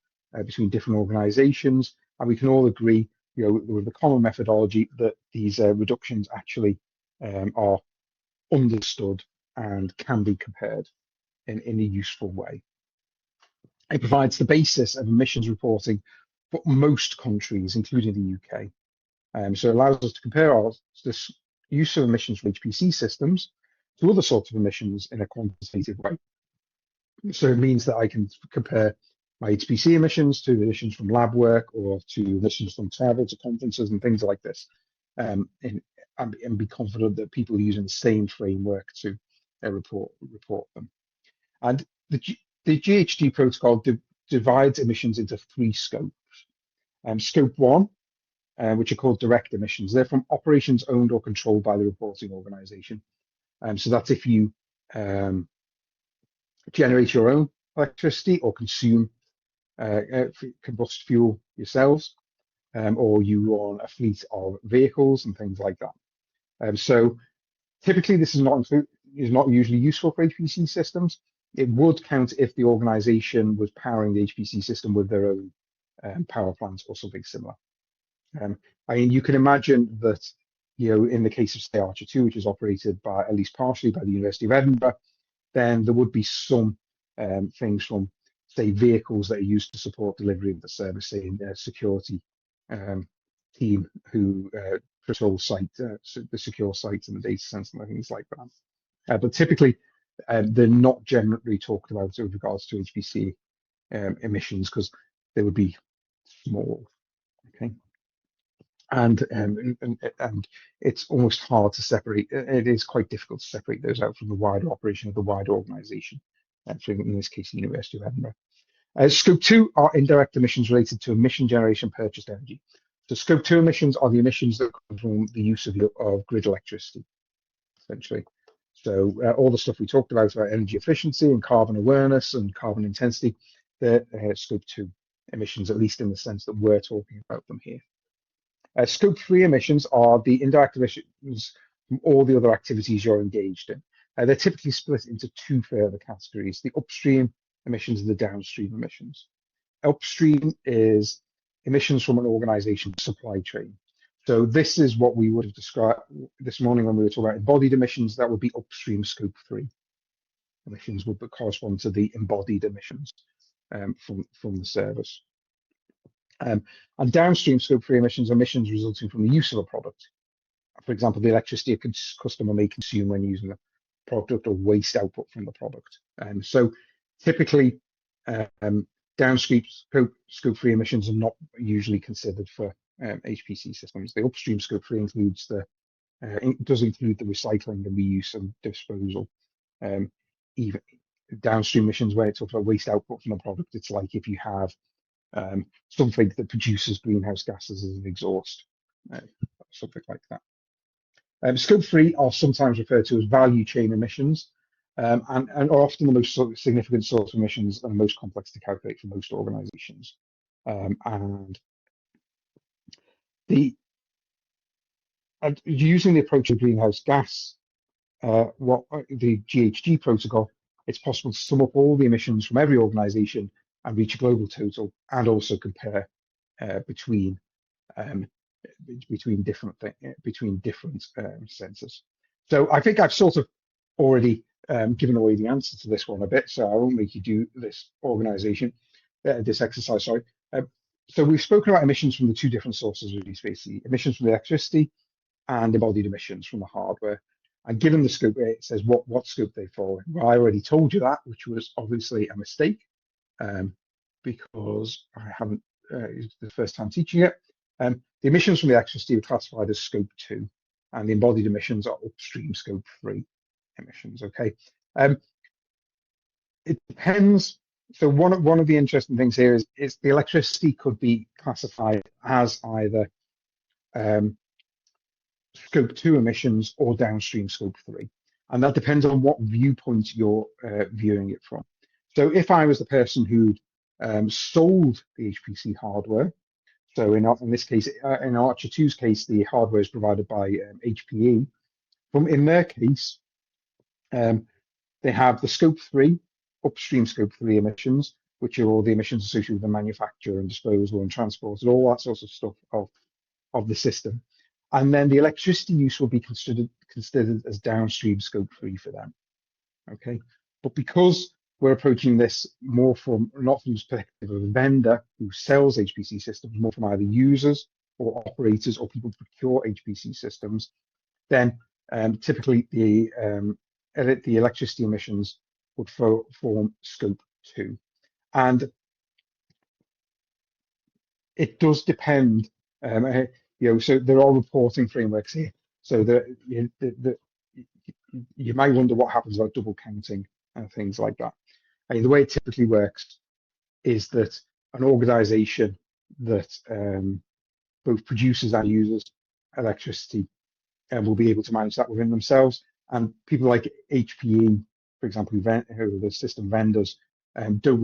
between different organizations, and we can all agree, with the common methodology that these reductions actually are understood and can be compared in a useful way. It provides the basis of emissions reporting for most countries, including the UK. So it allows us to compare this use of emissions from HPC systems to other sorts of emissions in a quantitative way. So it means that I can compare my HPC emissions to emissions from lab work or to emissions from travel to conferences and things like this, and be confident that people are using the same framework to report them. And the GHG protocol divides emissions into 3 scopes. Scope 1, which are called direct emissions. They're from operations owned or controlled by the reporting organization. So that's if you generate your own electricity or consume combust fuel yourselves, or you run a fleet of vehicles and things like that. So typically this is not included. is not usually useful for HPC systems. It would count if the organization was powering the HPC system with their own power plants or something similar. I mean, you can imagine that, in the case of, say, ARCHER2, which is operated by, at least partially, by the University of Edinburgh, then there would be some things from, say, vehicles that are used to support delivery of the service, say, a security team who patrol the secure sites and the data centers and things like that. But typically, they're not generally talked about with regards to HPC emissions because they would be small. Okay. And it's almost hard to separate. It is quite difficult to separate those out from the wider operation of the wider organisation, in this case, the University of Edinburgh. Scope 2 are indirect emissions related to emission generation purchased energy. So Scope 2 emissions are the emissions that come from the use of grid electricity, essentially. So all the stuff we talked about energy efficiency and carbon awareness and carbon intensity, they're Scope 2 emissions, at least in the sense that we're talking about them here. Scope 3 emissions are the indirect emissions from all the other activities you're engaged in. They're typically split into two further categories, the upstream emissions and the downstream emissions. Upstream is emissions from an organization's supply chain. So this is what we would have described this morning when we were talking about embodied emissions. That would be upstream Scope 3 emissions, would correspond to the embodied emissions from the service. And downstream Scope 3 emissions are emissions resulting from the use of a product. For example, the electricity a customer may consume when using the product, or waste output from the product. So typically, downstream Scope 3 emissions are not usually considered for HPC systems. The upstream Scope 3 does include the recycling and reuse and disposal. Even downstream emissions, where it talks about waste output from the product, it's like if you have something that produces greenhouse gases as an exhaust, something like that. Scope 3 are sometimes referred to as value chain emissions, and are often the most significant source of emissions and most complex to calculate for most organizations. And using the approach of greenhouse gas, the GHG protocol, it's possible to sum up all the emissions from every organization and reach a global total, and also compare between different sensors. So I think I've sort of already given away the answer to this one a bit, so I won't make you do this exercise. Sorry. So we've spoken about emissions from the two different sources of basically emissions from the electricity and embodied emissions from the hardware. And given the scope, it says what scope they fall in. Well, I already told you that, which was obviously a mistake, because I haven't, it's the first time teaching it. The emissions from the electricity are classified as Scope 2, and the embodied emissions are upstream Scope 3 emissions. Okay, it depends. So one of the interesting things here is the electricity could be classified as either Scope 2 emissions or downstream Scope 3, and that depends on what viewpoint you're viewing it from. So if I was the person who sold the HPC hardware, so in this case, in ARCHER2's case, the hardware is provided by HPE. In their case, they have the Scope 3, upstream Scope 3 emissions, which are all the emissions associated with the manufacture and disposal and transport and all that sort of stuff of the system. And then the electricity use will be considered as downstream Scope 3 for them. Okay, but because we're approaching this more not from the perspective of a vendor who sells HPC systems, more from either users or operators or people who procure HPC systems, then typically the electricity emissions would form Scope 2. And it does depend, so there are reporting frameworks here. So you might wonder what happens about double counting and things like that. I mean, the way it typically works is that an organization that both produces and uses electricity will be able to manage that within themselves. And people like HPE, for example, who are the system vendors, don't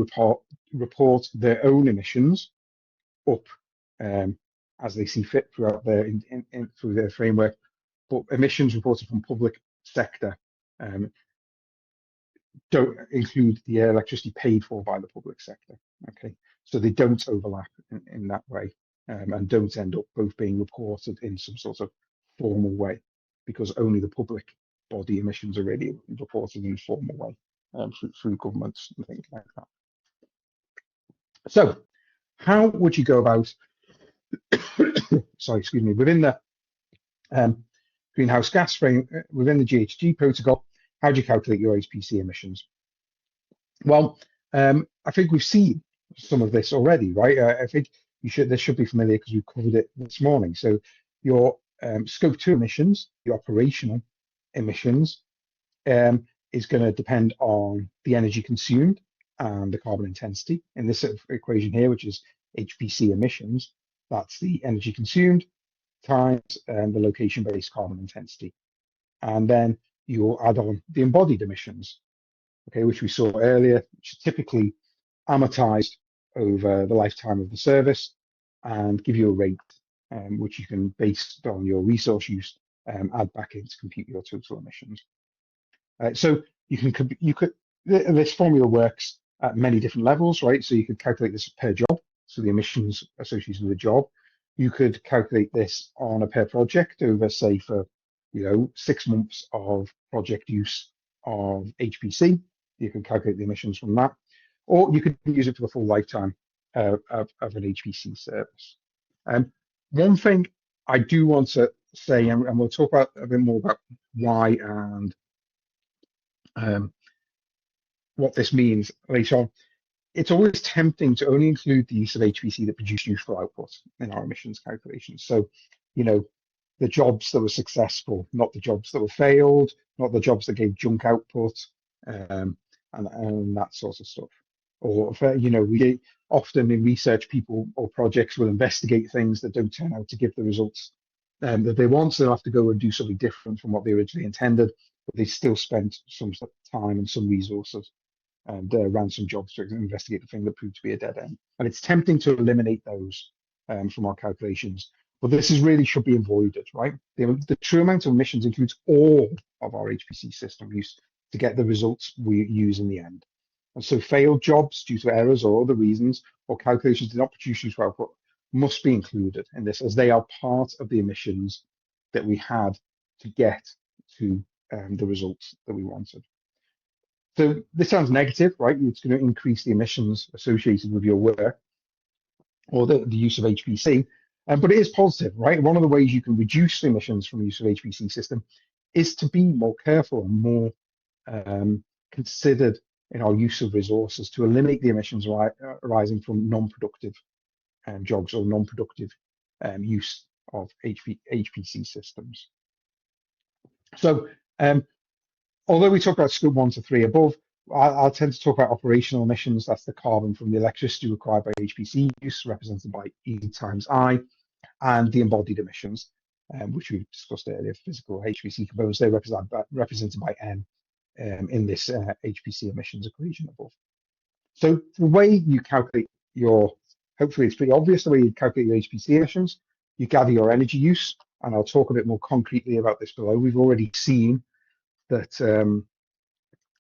report their own emissions up as they see fit throughout through their framework, but emissions reported from public sector don't include the electricity paid for by the public sector. Okay, so they don't overlap in that way, and don't end up both being reported in some sort of formal way, because only the public body emissions are really reported in a formal way through governments and things like that. So how would you go about, sorry, excuse me, within the greenhouse gas frame, within the GHG protocol, how do you calculate your HPC emissions? Well, I think we've seen some of this already, right? I think this should be familiar because we covered it this morning. So your scope 2 emissions, your operational emissions, is going to depend on the energy consumed and the carbon intensity. In this equation here, which is HPC emissions, that's the energy consumed times the location-based carbon intensity. And then you'll add on the embodied emissions, okay, which we saw earlier, which is typically amortized over the lifetime of the service and give you a rate, which you can, based on your resource use, add back in to compute your total emissions. So this formula works at many different levels, right? So you could calculate this per job, so the emissions associated with the job. You could calculate this on a per project over, say, for 6 months of project use of HPC. You can calculate the emissions from that, or you could use it for the full lifetime of an HPC service. One thing I do want to say, and we'll talk about a bit more about why and what this means later on. It's always tempting to only include the use of HPC that produce useful output in our emissions calculations. So, the jobs that were successful, not the jobs that were failed, not the jobs that gave junk output, and that sort of stuff. Or, we often in research, people or projects will investigate things that don't turn out to give the results that they want, so they'll have to go and do something different from what they originally intended, but they still spent some time and some resources and ran some jobs to investigate the thing that proved to be a dead end. And it's tempting to eliminate those from our calculations, but this really should be avoided, right? The true amount of emissions includes all of our HPC system use to get the results we use in the end. And so failed jobs due to errors or other reasons, or calculations did not produce useful output, must be included in this, as they are part of the emissions that we had to get to the results that we wanted. So this sounds negative, right? It's going to increase the emissions associated with your work or the use of HPC, but it is positive, right? One of the ways you can reduce the emissions from the use of HPC system is to be more careful and more considered in our use of resources to eliminate the emissions arising from non-productive jobs or non-productive use of HPC systems. So although we talk about scope 1 to 3 above, I'll tend to talk about operational emissions. That's the carbon from the electricity required by HPC use, represented by E times I, and the embodied emissions, which we discussed earlier, physical HPC components. They're represented by N in this HPC emissions equation above. So the way you calculate hopefully it's pretty obvious the way you calculate your HPC emissions. You gather your energy use, and I'll talk a bit more concretely about this below. We've already seen that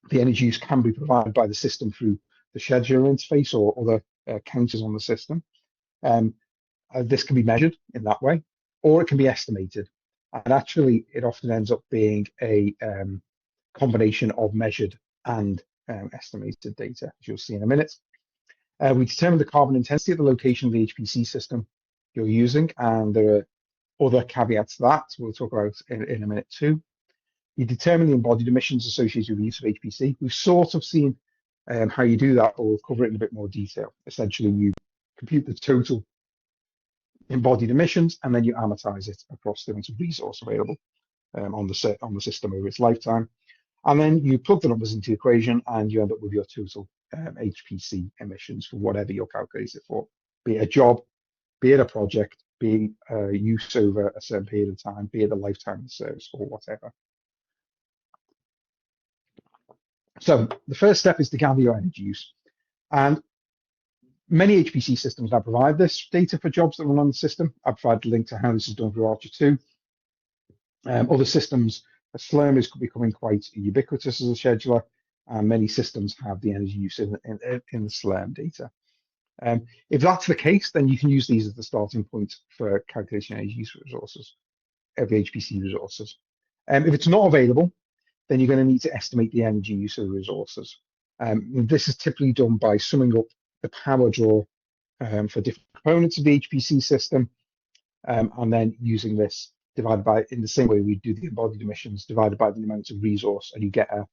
the energy use can be provided by the system through the scheduler interface or other counters on the system. This can be measured in that way, or it can be estimated. And actually, it often ends up being a combination of measured and estimated data, as you'll see in a minute. We determine the carbon intensity at the location of the HPC system you're using, and there are other caveats to that we'll talk about in a minute too. You determine the embodied emissions associated with the use of HPC. We've sort of seen how you do that, but we'll cover it in a bit more detail. Essentially, you compute the total embodied emissions, and then you amortize it across the amount of resource available on the system over its lifetime. And then you plug the numbers into the equation, and you end up with your total HPC emissions for whatever you're calculating it for, be it a job, be it a project, be it use over a certain period of time, be it a lifetime of the service, or whatever. So the first step is to gather your energy use. And many HPC systems now provide this data for jobs that run on the system. I've provided a link to how this is done through ARCHER2. Other systems Slurm is becoming quite ubiquitous as a scheduler, and many systems have the energy use in the Slurm data. If that's the case, then you can use these as the starting point for calculation energy use resources, every HPC resources. If it's not available, then you're going to need to estimate the energy use of the resources. This is typically done by summing up the power draw for different components of the HPC system, and then using this divided by, in the same way we do the embodied emissions, divided by the amount of resource, and you get a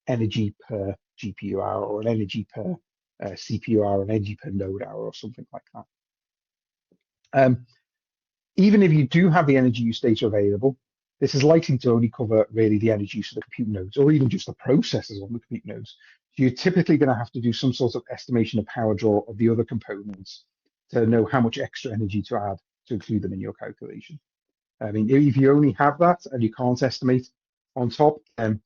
energy per GPU hour, or an energy per CPU hour, an energy per node hour, or something like that. Even if you do have the energy use data available, this is likely to only cover really the energy use of the compute nodes, or even just the processors on the compute nodes. So you're typically going to have to do some sort of estimation of power draw of the other components to know how much extra energy to add to include them in your calculation. I mean, if you only have that and you can't estimate on top, then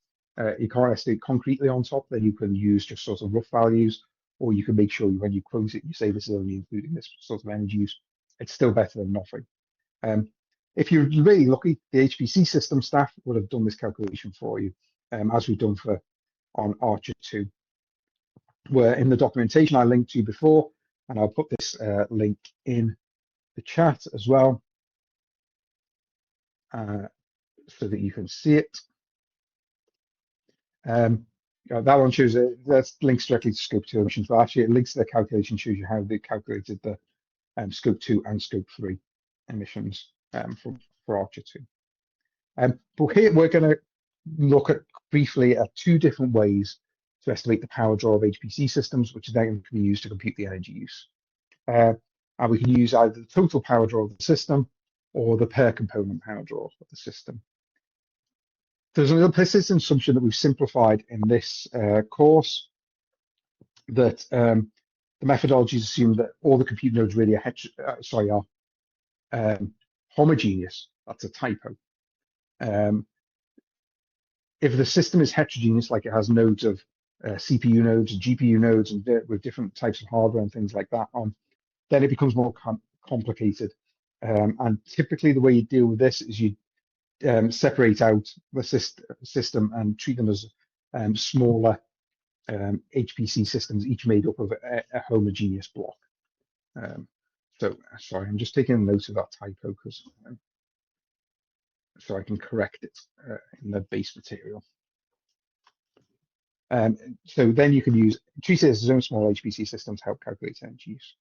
you can't estimate concretely on top, then you can use just sort of rough values, or you can make sure when you quote it, you say this is only including this sort of energy use. It's still better than nothing. If you're really lucky, the HPC system staff would have done this calculation for you, as we've done on ARCHER2, where in the documentation I linked to before, and I'll put this link in the chat as well, so that you can see it. That one shows that links directly to scope 2 emissions, but actually it links to the calculation, shows you how they calculated the scope 2 and scope 3 emissions for ARCHER2. But here we're going to look at briefly at two different ways to estimate the power draw of HPC systems, which then can be used to compute the energy use. And we can use either the total power draw of the system or the per component power draw of the system. There's an implicit assumption that we've simplified in this course, that the methodologies assume that all the compute nodes really are homogeneous. That's a typo. If the system is heterogeneous, like it has nodes of CPU nodes and GPU nodes and with different types of hardware and things like that on, then it becomes more complicated. And typically the way you deal with this is you separate out the system and treat them as smaller HPC systems, each made up of a homogeneous block. So sorry, I'm just taking a note of that typo because so I can correct it in the base material. So then you can treat it as its own small HPC system to help calculate energy use.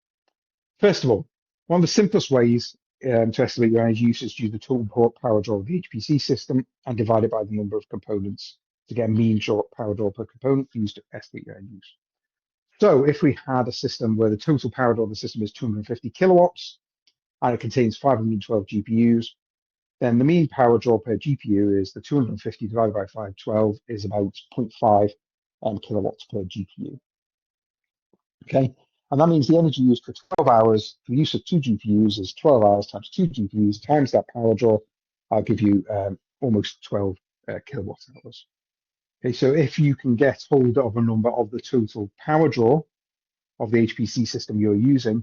First of all, one of the simplest ways to estimate your energy use is to use the total power draw of the HPC system and divide it by the number of components to get a mean power draw per component used to estimate your energy use. So if we had a system where the total power draw of the system is 250 kilowatts and it contains 512 GPUs, then the mean power draw per GPU is the 250 divided by 512 is about 0.5 kilowatts per GPU. Okay, and that means the energy used for 12 hours for the use of 2 GPUs is 12 hours times 2 GPUs times that power draw. I'll give you almost 12 kilowatt hours. Okay, so if you can get hold of a number of the total power draw of the HPC system you're using,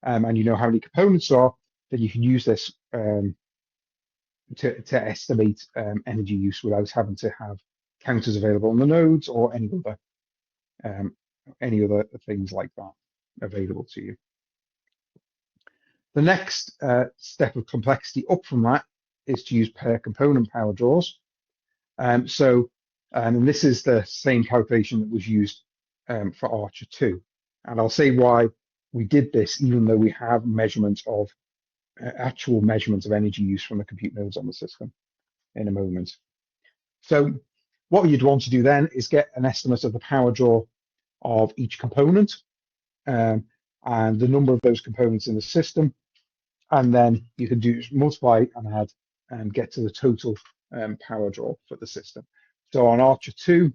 and you know how many components are, then you can use this to estimate energy use without having to have counters available on the nodes or any other things like that available to you. The next step of complexity up from that is to use per component power draws. And this is the same calculation that was used for ARCHER2. And I'll say why we did this, even though we have measurements of actual measurements of energy use from the compute nodes on the system in a moment. So what you'd want to do then is get an estimate of the power draw of each component and the number of those components in the system. And then you can multiply and add and get to the total power draw for the system. So on ARCHER2,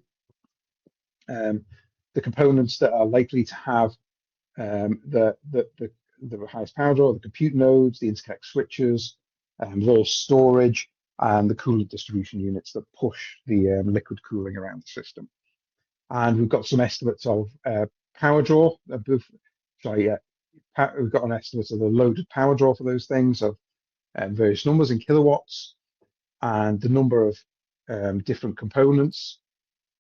the components that are likely to have the highest power draw, the compute nodes, the interconnect switches, various storage, and the coolant distribution units that push the liquid cooling around the system. And we've got some estimates of power draw. We've got an estimate of the loaded power draw for those things of various numbers in kilowatts, and the number of different components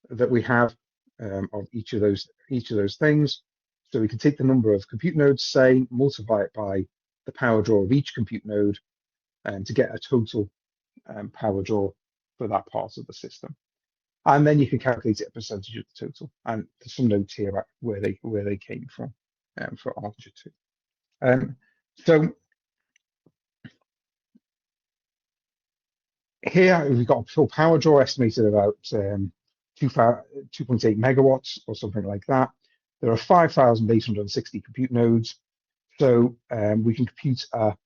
that we have of each of those things. So we can take the number of compute nodes, say, multiply it by the power draw of each compute node, to get a total power draw for that part of the system. And then you can calculate it a percentage of the total. And there's some notes here about where they came from for ARCHER2. So here we've got a full power draw estimated about 2.8 megawatts or something like that. There are 5,860 compute nodes. So we can compute a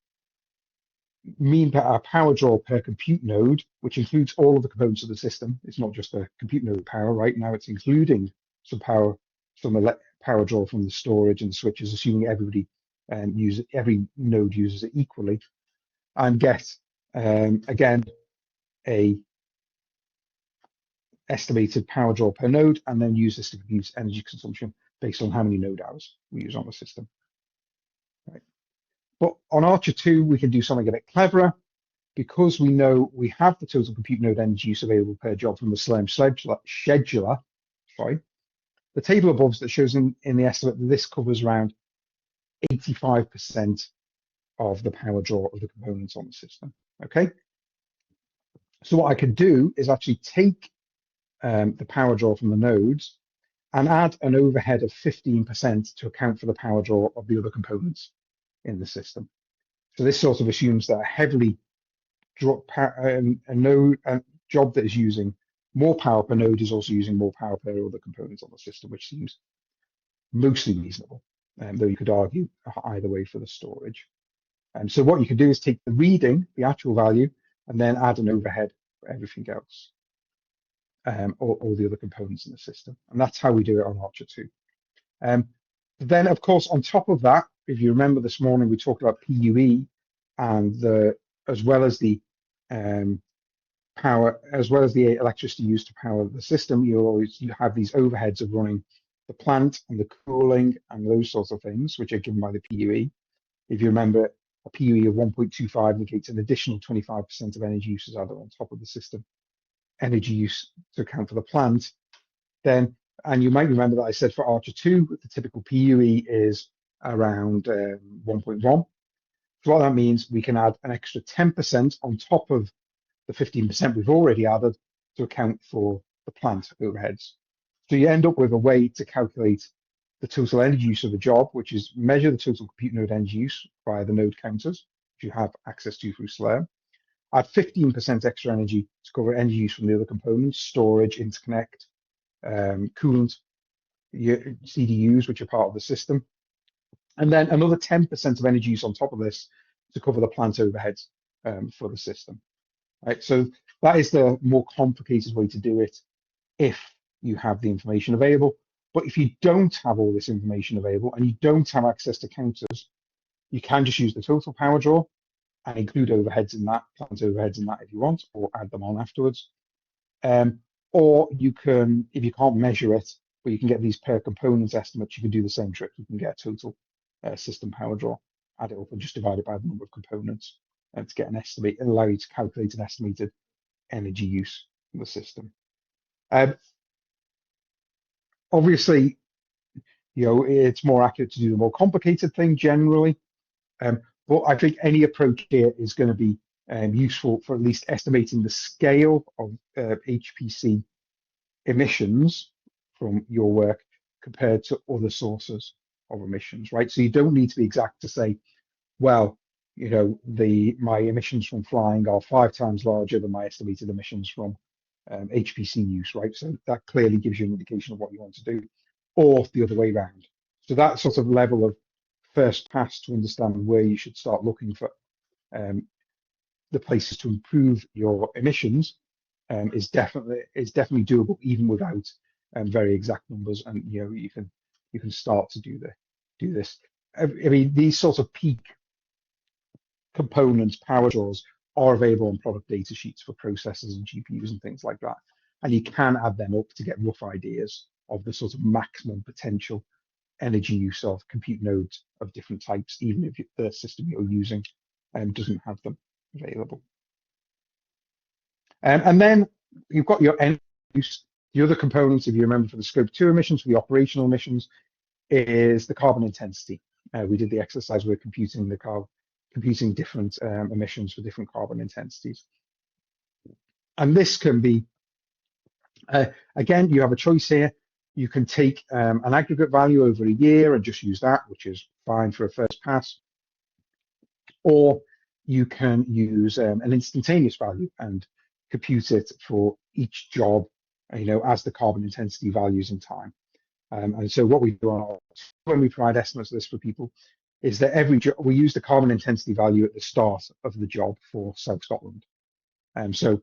mean power draw per compute node, which includes all of the components of the system. It's not just a compute node power right now, it's including some power draw from the storage and the switches, assuming every node uses it equally, and get again a estimated power draw per node, and then use this to compute energy consumption based on how many node hours we use on the system. Right. But on ARCHER2, we can do something a bit cleverer. Because we know we have the total compute node energy use available per job from the Slurm scheduler, the table above that shows in the estimate that this covers around 85% of the power draw of the components on the system. Okay. So what I can do is actually take the power draw from the nodes and add an overhead of 15% to account for the power draw of the other components in the system. So this sort of assumes that a heavily a job that is using more power per node is also using more power per other components on the system, which seems mostly reasonable, though you could argue either way for the storage. So what you can do is take the reading, the actual value, and then add an overhead for everything else, all the other components in the system. And that's how we do it on ARCHER2. Then, of course, on top of that, if you remember this morning, we talked about PUE and as well as the electricity used to power the system. You have these overheads of running the plant and the cooling and those sorts of things, which are given by the PUE. If you remember, a PUE of 1.25 negates an additional 25% of energy use is added on top of the system energy use to account for the plant. Then, and you might remember that I said for ARCHER2, the typical PUE is around 1.1. So what that means, we can add an extra 10% on top of the 15% we've already added to account for the plant overheads. So you end up with a way to calculate the total energy use of a job, which is measure the total compute node energy use via the node counters, which you have access to through Slurm. Add 15% extra energy to cover energy use from the other components, storage, interconnect, coolant, CDUs, which are part of the system. And then another 10% of energy use on top of this to cover the plant overheads for the system. Right, so that is the more complicated way to do it if you have the information available. But if you don't have all this information available and you don't have access to counters, you can just use the total power draw and include overheads in that, plant overheads in that if you want, or add them on afterwards. Or you can, if you can't measure it, but you can get these per components estimates, you can do the same trick. You can get a total system power draw, add it up and just divide it by the number of components to get an estimate, and allow you to calculate an estimated energy use in the system. Obviously, it's more accurate to do the more complicated thing generally, but I think any approach here is going to be useful for at least estimating the scale of HPC emissions from your work compared to other sources of emissions, right? So you don't need to be exact to say, well, my emissions from flying are 5 times larger than my estimated emissions from HPC use, right? So that clearly gives you an indication of what you want to do, or the other way around. So that sort of level of first pass to understand where you should start looking for the places to improve your emissions is definitely doable, even without very exact numbers. And you can start to do this. I mean, these sorts of peak components, power draws, are available on product data sheets for processors and GPUs and things like that. And you can add them up to get rough ideas of the sort of maximum potential energy use of compute nodes of different types, even if the system you're using doesn't have them available. And then you've got your end use. The other components, if you remember, for the scope 2 emissions, for the operational emissions, is the carbon intensity. We did the exercise where computing different emissions for different carbon intensities. And this can be, again, you have a choice here. You can take an aggregate value over a year and just use that, which is fine for a first pass. Or you can use an instantaneous value and compute it for each job, as the carbon intensity values in time. And so what we do when we provide estimates of this for people is that every job, we use the carbon intensity value at the start of the job for South Scotland. So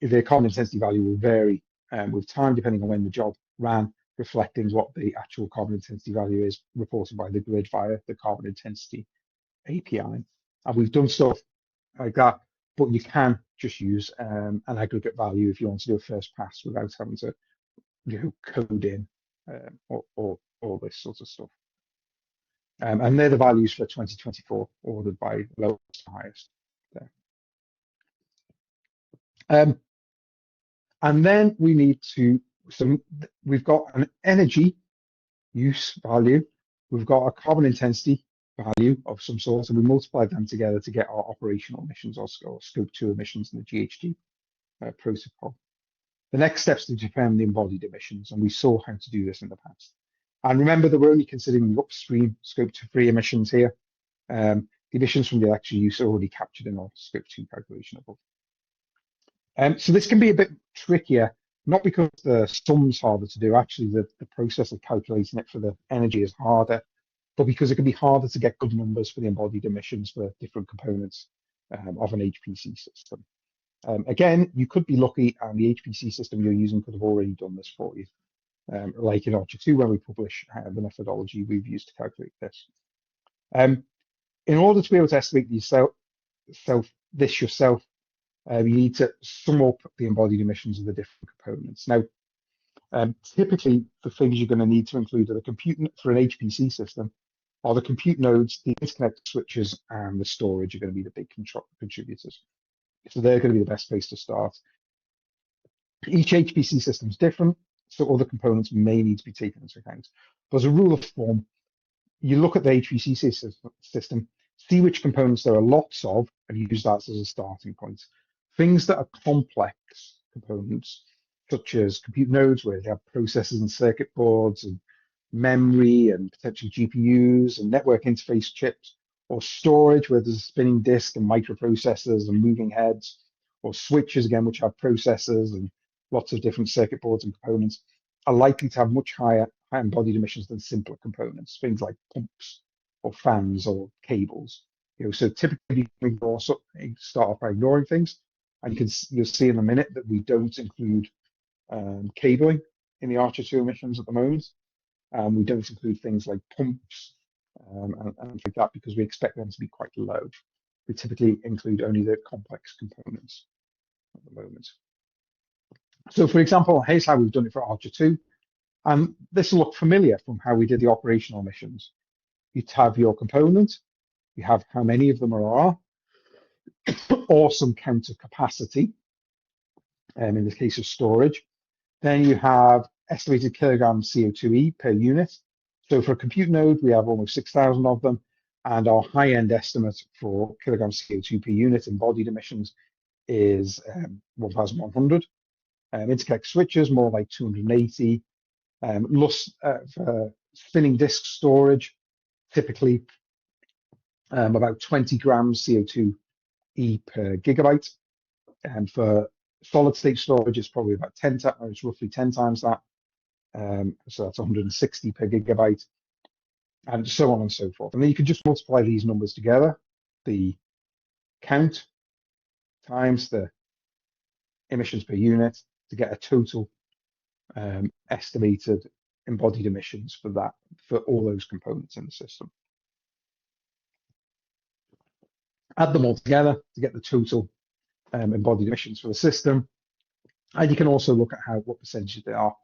the carbon intensity value will vary with time, depending on when the job ran, reflecting what the actual carbon intensity value is reported by the grid via the carbon intensity API. And we've done stuff like that, but you can just use an aggregate value if you want to do a first pass without having to code in or all this sort of stuff. And they're the values for 2024, ordered by lowest to highest there. And then we need to, so we've got an energy use value, we've got a carbon intensity value of some sort, and we multiply them together to get our operational emissions or scope 2 emissions in the GHG protocol. The next steps to determine the embodied emissions, and we saw how to do this in the past. And remember that we're only considering the upstream scope 3 emissions here. The emissions from the electric use are already captured in our scope 2 calculation above. So this can be a bit trickier, not because the sum's harder to do, actually the process of calculating it for the energy is harder, but because it can be harder to get good numbers for the embodied emissions for different components of an HPC system. Again, you could be lucky and the HPC system you're using could have already done this for you, like in ARCHER2 when we publish the methodology we've used to calculate this. In order to be able to estimate this yourself, you need to sum up the embodied emissions of the different components. Now, typically, the things you're going to need to include are the compute for an HPC system, are the compute nodes, the interconnect switches, and the storage are going to be the big contributors. So they're going to be the best place to start. Each HPC system is different, so other components may need to be taken into account. But as a rule of thumb, you look at the HPC system, see which components there are lots of, and use that as a starting point. Things that are complex components, such as compute nodes, where they have processors and circuit boards and memory and potentially GPUs and network interface chips, or storage, where there's a spinning disk and microprocessors and moving heads, or switches, again, which have processors and lots of different circuit boards and components, are likely to have much higher embodied emissions than simpler components, things like pumps or fans or cables. So typically we also start off by ignoring things, and you'll see in a minute that we don't include cabling in the ARCHER2 emissions at the moment. We don't include things like pumps and things like that because we expect them to be quite low. We typically include only the complex components at the moment. So for example, here's how we've done it for ARCHER2. And this will look familiar from how we did the operational emissions. You have your component, you have how many of them there are, or some counter capacity, in the case of storage. Then you have estimated kilograms CO2e per unit. So for a compute node, we have almost 6,000 of them, and our high-end estimate for kilograms CO2 per unit embodied emissions is 1,100. Interconnect switches, more like 280. For spinning disk storage, typically about 20 grams CO2e per gigabyte. And for solid state storage, it's probably about 10 times, or it's roughly 10 times that. So that's 160 per gigabyte, and so on and so forth. And then you can just multiply these numbers together, the count times the emissions per unit, to get a total estimated embodied emissions for all those components in the system. Add them all together to get the total embodied emissions for the system. And you can also look at what percentages they are.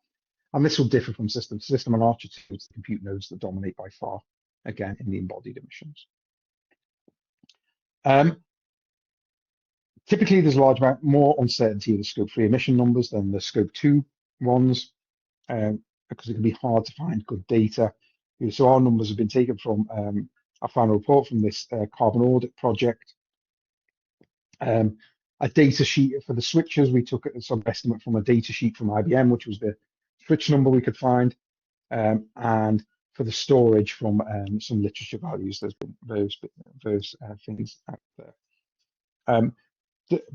And this will differ from system to system. On ARCHER2, it's the compute nodes that dominate by far, again, in the embodied emissions. Typically, there's a large amount more uncertainty in the scope 3 emission numbers than the scope 2 ones, because it can be hard to find good data. So our numbers have been taken from our final report from this carbon audit project. A data sheet for the switches, we took some estimate from a data sheet from IBM, which was the switch number we could find, and for the storage from some literature values. There's been those things out there.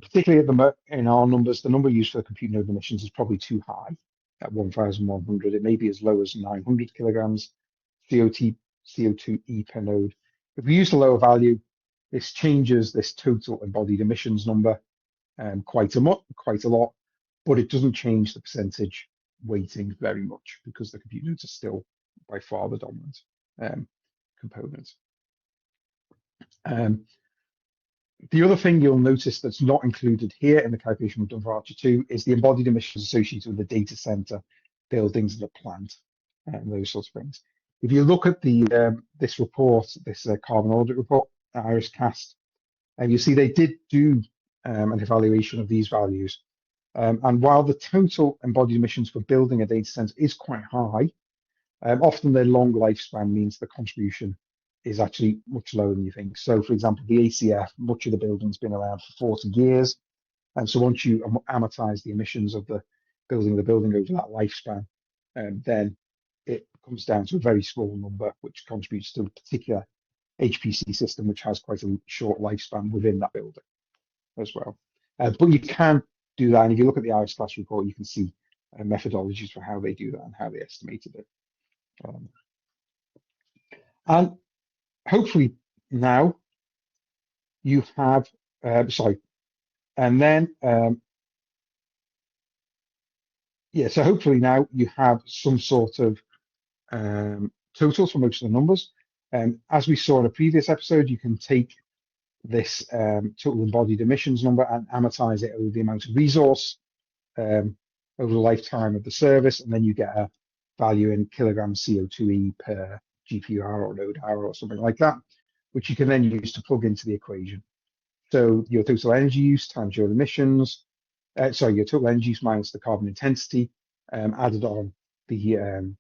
Particularly in our numbers, the number used for the compute node emissions is probably too high at 1,100. It may be as low as 900 kilograms CO2e per node. If we use a lower value, this changes this total embodied emissions number quite a lot, but it doesn't change the percentage weighting very much because the compute nodes are still by far the dominant component. The other thing you'll notice that's not included here in the calculation we've done for ARCHER2 is the embodied emissions associated with the data center, buildings, and the plant, and those sorts of things. If you look at the this report, this carbon audit report, IRIS-CAST, and you see they did do an evaluation of these values. And while the total embodied emissions for building a data center is quite high, often their long lifespan means the contribution is actually much lower than you think. So, for example, the ACF, much of the building's been around for 40 years. And so once you amortize the emissions of the building over that lifespan, then it comes down to a very small number, which contributes to a particular HPC system, which has quite a short lifespan within that building as well. But you can do that. And if you look at the IRIS-CAST report, you can see methodologies for how they do that and how they estimated it. And hopefully now you have, so hopefully now you have some sort of totals for most of the numbers. As we saw in a previous episode, you can take this total embodied emissions number and amortize it over the amount of resource over the lifetime of the service, and then you get a value in kilograms CO2e per GPU hour or node hour or something like that, which you can then use to plug into the equation. So your total energy use times your emissions, your total energy use minus the carbon intensity, added on the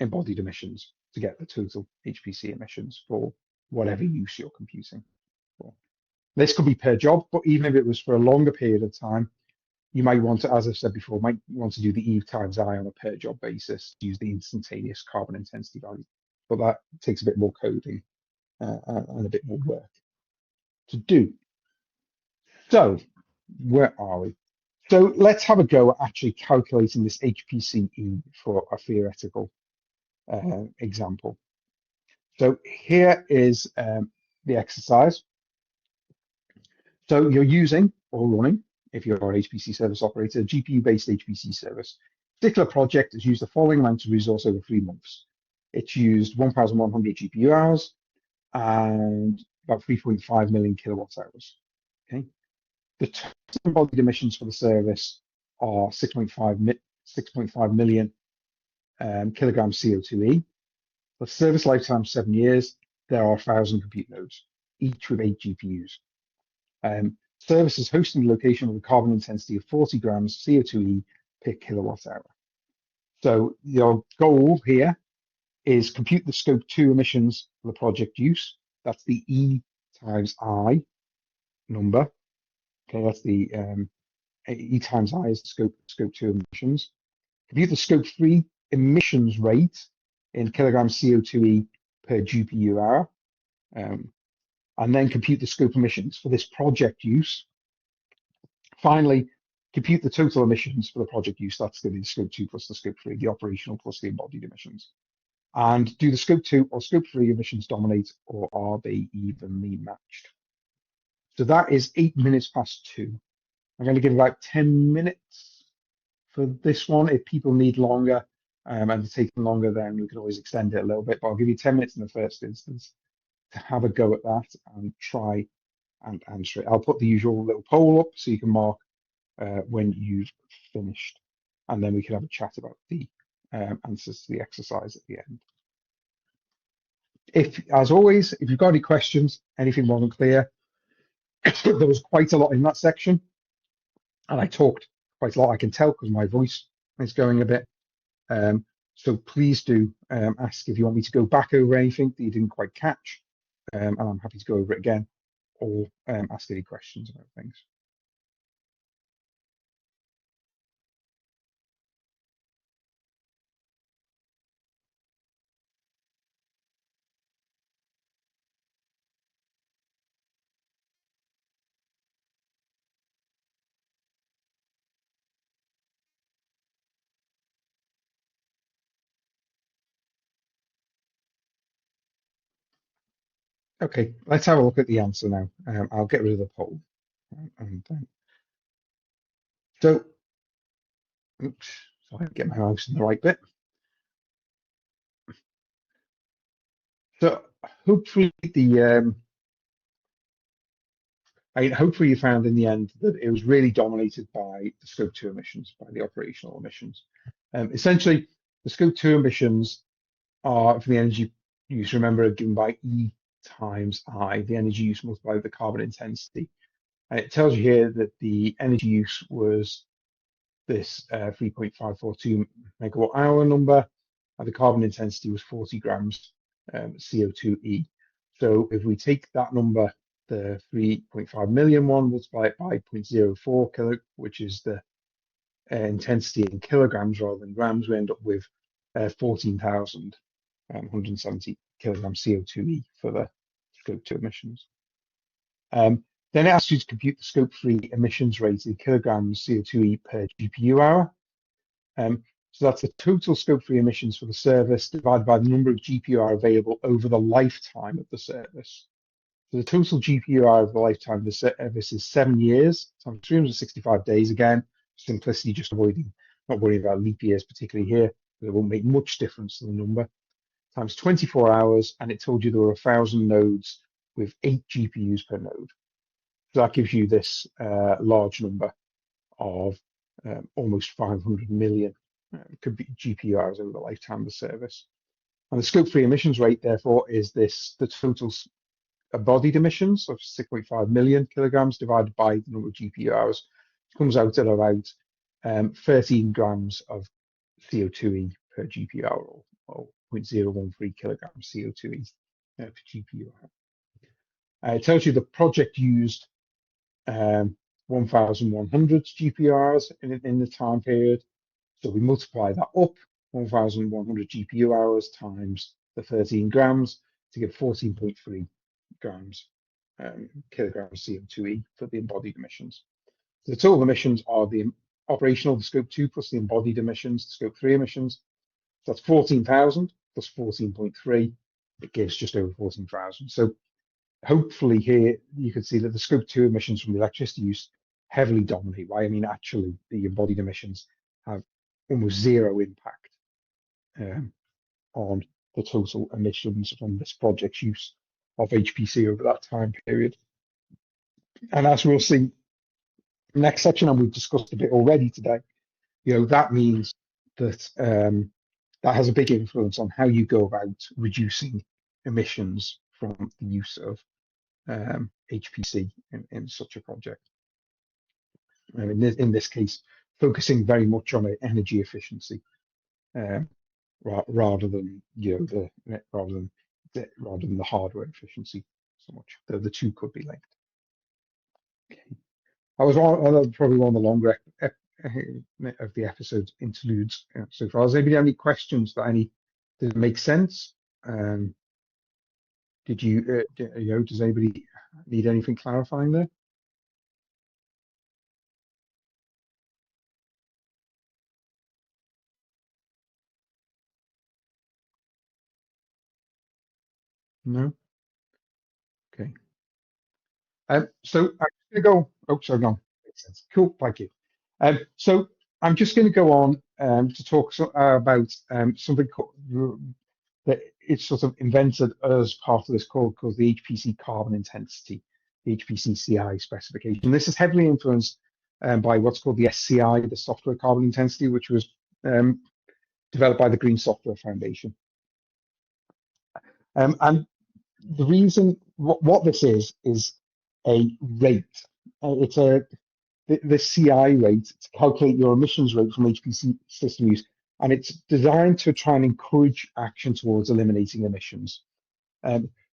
embodied emissions to get the total HPC emissions for whatever use you're computing for. This could be per job, but even if it was for a longer period of time, you might want to, as I've said before, might want to do the E times I on a per job basis, use the instantaneous carbon intensity value. But that takes a bit more coding and a bit more work to do. So where are we? So let's have a go at actually calculating this HPC-E for a theoretical example. So here is the exercise. So you're using or running, if you're an HPC service operator, a GPU-based HPC service. Particular project has used the following amount of resource over 3 months. It's used 1,100 GPU hours and about 3.5 million kilowatt hours. Okay. The total embodied emissions for the service are 6.5 million kilograms CO2e. The service lifetime 7 years. There are 1,000 compute nodes, each with 8 GPUs. Service is hosting the location with a carbon intensity of 40 grams CO2e per kilowatt hour. So your goal here is compute the scope 2 emissions for the project use. That's the E times I number. Okay, that's the E times I is the scope 2 emissions. Compute the scope 3 emissions rate in kilograms CO2e per GPU hour. And then compute the scope emissions for this project use. Finally, compute the total emissions for the project use. That's going to be the scope 2 plus the scope 3, the operational plus the embodied emissions. And do the scope 2 or scope 3 emissions dominate, or are they evenly matched? So that is 8 minutes past 2. I'm going to give about 10 minutes for this one. If people need longer and it's taking longer, then we can always extend it a little bit. But I'll give you 10 minutes in the first instance to have a go at that and try and answer it. I'll put the usual little poll up so you can mark when you've finished, and then we can have a chat about the answers to the exercise at the end. As always, if you've got any questions, anything wasn't clear, there was quite a lot in that section, and I talked quite a lot. I can tell because my voice is going a bit. So please do ask if you want me to go back over anything that you didn't quite catch, and I'm happy to go over it again, or ask any questions about things. Okay, let's have a look at the answer now. I'll get rid of the poll. And so, oops, so I get my mouse in the right bit. So hopefully hopefully you found in the end that it was really dominated by the scope 2 emissions, by the operational emissions. Essentially, the scope 2 emissions are, for the energy use, remember, are given by E times I, the energy use multiplied with the carbon intensity. And it tells you here that the energy use was this 3.542 megawatt hour number, and the carbon intensity was 40 grams CO2e. So if we take that number, the 3.5 million one, multiply it by 0.04 kilo, which is the intensity in kilograms rather than grams, we end up with 14,170 kilograms CO2e for the scope 2 emissions. Then it asks you to compute the scope 3 emissions rate in kilograms CO2e per GPU hour. So that's the total scope 3 emissions for the service divided by the number of GPU hours available over the lifetime of the service. So the total GPU hour of the lifetime of the service is 7 years, times 365 days again. Simplicity, just not worrying about leap years particularly here, because it won't make much difference to the number. Times 24 hours, and it told you there were 1,000 nodes with 8 GPUs per node. So that gives you this large number of almost 500 million could be GPU hours over the lifetime of the service. And the scope 3 emissions rate, therefore, is the total embodied emissions of 6.5 million kilograms divided by the number of GPU hours. It comes out at about 13 grams of CO2e per GPU hour, or 0.013 kilograms CO2e per GPU hour. It tells you the project used 1,100 GPU hours in the time period. So we multiply that up, 1,100 GPU hours times the 13 grams to get 14.3 grams kilograms CO2e for the embodied emissions. So the total emissions are the operational, the scope 2 plus the embodied emissions, the scope 3 emissions. So that's 14,000 plus 14.3. It gives just over 14,000. So hopefully here you can see that the scope 2 emissions from the electricity use heavily dominate. Why? I mean, actually, the embodied emissions have almost zero impact on the total emissions from this project's use of HPC over that time period. And as we'll see next section, and we've discussed a bit already today, that means that that has a big influence on how you go about reducing emissions from the use of HPC in such a project. In this case, focusing very much on energy efficiency rather than the hardware efficiency so much. The two could be linked. Okay. I was probably one of the longer of the episode interludes so far. Does anybody have any questions? Did it make sense? Did you, does anybody need anything clarifying there? No? Okay. So I'm going to go, oh, sorry, no, makes sense. Cool, thank you. So I'm just going to go on to talk about something that it's sort of invented as part of this called the HPC carbon intensity, the HPC CI specification. This is heavily influenced by what's called the SCI, the software carbon intensity, which was developed by the Green Software Foundation. And the reason, what this is a rate. The CI rate to calculate your emissions rate from HPC system use, and it's designed to try and encourage action towards eliminating emissions.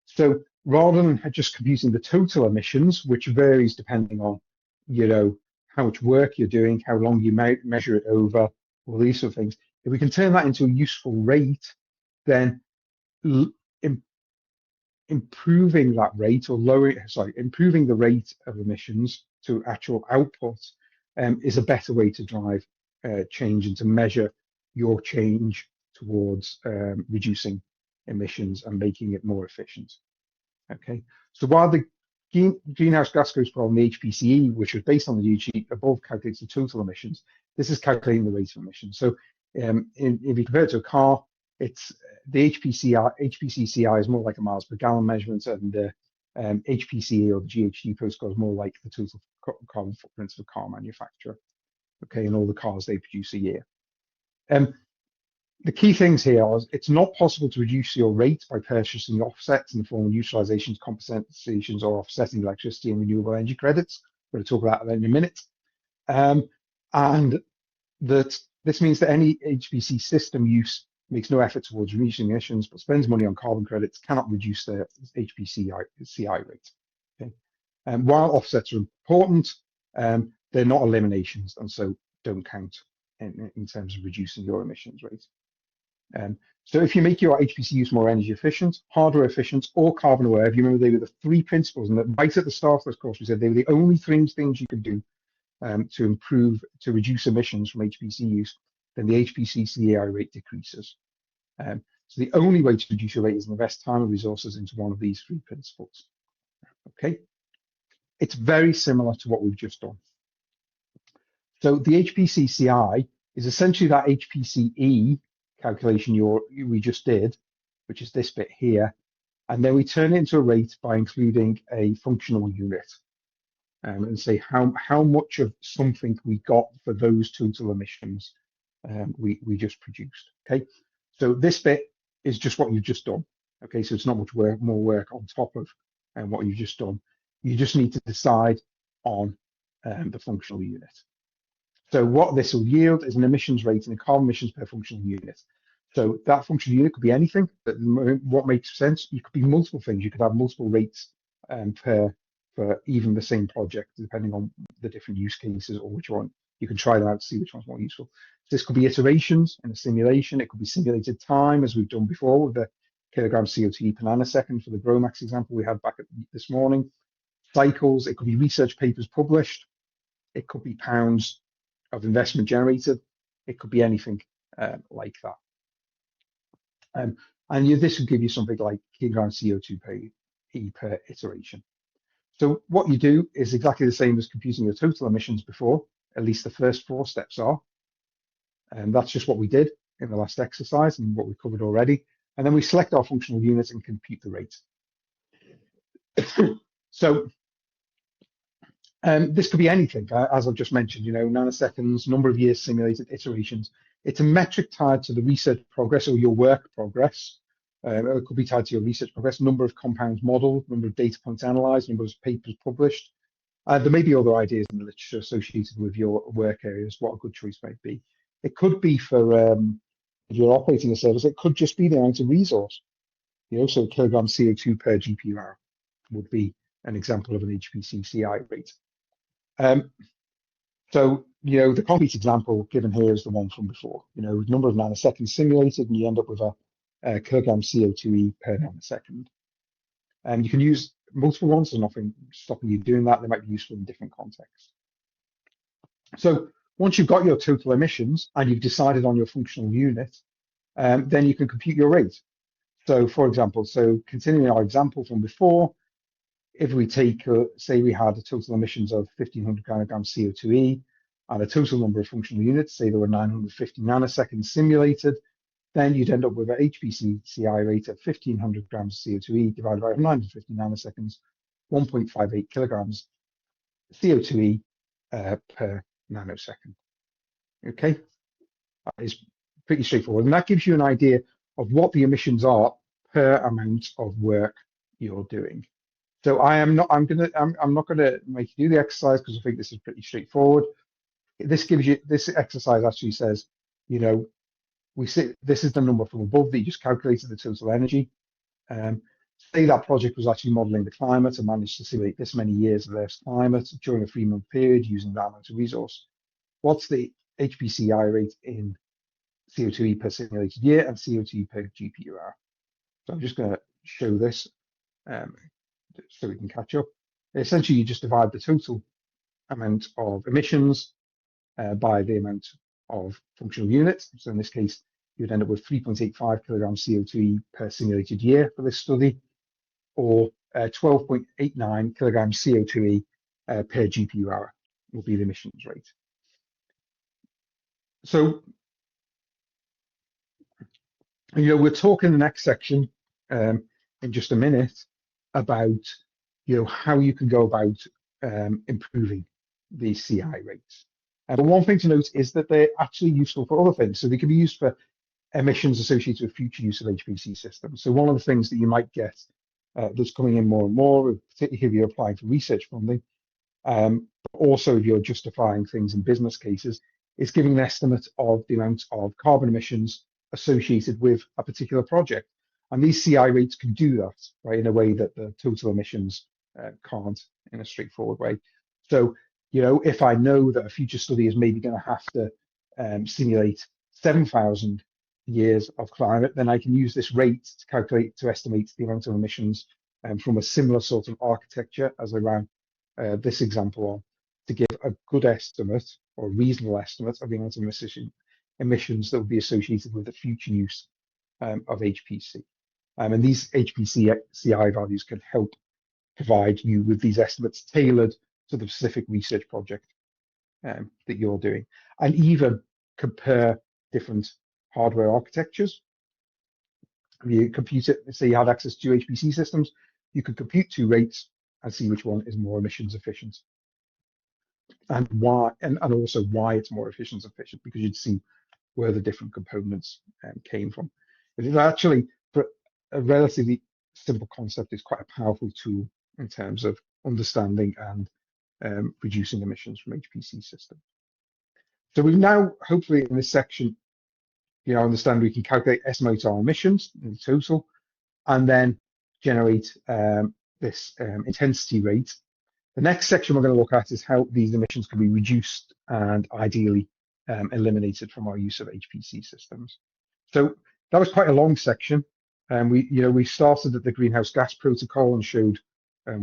So rather than just computing the total emissions, which varies depending on, how much work you're doing, how long you measure it over, all these sort of things, if we can turn that into a useful rate, then improving that rate or improving the rate of emissions to actual output is a better way to drive change and to measure your change towards reducing emissions and making it more efficient. Okay, so while the greenhouse gas goes problem, the HPCE, which was based on the UG above, calculates the total emissions. This is calculating the rate of emissions. So if you compare it to a car, it's the HPC CI is more like a miles per gallon measurement, and the HPCE or the GHG protocol is more like the total carbon footprints of a car manufacturer. Okay, and all the cars they produce a year. The key things here are it's not possible to reduce your rate by purchasing offsets in the form of utilizations, compensations, or offsetting electricity and renewable energy credits. We're going to talk about that in a minute. And that this means that any HPC system use makes no effort towards reducing emissions, but spends money on carbon credits, cannot reduce their HPC CI rate. Okay? While offsets are important, they're not eliminations, and so don't count in terms of reducing your emissions rate. So if you make your HPC use more energy efficient, hardware efficient, or carbon aware, if you remember they were the three principles, and right at the start of this course we said they were the only three things you could do to reduce emissions from HPC use, then the HPC CI rate decreases. So the only way to reduce your rate is to invest time and resources into one of these three principles. Okay, it's very similar to what we've just done. So the HPC CI is essentially that HPCE calculation we just did, which is this bit here, and then we turn it into a rate by including a functional unit and say how much of something we got for those total emissions we just produced. Okay, so this bit is just what you've just done. Okay, so it's not much more work on top of what you've just done. You just need to decide on the functional unit. So what this will yield is an emissions rate and a carbon emissions per functional unit. So that functional unit could be anything, but what makes sense, you could be multiple things. You could have multiple rates for even the same project, depending on the different use cases or which one. You can try them out to see which one's more useful. So this could be iterations in a simulation. It could be simulated time, as we've done before with the kilogram CO2 per nanosecond for the GROMACS example we had back this morning. Cycles, it could be research papers published. It could be pounds of investment generated. It could be anything like that. And this will give you something like kilogram CO2 per iteration. So what you do is exactly the same as computing your total emissions before, at least the first 4 steps are. And that's just what we did in the last exercise and what we covered already. And then we select our functional units and compute the rate. So this could be anything, as I've just mentioned, nanoseconds, number of years simulated, iterations. It's a metric tied to the research progress or your work progress. It could be tied to your research progress, number of compounds modeled, number of data points analyzed, number of papers published. There may be other ideas in the literature associated with your work areas, what a good choice might be. It could be for, if you're operating a service, it could just be the amount of resource. So kilogram CO2 per GPU hour would be an example of an HPC CI rate. So, the concrete example given here is the one from before, number of nanoseconds simulated, and you end up with a kilogram CO2e per nanosecond. And you can use multiple ones, there's nothing stopping you doing that. They might be useful in different contexts. So once you've got your total emissions and you've decided on your functional unit, then you can compute your rate. So for example, continuing our example from before, if we take, say we had a total emissions of 1500 nanograms CO2e and a total number of functional units, say there were 950 nanoseconds simulated, then you'd end up with an HPC CI rate of 1500 grams CO2e divided by 950 nanoseconds, 1.58 kilograms CO2e per nanosecond. Okay, that is pretty straightforward. And that gives you an idea of what the emissions are per amount of work you're doing. So I'm not gonna make you do the exercise because I think this is pretty straightforward. This exercise actually says, you know, we see this is the number from above that you just calculated the total energy. Um, Say that project was actually modeling the climate and managed to simulate this many years of Earth's climate during a 3-month period using that amount of resource. What's the HPCI rate in CO2e per simulated year and CO2 per GPU hour? So I'm just going to show this um, so we can catch up. Essentially, you just divide the total amount of emissions by the amount of functional units. So in this case, you'd end up with 3.85 kilograms CO2e per simulated year for this study, or 12.89 kilograms CO2e per GPU hour will be the emissions rate. So, we'll talk in the next section in just a minute about, how you can go about improving these CI rates. But one thing to note is that they're actually useful for other things. So they can be used for emissions associated with future use of HPC systems. So one of the things that you might get that's coming in more and more, particularly if you're applying for research funding, but also if you're justifying things in business cases, is giving an estimate of the amount of carbon emissions associated with a particular project. And these CI rates can do that, right, in a way that the total emissions can't in a straightforward way. So, if I know that a future study is maybe going to have to simulate 7,000 years of climate, then I can use this rate to estimate the amount of emissions from a similar sort of architecture as I ran this example on, to give a good estimate or reasonable estimate of the amount of emissions that will be associated with the future use of HPC. And these HPC CI values can help provide you with these estimates tailored to the specific research project that you're doing, and even compare different hardware architectures. If you compute it, say you had access to HPC systems, you could compute two rates and see which one is more emissions efficient, and why, and also why it's more efficient, because you'd see where the different components came from. It is actually, for a relatively simple concept, is quite a powerful tool in terms of understanding and reducing emissions from HPC systems. So we've now, hopefully in this section, understand we can calculate, estimate our emissions in total, and then generate this intensity rate. The next section we're going to look at is how these emissions can be reduced and ideally eliminated from our use of HPC systems. So that was quite a long section. We started at the greenhouse gas protocol and showed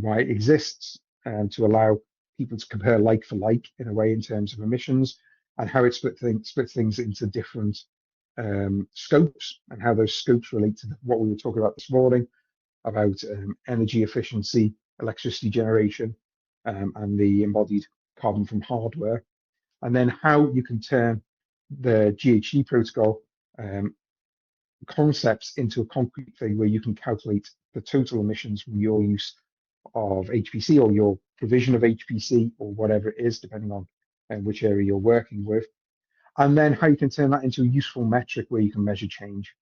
why it exists, to allow people to compare like for like in a way in terms of emissions, and how it splits things into different scopes, and how those scopes relate to what we were talking about this morning about energy efficiency, electricity generation, and the embodied carbon from hardware, and then how you can turn the GHG protocol concepts into a concrete thing where you can calculate the total emissions from your use of HPC or your provision of HPC or whatever it is, depending on which area you're working with, and then how you can turn that into a useful metric where you can measure change,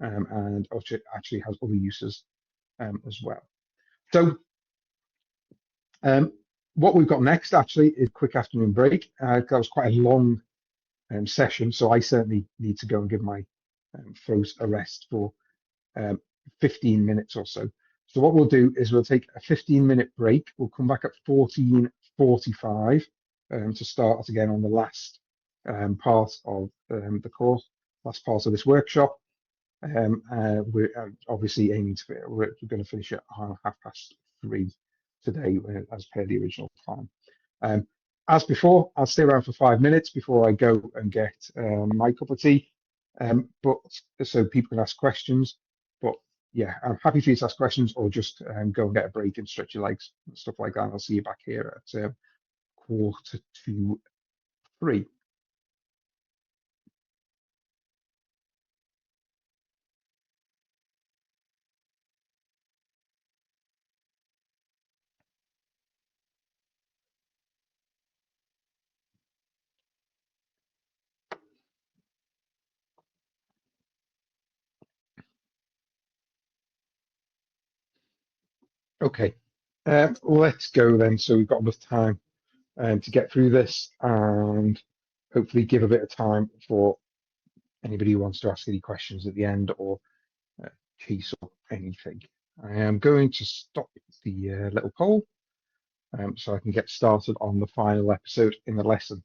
and actually has other uses as well. So what we've got next actually is quick afternoon break. That was quite a long session, so I certainly need to go and give my throat a rest for 15 minutes or so. So what we'll do is we'll take a 15-minute break. We'll come back at 14:45 to start again on the last part of the course, last part of this workshop. We're obviously aiming to, we're going to finish at 3:30 today, as per the original plan. As before, I'll stay around for 5 minutes before I go and get my cup of tea, but so people can ask questions. But yeah, I'm happy for you to ask questions, or just go and get a break and stretch your legs and stuff like that. I'll see you back here at 2:45. Okay. Let's go then. So we've got enough time to get through this and hopefully give a bit of time for anybody who wants to ask any questions at the end or uh, chase up anything. I am going to stop the little poll so I can get started on the final episode in the lesson.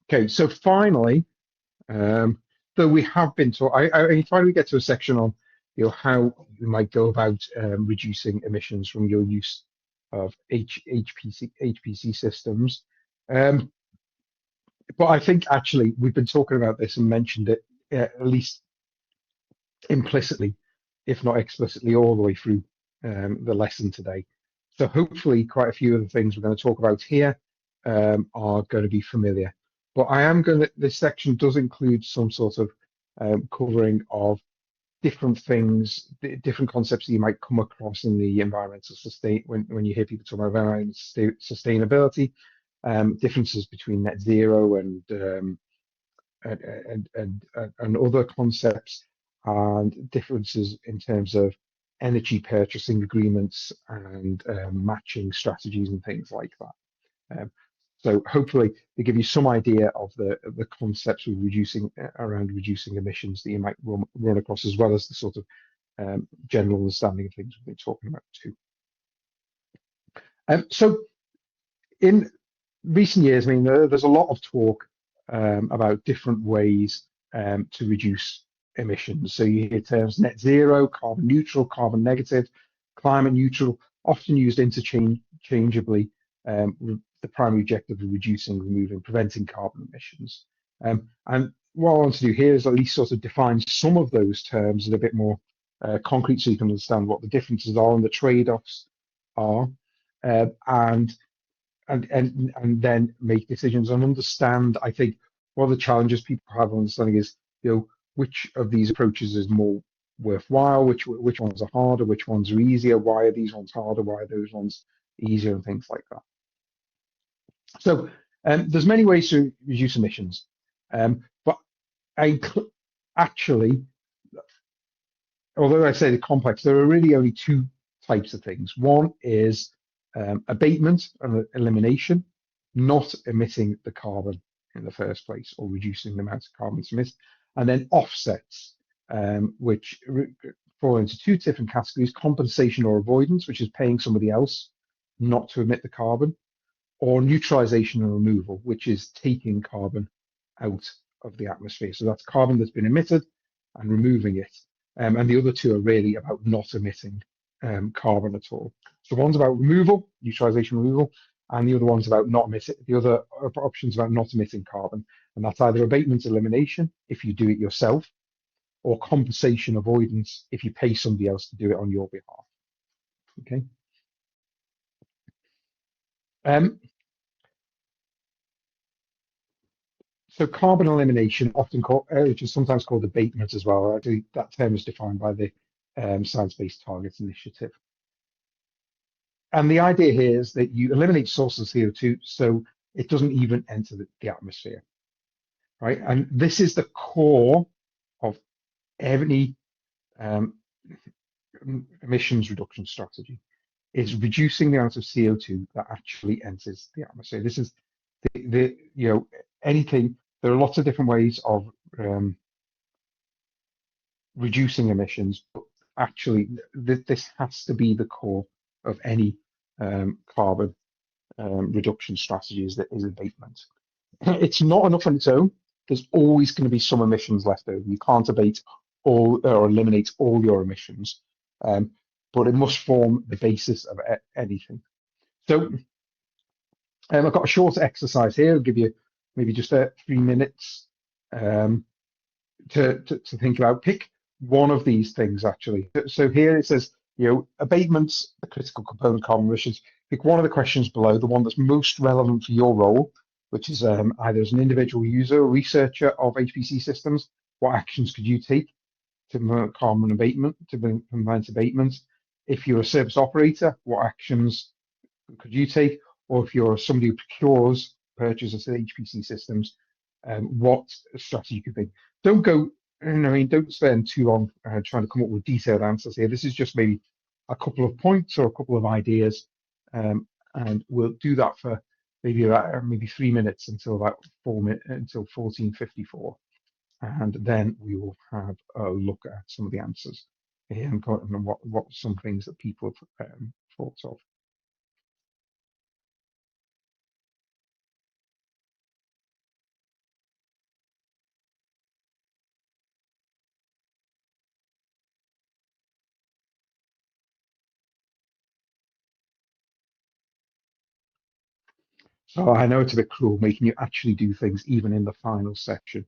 Okay, so finally, though we have been taught, I finally get to a section on how you might go about reducing emissions from your use of HPC systems. Um, but I think actually we've been talking about this and mentioned it at least implicitly, if not explicitly, all the way through the lesson today. So hopefully quite a few of the things we're going to talk about here are going to be familiar. But I am going to, this section does include some sort of covering of different things, different concepts that you might come across in the environmental sustain when you hear people talking about environmental sustainability, differences between net zero and other concepts, and differences in terms of energy purchasing agreements and matching strategies and things like that. So hopefully they give you some idea of the concepts of around reducing emissions that you might run across, as well as the sort of general understanding of things we've been talking about too. So in recent years, I mean, there's a lot of talk about different ways to reduce emissions. So you hear terms net zero, carbon neutral, carbon negative, climate neutral, often used interchangeably. The primary objective of reducing, removing, preventing carbon emissions. And what I want to do here is at least sort of define some of those terms in a bit more concrete, so you can understand what the differences are and the trade-offs are, and then make decisions and understand. I think one of the challenges people have understanding is, which of these approaches is more worthwhile, which ones are harder, which ones are easier, why are these ones harder, why are those ones easier, and things like that. So there's many ways to reduce emissions, but actually, although I say they're complex, there are really only two types of things. One is abatement and elimination, not emitting the carbon in the first place or reducing the amount of carbon emitted, and then offsets, which fall into two different categories: compensation or avoidance, which is paying somebody else not to emit the carbon, or neutralization and removal, which is taking carbon out of the atmosphere. So that's carbon that's been emitted and removing it. And the other two are really about not emitting carbon at all. So one's about removal, neutralization, removal, and the other one's about not emitting. The other option's about not emitting carbon, and that's either abatement elimination if you do it yourself, or compensation avoidance if you pay somebody else to do it on your behalf. Okay. So carbon elimination, often called, which is sometimes called abatement as well. Actually, that term is defined by the Science-Based Targets Initiative. And the idea here is that you eliminate sources of CO2 so it doesn't even enter the atmosphere, right? And this is the core of any emissions reduction strategy, is reducing the amount of CO2 that actually enters the atmosphere. This is anything. There are lots of different ways of reducing emissions, but actually this has to be the core of any carbon reduction strategies, that is abatement. It's not enough on its own. There's always going to be some emissions left over. You can't abate all or eliminate all your emissions, but it must form the basis of anything. So I've got a short exercise here. I'll give you maybe just 3 minutes to think about. Pick one of these things actually. So here it says, abatements, a critical component of carbon emissions. Pick one of the questions below, the one that's most relevant for your role, which is either as an individual user or researcher of HPC systems. What actions could you take to promote carbon abatement, to prevent abatement? If you're a service operator, what actions could you take? Or if you're somebody who purchases HPC systems, what strategy could be? Don't go, don't spend too long trying to come up with detailed answers here. This is just maybe a couple of points or a couple of ideas, and we'll do that for maybe 3 minutes until about 4 minutes until 14:54, and then we will have a look at some of the answers and what some things that people have thought of. So I know it's a bit cruel making you actually do things even in the final section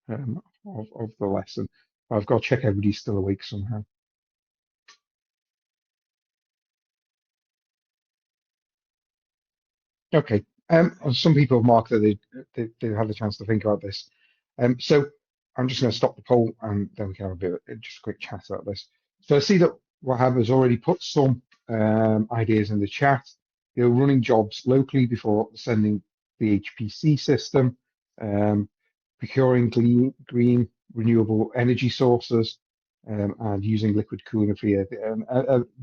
of the lesson. I've got to check everybody's still awake somehow. Okay. Some people have marked that they had a chance to think about this. So I'm just going to stop the poll and then we can have a bit of just a quick chat about this. So I see that Wahab has already put some ideas in the chat. They're running jobs locally before sending the HPC system, procuring green renewable energy sources, and using liquid cooling for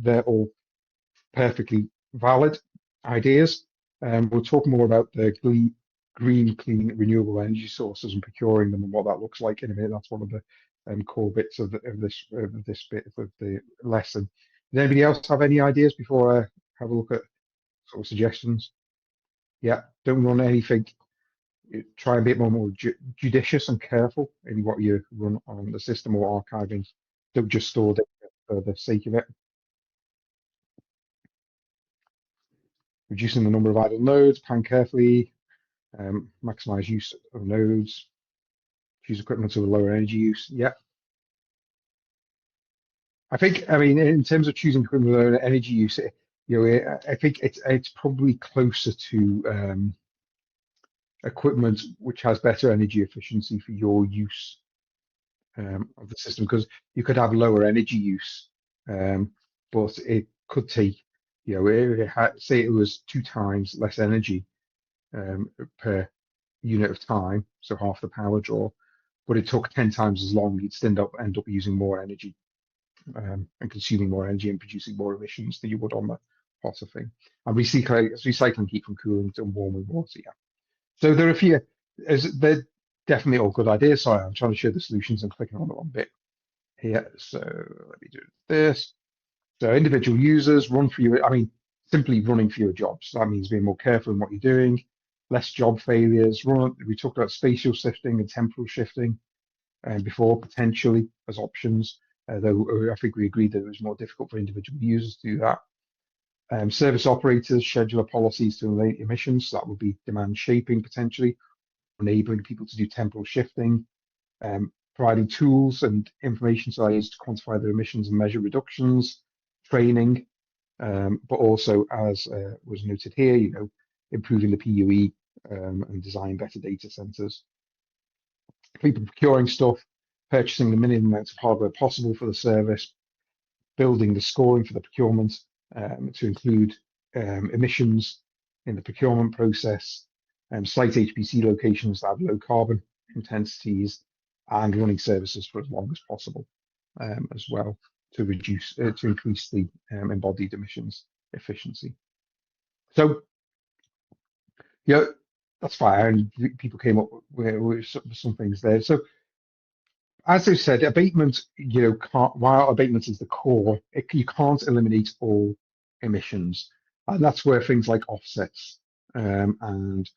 they're all perfectly valid ideas. We'll talk more about the green, clean, renewable energy sources and procuring them and what that looks like in a minute. That's one of the core bits of this bit of the lesson. Does anybody else have any ideas before I have a look at sort of suggestions? Yeah, don't run anything. Try and be a bit more judicious and careful in what you run on the system or archiving. Don't just store data for the sake of it. Reducing the number of idle nodes, plan carefully, maximize use of nodes, choose equipment with lower energy use. Yeah. I mean, in terms of choosing equipment with lower energy use, I think it's probably closer to equipment which has better energy efficiency for your use of the system, because you could have lower energy use, but it could take, say it was 2 times less energy per unit of time, so half the power draw, but it took 10 times as long, you'd end up using more energy and consuming more energy and producing more emissions than you would on the hotter thing. And recycling heat from cooling to warming water, yeah. So there are a few, they're definitely all good ideas. Sorry, I'm trying to show the solutions and clicking on the wrong bit here. So let me do this. So individual users run fewer, I mean, simply running fewer jobs. That means being more careful in what you're doing, less job failures. We talked about spatial shifting and temporal shifting before, potentially as options, though I think we agreed that it was more difficult for individual users to do that. Service operators, scheduler policies to eliminate emissions. So that would be demand shaping potentially, enabling people to do temporal shifting, providing tools and information size to quantify their emissions and measure reductions, training, but also, as was noted here, improving the PUE and design better data centers. People procuring stuff, purchasing the minimum amounts of hardware possible for the service, building the scoring for the procurement to include emissions in the procurement process, site HPC locations that have low carbon intensities, and running services for as long as possible as well to increase the embodied emissions efficiency. So, yeah, that's fine. And people came up with some things there. So, as I said, abatement, while abatement is the core, you can't eliminate all emissions. And that's where things like offsets and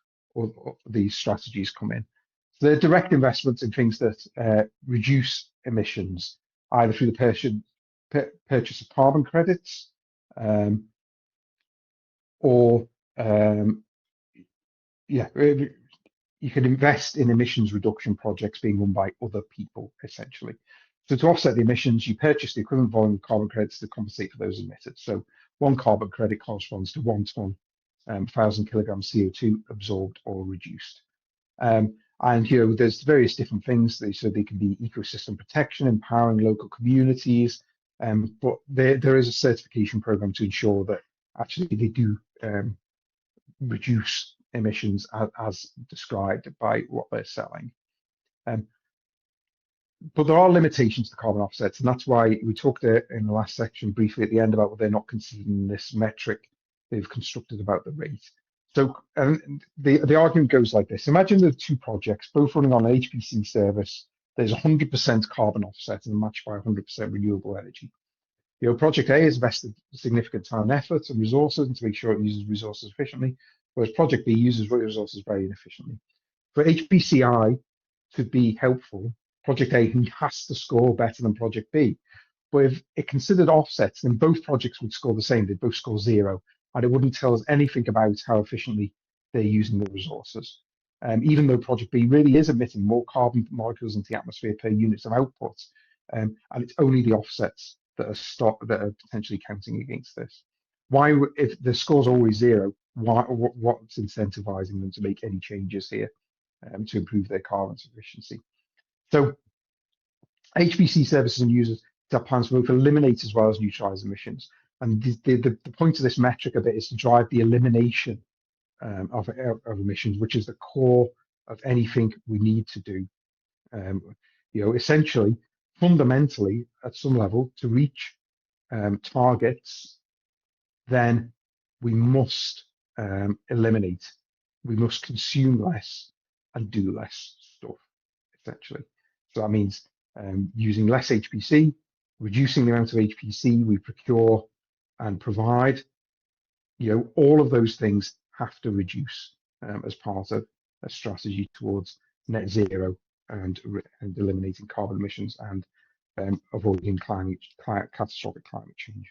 these strategies come in. So they're direct investments in things that reduce emissions, either through the purchase of carbon credits or, yeah, you can invest in emissions reduction projects being run by other people, essentially. So to offset the emissions, you purchase the equivalent volume of carbon credits to compensate for those emitted. So one carbon credit corresponds to 1 ton, 1,000 kilograms CO2 absorbed or reduced. And there's various different things. So they can be ecosystem protection, empowering local communities, but there is a certification program to ensure that actually they do reduce emissions as described by what they're selling. but there are limitations to carbon offsets, and that's why we talked in the last section briefly at the end about they're not conceding this metric they've constructed about the rate. So the argument goes like this. Imagine there are two projects, both running on an HPC service. There's 100% carbon offset and matched by 100% renewable energy. Project A has invested significant time and effort and resources to make sure it uses resources efficiently, whereas Project B uses resources very inefficiently. For HPCI to be helpful, Project A has to score better than Project B. But if it considered offsets, then both projects would score the same. They'd both score 0, and it wouldn't tell us anything about how efficiently they're using the resources. Even though Project B really is emitting more carbon molecules into the atmosphere per unit of output, and it's only the offsets that are potentially counting against this. Why, if the score's always 0, what's incentivizing them to make any changes here to improve their carbon efficiency? So HPC services and users have plans to both eliminate as well as neutralize emissions. And the point of this metric a bit is to drive the elimination of emissions, which is the core of anything we need to do. Essentially, fundamentally, at some level, to reach targets, then we must eliminate, we must consume less and do less stuff, essentially. So that means using less HPC, reducing the amount of HPC we procure and provide. All of those things have to reduce as part of a strategy towards net zero and eliminating carbon emissions and avoiding catastrophic climate change.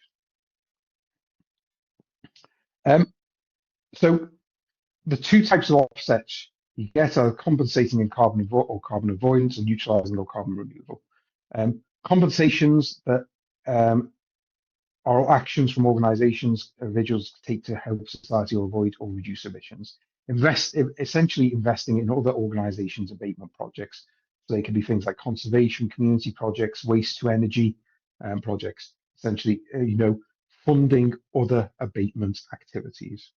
So the two types of offsets you get are compensating in carbon or carbon avoidance and neutralizing or carbon removal. Compensations that are actions from organizations, individuals take to help society or avoid or reduce emissions. Essentially investing in other organizations' abatement projects. So they can be things like conservation, community projects, waste to energy projects, essentially, funding other abatement activities.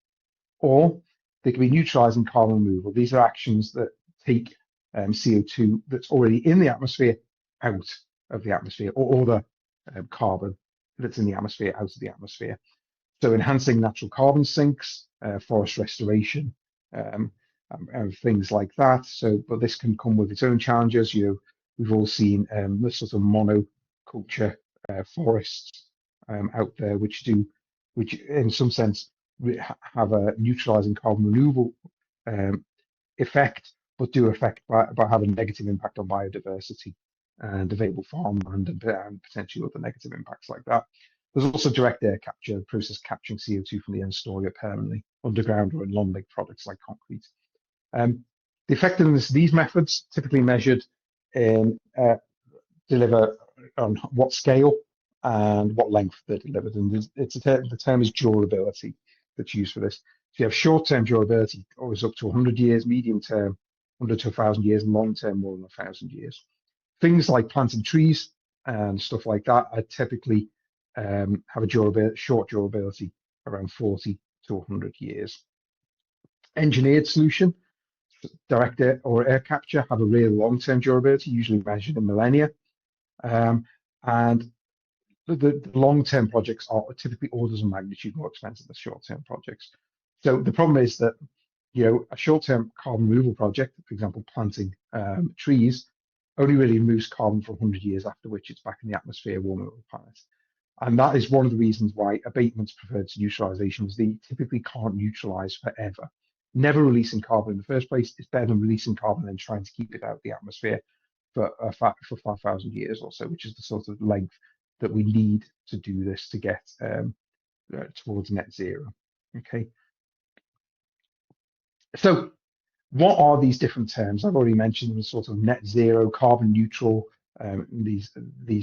Or they can be neutralizing carbon removal. These are actions that take CO2 that's already in the atmosphere out of the atmosphere, or other carbon that's in the atmosphere out of the atmosphere. So enhancing natural carbon sinks, forest restoration, and things like that. So, but this can come with its own challenges. We've all seen the sort of monoculture forests out there, which in some sense have a neutralizing carbon removal effect, but do affect by having a negative impact on biodiversity and available farmland and potentially other negative impacts like that. There's also direct air capture, process capturing CO2 from the air and storing it permanently underground or in long-lived products like concrete. The effectiveness of these methods typically measured in deliver on what scale and what length they're delivered. And the term is durability that's used for this. So you have short-term durability, always up to 100 years, medium-term, 100 to 1,000 years, and long-term, more than 1,000 years. Things like planting trees and stuff like that are typically have a short durability, around 40 to 100 years. Engineered solution, direct air or air capture, have a real long-term durability, usually measured in millennia. And the long-term projects are typically orders of magnitude more expensive than short-term projects. So the problem is that a short-term carbon removal project, for example, planting trees, only really removes carbon for 100 years, after which it's back in the atmosphere, warming up the planet. And that is one of the reasons why abatement's preferred to neutralization is they typically can't neutralize forever. Never releasing carbon in the first place is better than releasing carbon and trying to keep it out of the atmosphere for 5,000 years or so, which is the sort of length that we need to do this to get towards net zero. Okay. So what are these different terms? I've already mentioned them, sort of net zero, carbon neutral, these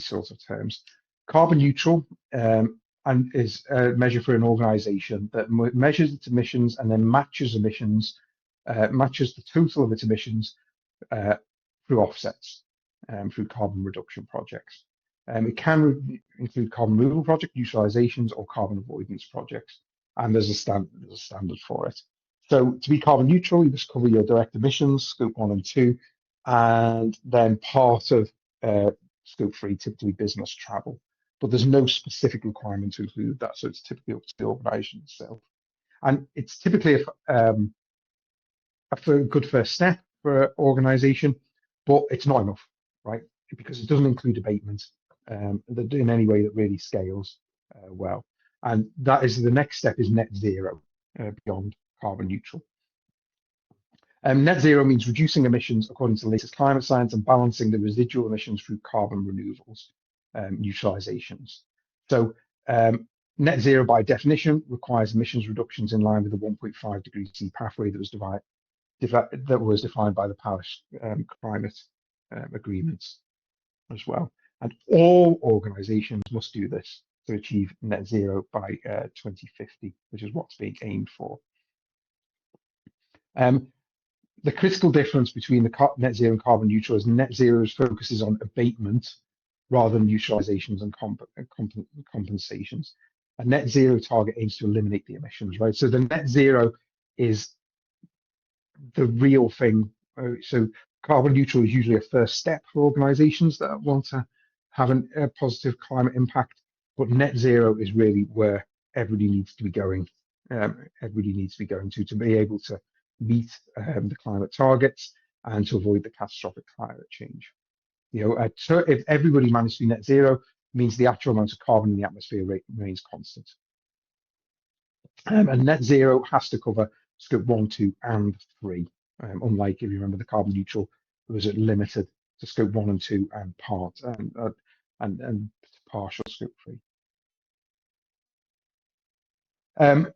sorts of terms. Carbon neutral is a measure for an organization that measures its emissions and then matches the total of its emissions through offsets, through carbon reduction projects. It can include carbon removal project utilizations or carbon avoidance projects, and there's a standard for it. So to be carbon neutral, you must cover your direct emissions, scope 1 and 2, and then part of scope 3, typically business travel, but there's no specific requirement to include that. So it's typically up to the organization itself. And it's typically a good first step for an organization, but it's not enough, right? Because it doesn't include abatement in any way that really scales well. And that is the next step is net zero beyond carbon neutral. Net zero means reducing emissions according to the latest climate science and balancing the residual emissions through carbon removals, neutralizations. So net zero by definition requires emissions reductions in line with the 1.5 degrees C pathway that was defined by the Paris climate agreements as well. And all organizations must do this to achieve net zero by 2050, which is what's being aimed for. The critical difference between the net zero and carbon neutral is net zero focuses on abatement rather than neutralizations and compensations. A net zero target aims to eliminate the emissions, right? So the net zero is the real thing. So carbon neutral is usually a first step for organizations that want to have a positive climate impact, but net zero is really where everybody needs to be going. Everybody needs to be going to be able to meet the climate targets and to avoid the catastrophic climate change. So if everybody managed to be net zero, it means the actual amount of carbon in the atmosphere remains constant. And net zero has to cover scope 1, 2, and 3. Unlike, if you remember, the carbon neutral was limited to scope 1 and 2 and partial scope 3.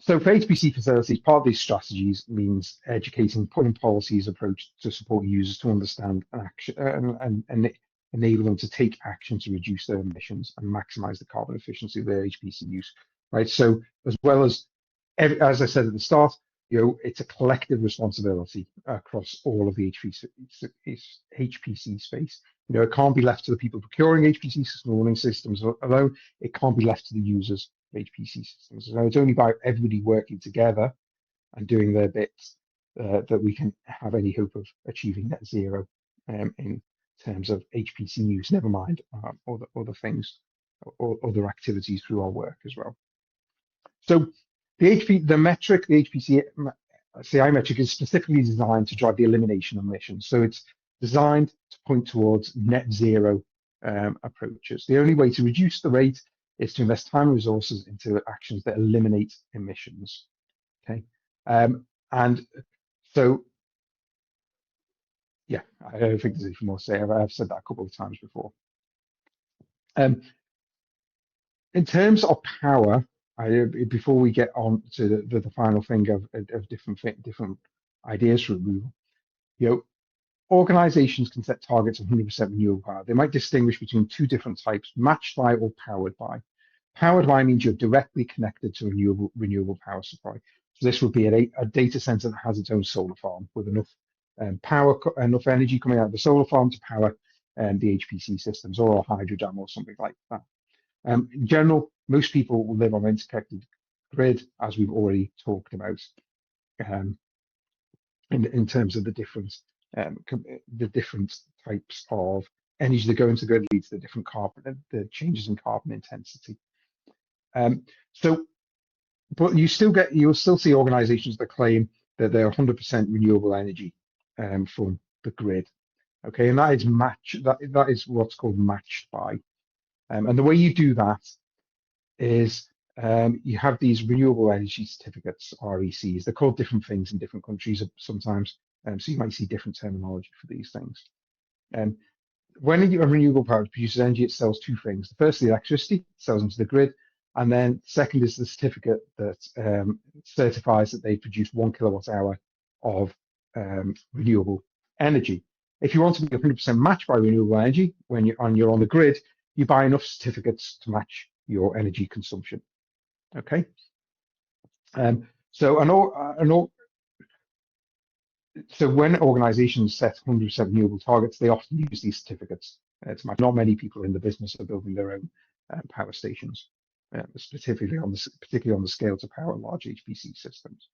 So for HPC facilities, part of these strategies means educating, putting policies approach to support users to understand and action and enable them to take action to reduce their emissions and maximize the carbon efficiency of their HPC use, right? So as well as I said at the start, it's a collective responsibility across all of the HPC space. It can't be left to the people procuring HPC running systems alone. It can't be left to the users of HPC systems. So it's only by everybody working together and doing their bits that we can have any hope of achieving net zero in terms of HPC use, never mind other things or other activities through our work as well. So the HPC CI metric is specifically designed to drive the elimination of emissions. So it's designed to point towards net zero approaches. The only way to reduce the rate is to invest time and resources into actions that eliminate emissions. Okay, and so yeah, I don't think there's anything more to say. I've said that a couple of times before. In terms of power, before we get on to the final thing of different ideas for removal, organizations can set targets of 100% renewable power. They might distinguish between two different types: matched by or powered by. Powered by means you're directly connected to renewable power supply. So this would be a data center that has its own solar farm with enough enough energy coming out of the solar farm to power the HPC systems, or a hydro dam or something like that. In general, most people will live on an interconnected grid, as we've already talked about, in terms of the different types of energy that go into the grid leads to the changes in carbon intensity. But you'll still see organizations that claim that they're 100% renewable energy from the grid. Okay, and that is what's called matched by. And the way you do that is you have these renewable energy certificates, RECs. They're called different things in different countries sometimes, so you might see different terminology for these things. When a renewable power produces energy, it sells two things. The first is the electricity, it sells into the grid, and then second is the certificate that certifies that they produce 1 kilowatt hour of renewable energy. If you want to be 100% matched by renewable energy when you're on the grid, you buy enough certificates to match your energy consumption. Okay. So when organizations set 100% renewable targets, they often use these certificates to match. Not many people in the business are building their own power stations, particularly on the scale to power large HPC systems.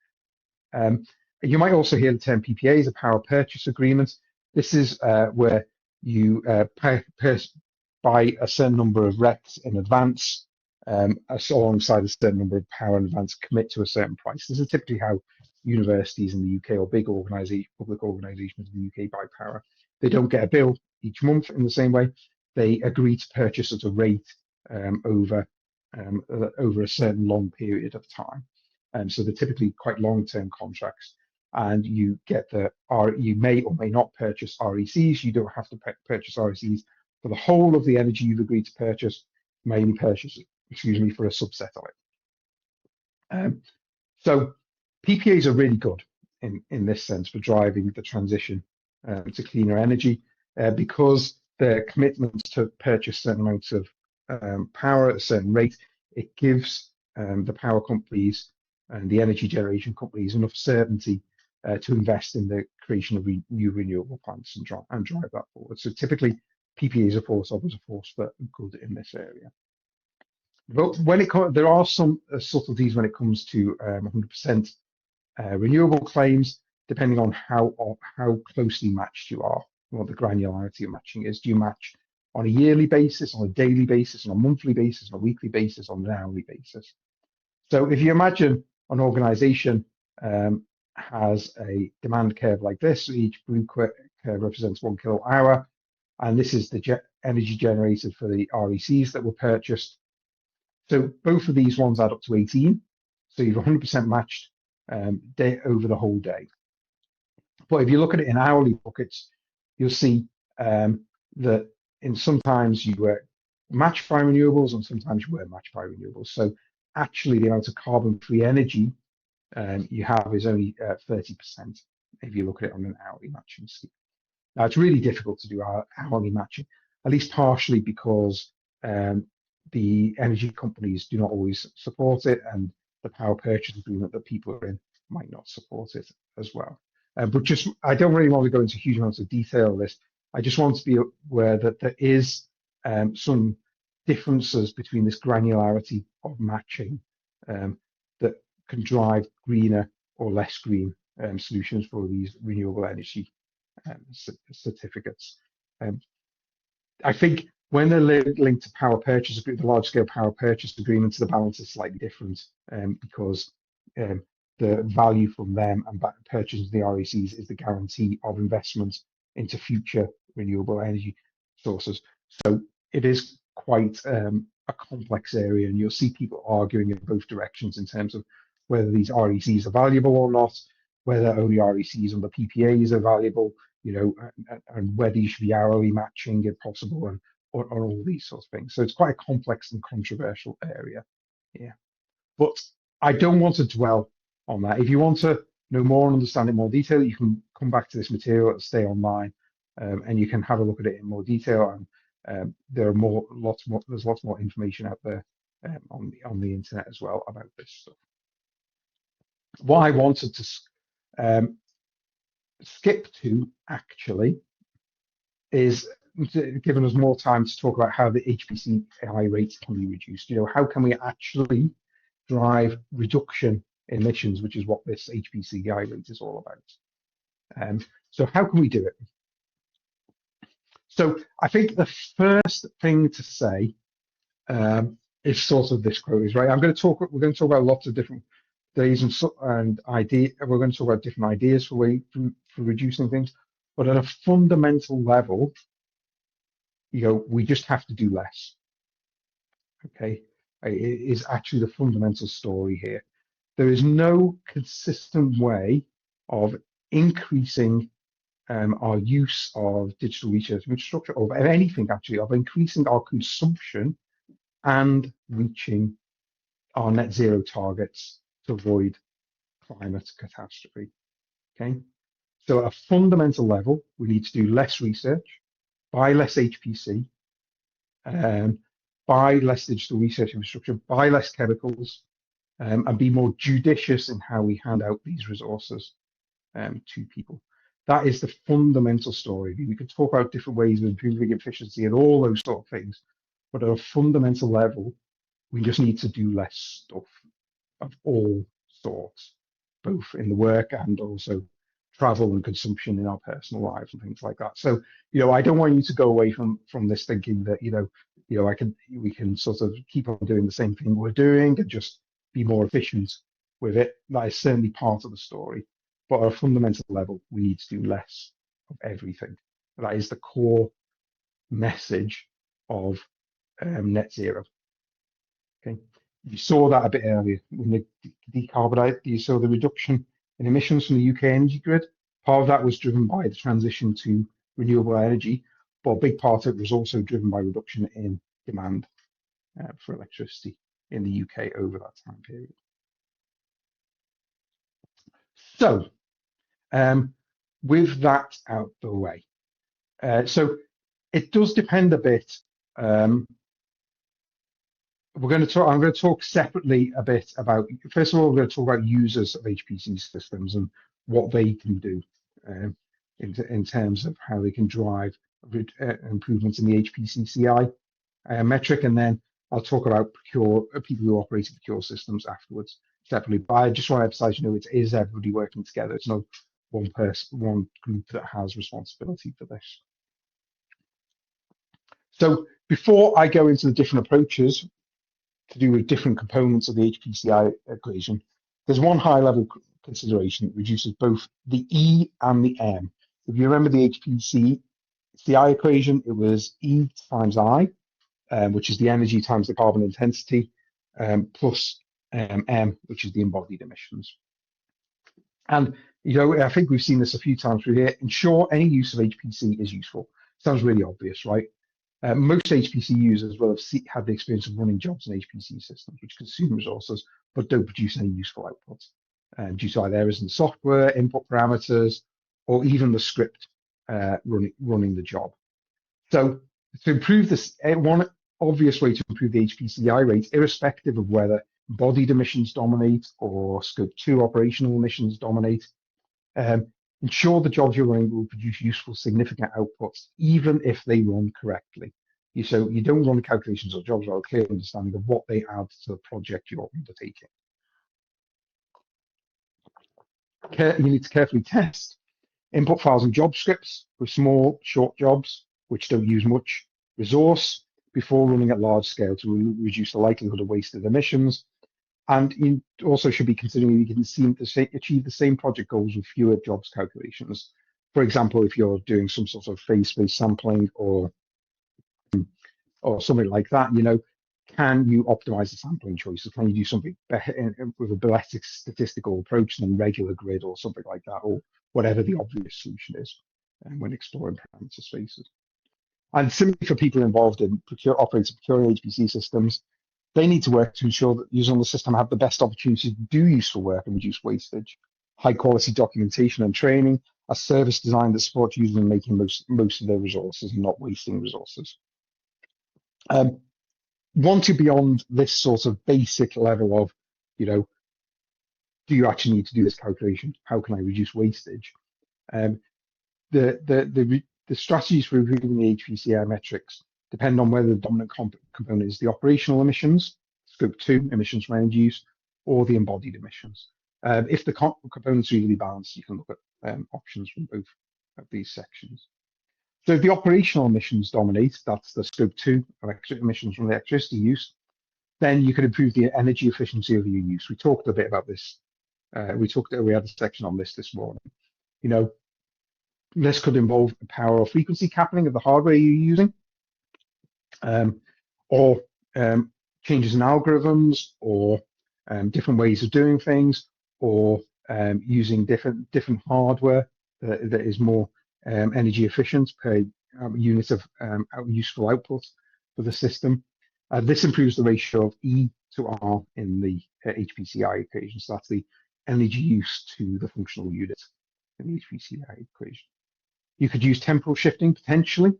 You might also hear the term PPA, a power purchase agreement. This is where you buy a certain number of RECs in advance, alongside a certain number of power in advance, commit to a certain price. This is typically how universities in the UK or big public organisations in the UK buy power. They don't get a bill each month in the same way. They agree to purchase at a rate over a certain long period of time. So they're typically quite long-term contracts. And you get you may or may not purchase RECs. You don't have to purchase RECs for the whole of the energy you've agreed to purchase. You may only purchase, for a subset of it. So PPAs are really good in this sense for driving the transition to cleaner energy, because their commitment to purchase certain amounts of power at a certain rate, it gives the power companies and the energy generation companies enough certainty to invest in the creation of new renewable plants and drive that forward. So typically, PPAs are thought of as a force for good in this area. But there are some subtleties when it comes to 100% renewable claims, depending on how closely matched you are, what the granularity of matching is. Do you match on a yearly basis, on a daily basis, on a monthly basis, on a weekly basis, on an hourly basis? So if you imagine an organization has a demand curve like this, each blue curve represents 1 kilowatt hour, and this is the energy generated for the RECs that were purchased. So both of these ones add up to 18. So you've 100% matched over the whole day. But if you look at it in hourly buckets, you'll see that sometimes you were matched by renewables and sometimes you were matched by renewables. So actually the amount of carbon-free energy you have is only 30% if you look at it on an hourly matching scheme. Now, it's really difficult to do hourly matching, at least partially because the energy companies do not always support it, and the power purchase agreement that people are in might not support it as well. But I don't really want to go into huge amounts of detail on this. I just want to be aware that there is some differences between this granularity of matching that can drive greener or less green solutions for these renewable energy certificates. I think when they're linked to power purchase agreement, the large-scale power purchase agreements, the balance is slightly different because the value from them and purchasing the RECs is the guarantee of investment into future renewable energy sources. So it is quite a complex area, and you'll see people arguing in both directions in terms of whether these RECs are valuable or not, whether only RECs on the PPAs are valuable, and whether you should be hourly matching if possible, and or all these sorts of things. So it's quite a complex and controversial area. Yeah, but I don't want to dwell on that. If you want to know more and understand it in more detail, you can come back to this material and stay online, and you can have a look at it in more detail. And there's lots more information out there on the internet as well about this stuff. What I wanted to skip to actually is giving us more time to talk about how the HPC AI rates can be reduced. How can we actually drive reduction in emissions, which is what this HPC AI rate is all about. So how can we do it? So I think the first thing to say is sort of this quote is right. We're going to talk about lots of different days and ideas. We're going to talk about different ideas for reducing things, but at a fundamental level, we just have to do less. Okay, it is actually the fundamental story here. There is no consistent way of increasing our use of digital research infrastructure, or of anything actually, of increasing our consumption and reaching our net zero targets to avoid climate catastrophe. Okay, so at a fundamental level, we need to do less research, buy less HPC, buy less digital research infrastructure, buy less chemicals, and be more judicious in how we hand out these resources to people. That is the fundamental story. We could talk about different ways of improving efficiency and all those sort of things, but at a fundamental level, we just need to do less stuff of all sorts, both in the work and also travel and consumption in our personal lives and things like that. So, I don't want you to go away from this thinking that, we can sort of keep on doing the same thing we're doing and just be more efficient with it. That is certainly part of the story. But at a fundamental level, we need to do less of everything. That is the core message of net zero. Okay, you saw that a bit earlier when the decarbonise. You saw the reduction in emissions from the UK energy grid. Part of that was driven by the transition to renewable energy, but a big part of it was also driven by reduction in demand for electricity in the UK over that time period. So, with that out the way, so it does depend a bit. I'm going to talk separately a bit about, first of all, we're going to talk about users of HPC systems and what they can do in terms of how they can drive improvements in the HPC CI metric. And then I'll talk about people who operate and procure systems afterwards separately. But I just want to emphasize, it is everybody working together. It's not one person, one group that has responsibility for this. So before I go into the different approaches to do with different components of the HPCI equation, there's one high-level consideration that reduces both the E and the M. If you remember the HPC CI equation, it was E times I, which is the energy times the carbon intensity, plus M, which is the embodied emissions. And I think we've seen this a few times through here. Ensure any use of HPC is useful. Sounds really obvious, right? Most HPC users will have had the experience of running jobs in HPC systems, which consume resources but don't produce any useful output due to either errors in the software, input parameters, or even the script running the job. So to improve this, one obvious way to improve the HPCI rate, irrespective of whether embodied emissions dominate or scope 2 operational emissions dominate, ensure the jobs you're running will produce useful, significant outputs, even if they run correctly. So you don't run calculations or jobs without a clear understanding of what they add to the project you're undertaking. You need to carefully test input files and job scripts with small, short jobs, which don't use much resource, before running at large scale to reduce the likelihood of wasted emissions. And you also should be considering you can achieve the same project goals with fewer jobs calculations. For example, if you're doing some sort of phase-based sampling or something like that, can you optimize the sampling choices? Can you do something better with a better statistical approach than regular grid or something like that, or whatever the obvious solution is when exploring parameter spaces? And similarly for people involved in operating procuring HPC systems, they need to work to ensure that users on the system have the best opportunity to do useful work and reduce wastage, high quality documentation and training, a service design that supports users in making most of their resources and not wasting resources. Once you're beyond this sort of basic level of, do you actually need to do this calculation? How can I reduce wastage? The strategies for improving the HPCI metrics depend on whether the dominant component is the operational emissions, scope 2 emissions from energy use, or the embodied emissions. If the components are evenly balanced, you can look at options from both of these sections. So if the operational emissions dominate, that's the scope 2 emissions from electricity use, then you can improve the energy efficiency of your use. We talked a bit about this. We had a section on this morning. This could involve power or frequency capping of the hardware you're using, or changes in algorithms, or different ways of doing things, or using different hardware that is more energy efficient per unit of useful output for the system. This improves the ratio of E to R in the HPCI equation. So that's the energy use to the functional unit in the HPCI equation. You could use temporal shifting potentially.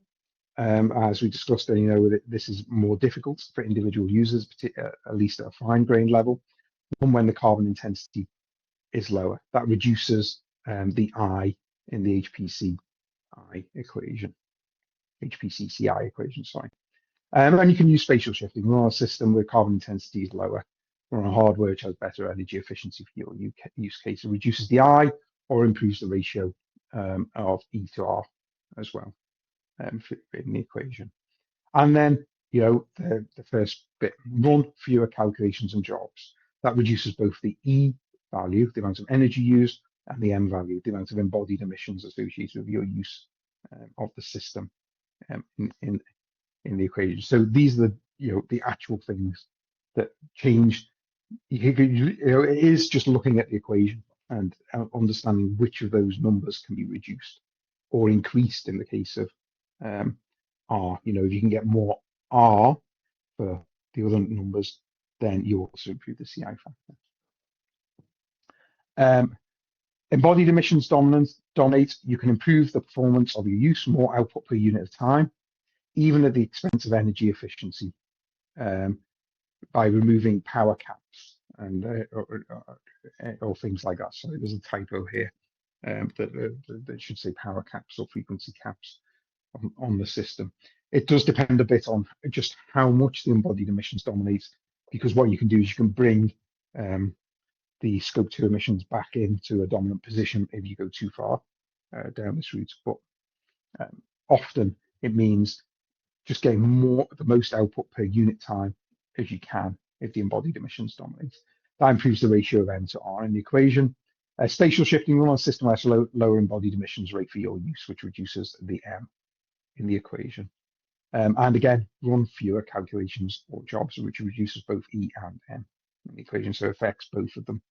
As we discussed, this is more difficult for individual users, at least at a fine-grained level, and when the carbon intensity is lower. That reduces the I in the HPCI equation, HPCCI equation, sorry. And you can use spatial shifting. We're on a system where carbon intensity is lower. We're on a hardware which has better energy efficiency for your use case. It reduces the I or improves the ratio of E to R as well in the equation. And then, the first bit, run fewer calculations and jobs. That reduces both the E value, the amount of energy used, and the M value, the amount of embodied emissions associated with your use of the system in the equation. So these are the actual things that change. It is just looking at the equation and understanding which of those numbers can be reduced or increased in the case of R. If you can get more R for the other numbers, then you also improve the CI factor. Embodied emissions dominate. You can improve the performance of your use, more output per unit of time, even at the expense of energy efficiency, by removing power caps and or things like that. Sorry, there's a typo here that should say power caps or frequency caps on the system. It does depend a bit on just how much the embodied emissions dominates, because what you can do is you can bring the scope 2 emissions back into a dominant position if you go too far down this route. But often it means just getting the most output per unit time as you can if the embodied emissions dominate. That improves the ratio of M to R in the equation. Spatial shifting, run on a system has a lower embodied emissions rate for your use, which reduces the M in the equation. And again, run fewer calculations or jobs, which reduces both E and M in the equation, so affects both of them,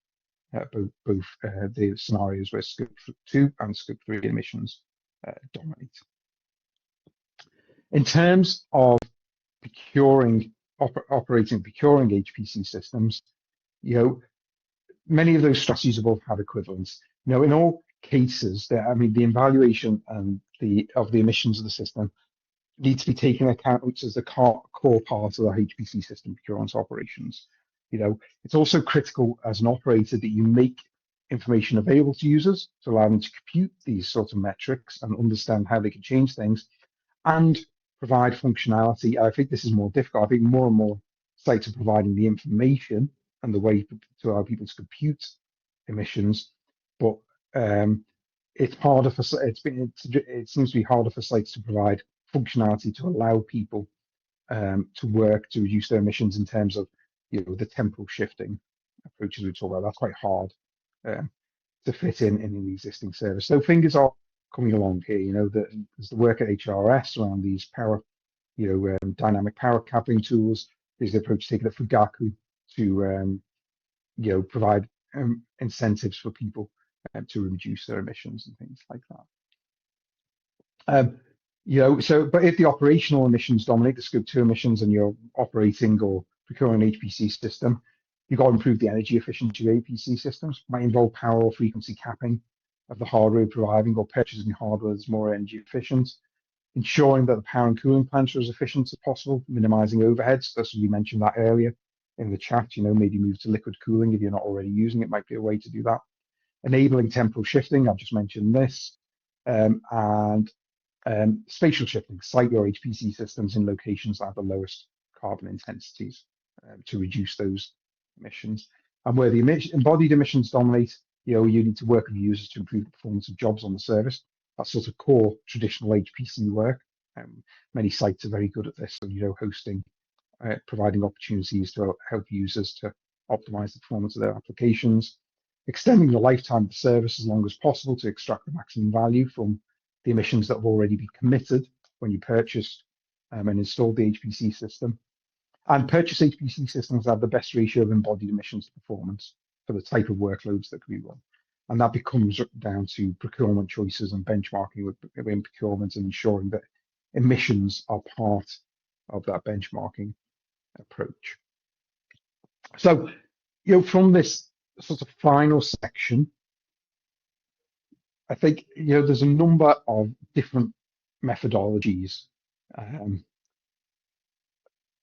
both the scenarios where scope 2 and scope 3 emissions dominate. In terms of procuring HPC systems, many of those strategies will have equivalents. In all cases, the evaluation and of the emissions of the system need to be taken account as a core part of the HPC system procurement operations. It's also critical as an operator that you make information available to users to allow them to compute these sorts of metrics and understand how they can change things and provide functionality. I think this is more difficult. I think more and more sites are providing the information and the way to allow people to compute emissions, but it's harder for it seems to be harder for sites to provide functionality to allow people to work to reduce their emissions in terms of the temporal shifting approaches we talk about. That's quite hard to fit in the existing service. So fingers are coming along here. There's the work at HRS around these power, dynamic power capping tools. There's the approach taken at Fugaku to provide incentives for people to reduce their emissions and things like that. But if the operational emissions dominate the scope 2 emissions and you're operating or procuring an HPC system, you've got to improve the energy efficiency of HPC systems. Might involve power or frequency capping of the hardware providing, or purchasing hardware that's more energy efficient, ensuring that the power and cooling plants are as efficient as possible, minimizing overheads. That's what you mentioned that earlier in the chat. Maybe move to liquid cooling if you're not already using it, might be a way to do that. Enabling temporal shifting, I've just mentioned this, and spatial shifting, site your HPC systems in locations that have the lowest carbon intensities to reduce those emissions. And where the embodied emissions dominate, you need to work with users to improve the performance of jobs on the service. That's sort of core traditional HPC work. Many sites are very good at this, so hosting, providing opportunities to help users to optimize the performance of their applications, extending the lifetime of the service as long as possible to extract the maximum value from the emissions that have already been committed when you purchased and installed the HPC system. And purchase HPC systems have the best ratio of embodied emissions to performance for the type of workloads that can be run. And that becomes down to procurement choices and benchmarking within procurement and ensuring that emissions are part of that benchmarking approach. So, from this sort of final section, I think there's a number of different methodologies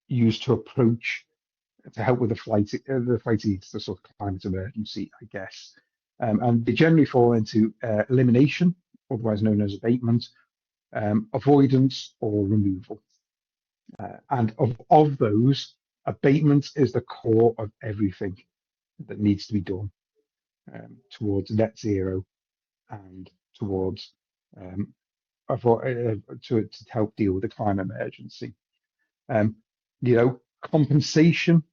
used to approach to help with the flight aids, the sort of climate emergency, I guess. And they generally fall into elimination, otherwise known as abatement, avoidance, or removal. And of those, abatement is the core of everything that needs to be done towards net zero and towards to help deal with the climate emergency. Compensation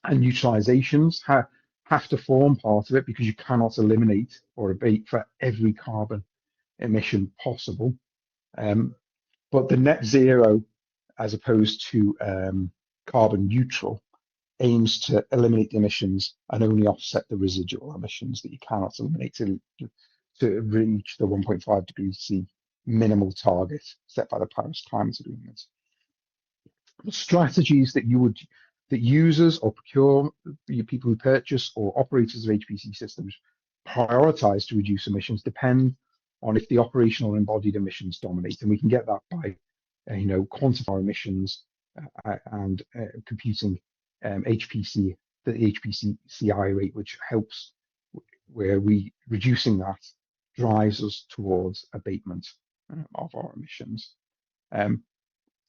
and neutralizations have to form part of it, because you cannot eliminate or abate for every carbon emission possible. But the net zero, as opposed to carbon neutral, aims to eliminate the emissions and only offset the residual emissions that you cannot eliminate to reach the 1.5 degrees C minimal target set by the Paris Climate Agreement. The strategies that users or people who purchase or operators of HPC systems prioritize to reduce emissions depend on if the operational embodied emissions dominate, and we can get that by quantifying emissions and computing HPC, the HPCI rate, which helps where reducing that drives us towards abatement of our emissions.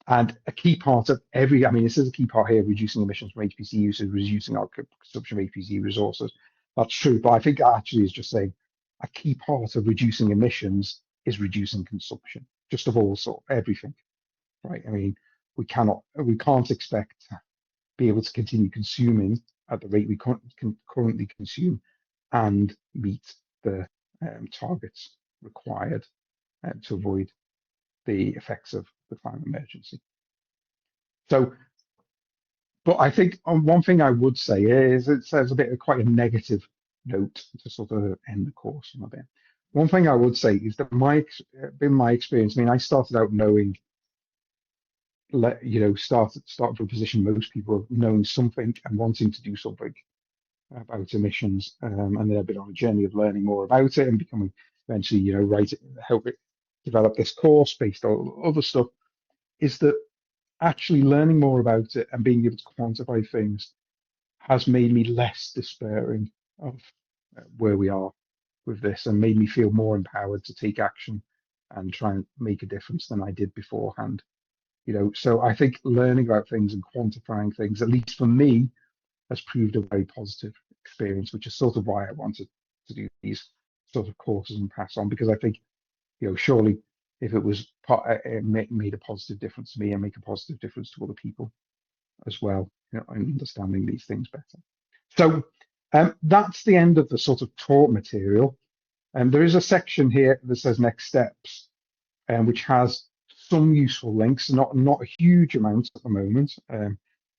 And a key part of this is a key part here, reducing emissions from HPC use is reducing our consumption of HPC resources. That's true, but I think actually is just saying a key part of reducing emissions is reducing consumption, just of all everything, right? We can't expect to be able to continue consuming at the rate we currently consume and meet the targets required to avoid the effects of the climate emergency. So, but I think one thing I would say is it says quite a negative note to sort of end the course on a bit. One thing I would say is that in my experience, I started out knowing, start from a position most people have knowing something and wanting to do something about emissions, and then I've been on a journey of learning more about it and becoming eventually, help it develop this course based on other stuff. Is that actually learning more about it and being able to quantify things has made me less despairing of where we are with this, and made me feel more empowered to take action and try and make a difference than I did beforehand. So I think learning about things and quantifying things, at least for me, has proved a very positive experience, which is sort of why I wanted to do these sort of courses and pass on, because I think, surely if it was it made a positive difference to me and make a positive difference to other people as well, in understanding these things better. So that's the end of the sort of talk material. And there is a section here that says next steps, which has some useful links, not a huge amount at the moment,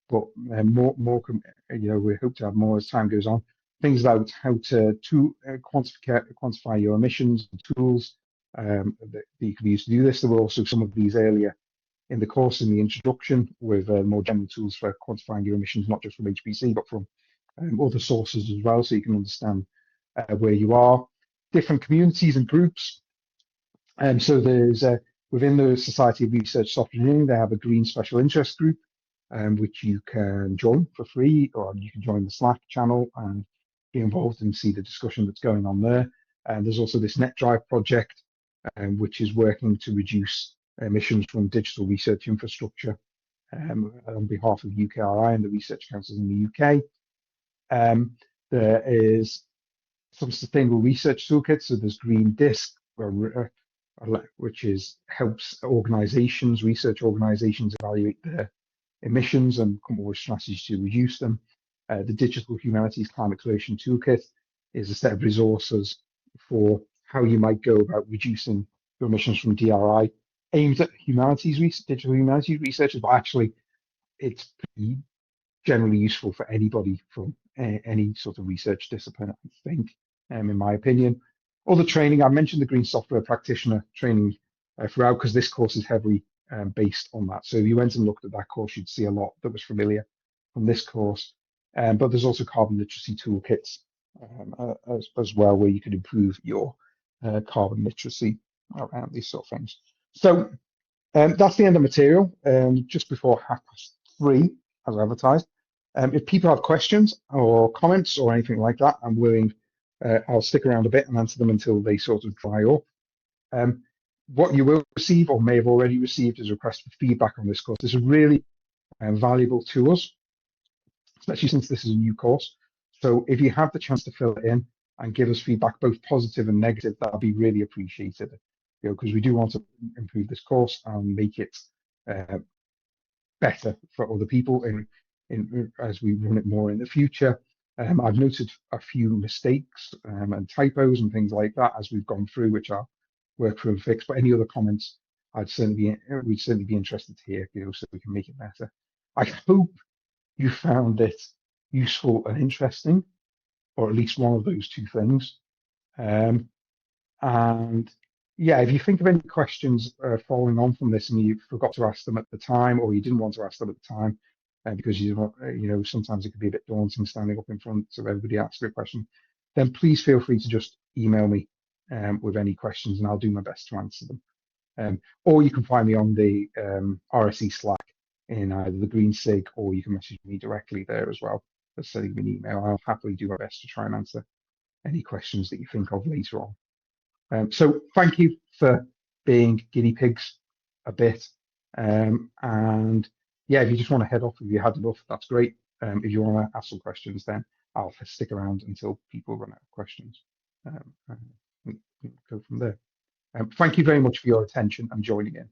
but more. We hope to have more as time goes on. Things about how to quantify your emissions, tools that you can use to do this. There were also some of these earlier in the course in the introduction with more general tools for quantifying your emissions, not just from HPC, but from other sources as well, so you can understand where you are. Different communities and groups. So there's within the Society of Research Software Engineering, they have a green special interest group, which you can join for free, or you can join the Slack channel and be involved and see the discussion that's going on there. And there's also this NetDrive project, which is working to reduce emissions from digital research infrastructure on behalf of UKRI and the research councils in the UK. There is some sustainable research toolkits. So there's Green Disc, which helps research organizations evaluate their emissions and come up with strategies to reduce them. The Digital Humanities Climate Creation Toolkit is a set of resources for how you might go about reducing your emissions from DRI, aimed at digital humanities researchers, but actually it's pretty generally useful for anybody from any sort of research discipline, I think, in my opinion. Other training, I mentioned the Green Software Practitioner training throughout, because this course is heavily based on that. So if you went and looked at that course, you'd see a lot that was familiar from this course. But there's also carbon literacy toolkits as well, where you can improve your carbon literacy around these sort of things. So that's the end of material, just before 3:30, as advertised. If people have questions or comments or anything like that, I'm willing, I'll stick around a bit and answer them until they sort of dry up. What you will receive, or may have already received, is a request for feedback on this course. This is really valuable to us, especially since this is a new course. So if you have the chance to fill it in, and give us feedback, both positive and negative. That'll be really appreciated, because we do want to improve this course and make it better for other people as we run it more in the future. I've noted a few mistakes and typos and things like that as we've gone through, which I'll work through and fix. But any other comments, we'd certainly be interested to hear, so we can make it better. I hope you found it useful and interesting, or at least one of those two things. And yeah, if you think of any questions following on from this and you forgot to ask them at the time, or you didn't want to ask them at the time, because sometimes it could be a bit daunting standing up in front of everybody asking a question, then please feel free to just email me with any questions, and I'll do my best to answer them. Or you can find me on the RSE Slack in either the Green SIG, or you can message me directly there as well. Just sending me an email. I'll happily do my best to try and answer any questions that you think of later on. So thank you for being guinea pigs a bit. And yeah, if you just want to head off, if you had enough, that's great. If you want to ask some questions, then I'll stick around until people run out of questions. And go from there. Thank you very much for your attention and joining in.